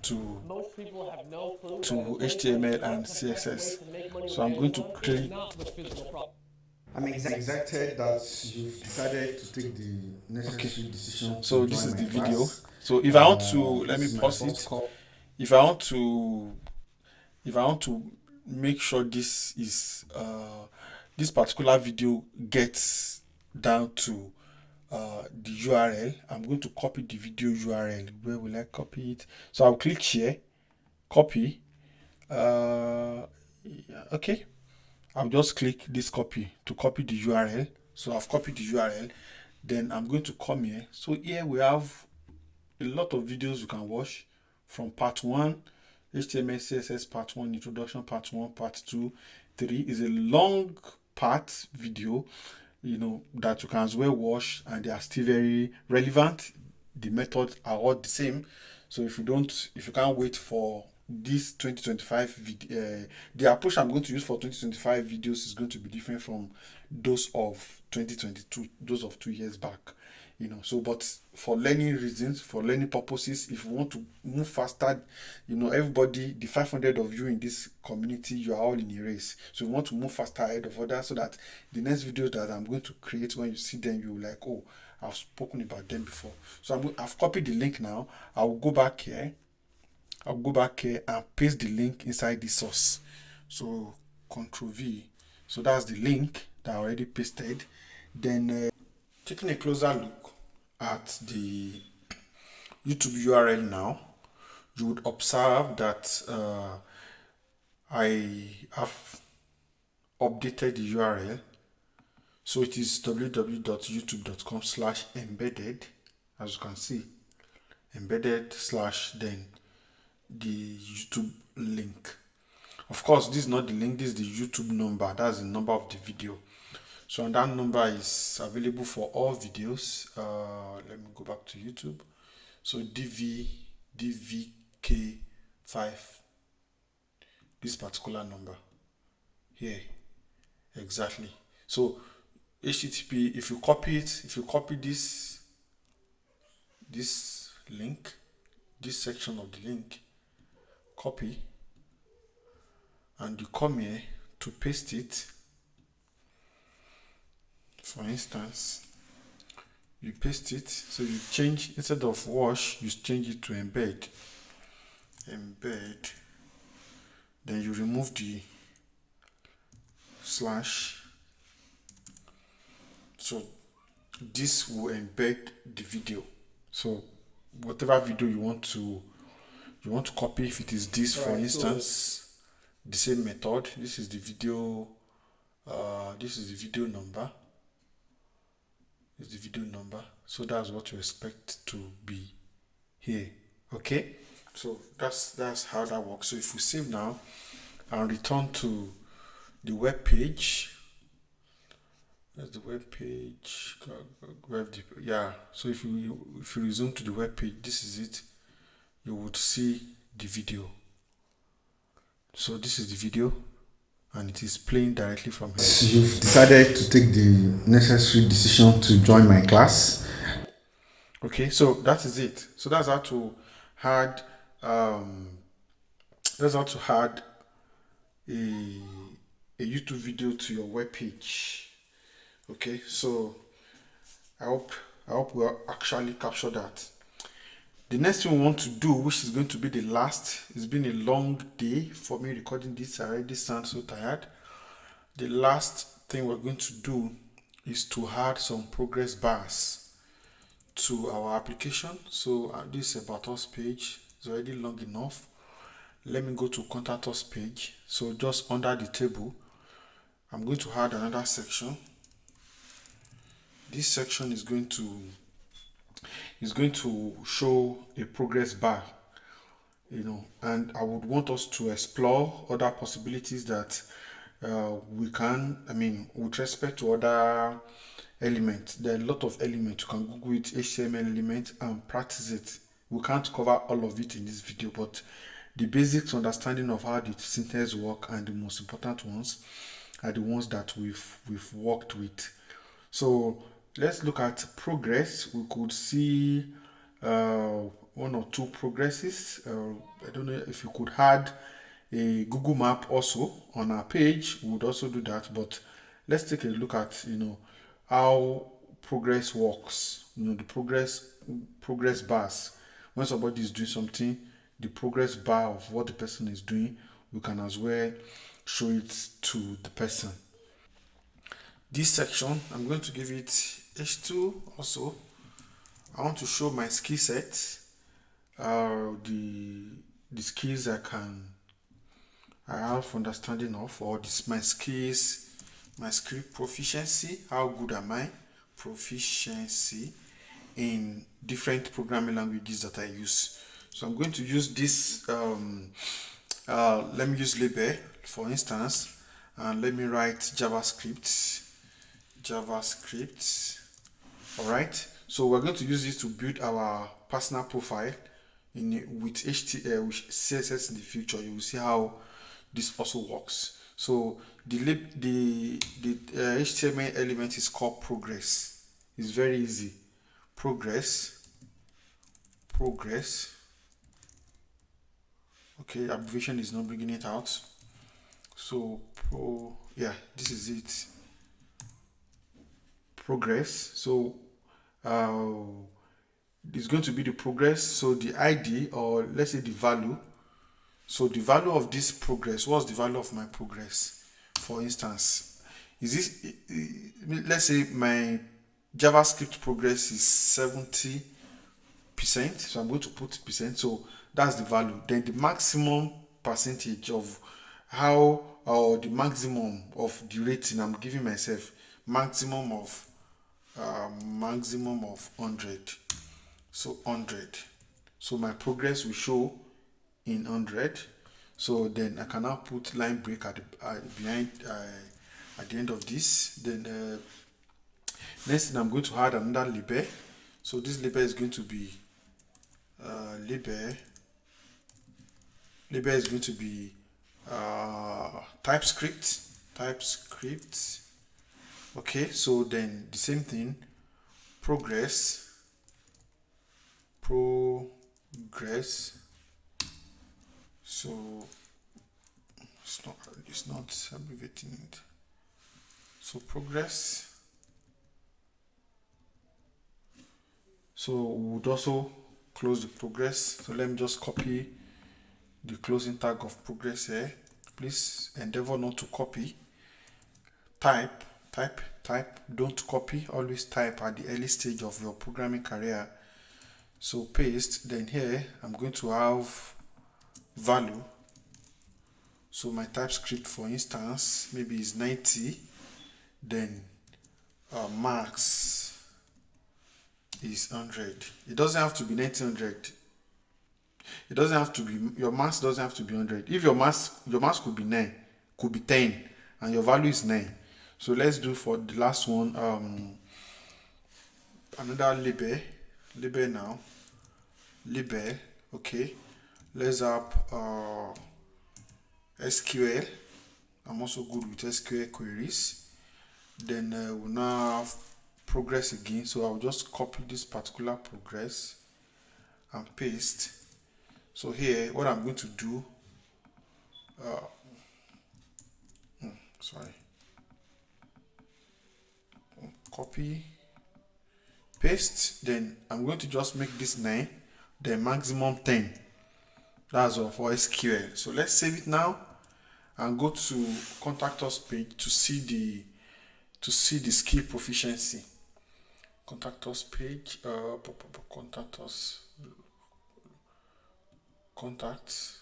to Most people have no clue to that in HTML 2021, and the best way CSS. to make money So with I'm going to Amazon is click. not with physical products. I'm excited that you've decided to take the Okay. necessary decision to So this join is my the video. class. So if I want to let This me is my pause first it. call. If I want to if I want to make sure this particular video gets down to the URL, I'm going to copy the video URL. Where will I copy it? So I'll click share, copy. Yeah, okay. I'll just click this copy to copy the URL. So I've copied the URL. Then I'm going to come here. So here we have a lot of videos you can watch from part 1, HTML, CSS part 1, introduction part 1, part 2, 3 is a long part video, that you can as well watch and they are still very relevant. The methods are all the same. So if you can't wait for this 2025 the approach I'm going to use for 2025 videos is going to be different from those of 2022, those of 2 years back. So but for learning reasons, for learning purposes, if you want to move faster, everybody, the 500 of you in this community, you are all in a race. So you want to move faster ahead of others so that the next videos that I'm going to create, when you see them, you're like, oh, I've spoken about them before. So I've copied the link now. I'll go back here and paste the link inside the source. So Ctrl V. So that's the link that I already pasted. Then taking a closer look at the YouTube URL now, you would observe that I have updated the URL. So it is www.youtube.com/embedded. As you can see, embedded slash then the YouTube link. Of course, this is not the link, this is the YouTube number. That's the number of the video. So and that number is available for all videos. Let me go back to YouTube. So DVK5, this particular number here, exactly. So HTTP, if you copy this link, this section of the link, copy, and you come here to paste it. For instance, you paste it, so you change, instead of wash, you change it to embed. Then you remove the slash. So this will embed the video. So whatever video you want to copy, if it is this, for instance, the same method. This is the video. This is the video number. So that's what you expect to be here. Okay. So that's how that works. So if we save now and return to the web page, that's the web page. Yeah. So if you resume to the web page, this is it. You would see the video. So this is the video, and it is playing directly from here. You've decided to take the necessary decision to join my class. Okay, so that is it. So that's how to add a YouTube video to your web page. Okay, so I hope I hope we'll actually capture that. The next thing we want to do, which is going to be the last, it's been a long day for me recording this. I already sound so tired. The last thing we're going to do is to add some progress bars to our application. So this is about us page. It's already long enough. Let me go to contact us page. So just under the table, I'm going to add another section. This section is going to show a progress bar, and I would want us to explore other possibilities that we can, with respect to other elements. There are a lot of elements. You can Google it, HTML element, and practice it. We can't cover all of it in this video, but the basics understanding of how the syntax work and the most important ones are the ones that we've worked with. So let's look at progress. We could see one or two progresses. I don't know if you could add a Google map also on our page. We would also do that, but let's take a look at how progress works. The progress bars. When somebody is doing something, the progress bar of what the person is doing, we can as well show it to the person. This section, I'm going to give it H2 also. I want to show my skill set, the skills I have understanding of, or this my skills, my script proficiency. How good am I? Proficiency in different programming languages that I use. So I'm going to use this. Let me use label for instance, and let me write JavaScript. All right. So we're going to use this to build our personal profile with HTML, with CSS in the future. You will see how this also works. So the HTML element is called progress. It's very easy. Progress. Okay, abbreviation is not bringing it out. So this is it. Progress. So it's going to be the progress. So the ID, or let's say the value. So the value of this progress, what's the value of my progress? For instance, is this, let's say my JavaScript progress is 70%. So I'm going to put percent. So that's the value. Then the maximum percentage of how, or the maximum of the rating I'm giving myself, maximum of 100. So 100. So my progress will show in 100. So then I can now put line break at the end of this. Then next thing, I'm going to add another label. So this label is going to be label is going to be TypeScript. Okay, so then the same thing, progress. So it's not abbreviating it. So progress. So we would also close the progress. So let me just copy the closing tag of progress here. Please endeavor not to copy. Type. Don't copy. Always type at the early stage of your programming career. So paste. Then here I'm going to have value. So my TypeScript, for instance, maybe is 90. Then max is 100. It doesn't have to be 1900. It doesn't have to be, your max doesn't have to be 100. If your max could be 9, could be 10, and your value is 9. So let's do for the last one another label now. Label, okay. Let's have SQL. I'm also good with SQL queries. Then we'll now have progress again. So I'll just copy this particular progress and paste. So here, what I'm going to do, copy, paste, then I'm going to just make this 9, then maximum 10. That's all for SQL. So let's save it now and go to contact us page to see the skill proficiency. Contact us page, contact us, contact.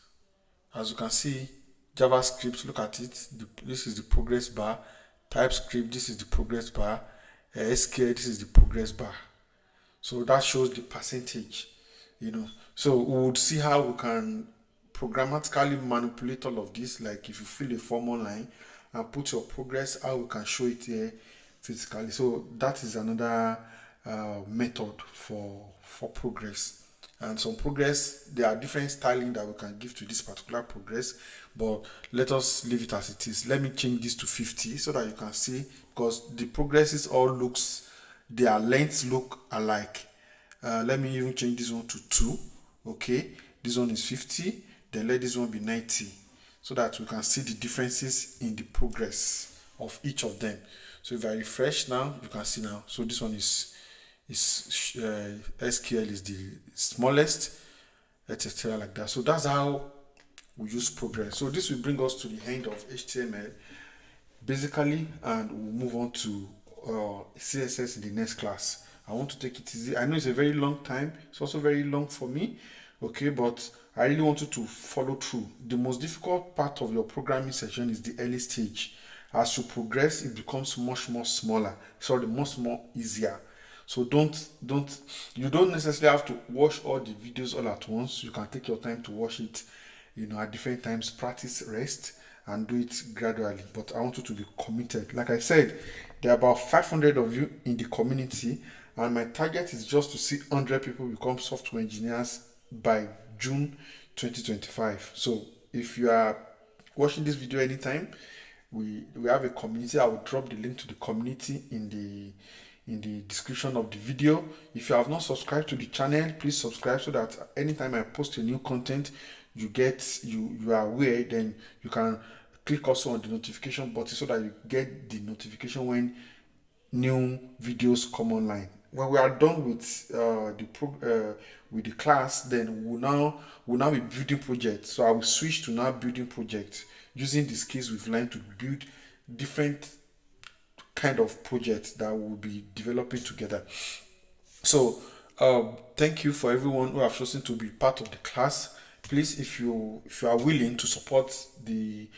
As you can see, JavaScript, look at it. This is the progress bar. TypeScript, this is the progress bar. SQL, this is the progress bar. So that shows the percentage, So we would see how we can programmatically manipulate all of this. Like if you fill a form online and put your progress, how we can show it here physically. So that is another method for progress. And some progress, there are different styling that we can give to this particular progress, but let us leave it as it is. Let me change this to 50 so that you can see, because the progresses all looks, their lengths look alike. Let me even change this one to 2. Okay, this one is 50, then let this one be 90, so that we can see the differences in the progress of each of them. So if I refresh now, you can see now. So this one is SQL is the smallest, etc. like that. So that's how we use progress. So this will bring us to the end of HTML basically, and we'll move on to CSS in the next class. I want to take it easy. I know it's a very long time. It's also very long for me. Okay, but I really want you to follow through. The most difficult part of your programming session is the early stage. As you progress, it becomes much more smaller. Sorry, much more easier. So you don't necessarily have to watch all the videos all at once. You can take your time to watch it, at different times, practice, rest, and do it gradually. But I want you to be committed. Like I said, there are about 500 of you in the community, and my target is just to see 100 people become software engineers by June 2025. So if you are watching this video anytime, we have a community. I will drop the link to the community in the description of the video. If you have not subscribed to the channel, please subscribe so that anytime I post a new content, you are aware. Then you can click also on the notification button so that you get the notification when new videos come online. When we are done with the class, then we'll now be building projects. So I will switch to now building projects using the skills we've learned to build different kind of projects that we'll be developing together. So thank you for everyone who have chosen to be part of the class. Please, if you are willing to support the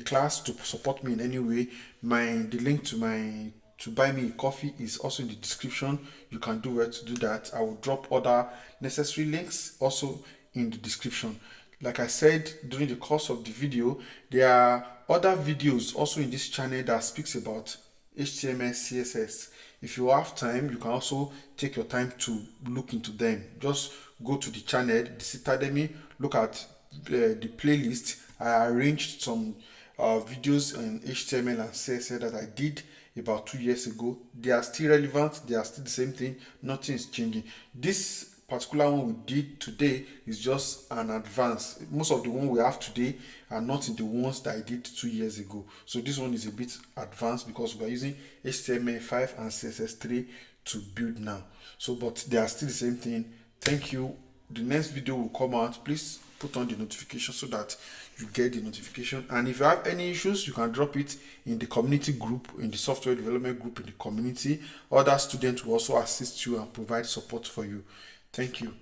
class, to support me in any way, the link to buy me a coffee is also in the description. You can do where to do that. I will drop other necessary links also in the description. Like I said during the course of the video, there are other videos also in this channel that speaks about HTML, CSS. If you have time, you can also take your time to look into them. Just go to the channel, the Citademy, look at the playlist. I arranged some videos in HTML and CSS that I did about 2 years ago. They are still relevant. They are still the same thing. Nothing is changing. This particular one we did today is just an advance. Most of the one we have today are not in the ones that I did 2 years ago. So this one is a bit advanced because we are using HTML5 and CSS3 to build now. So, but they are still the same thing. Thank you. The next video will come out. Please put on the notification so that you get the notification. And if you have any issues, you can drop it in the community group, in the software development group in the community. Other students will also assist you and provide support for you. Thank you.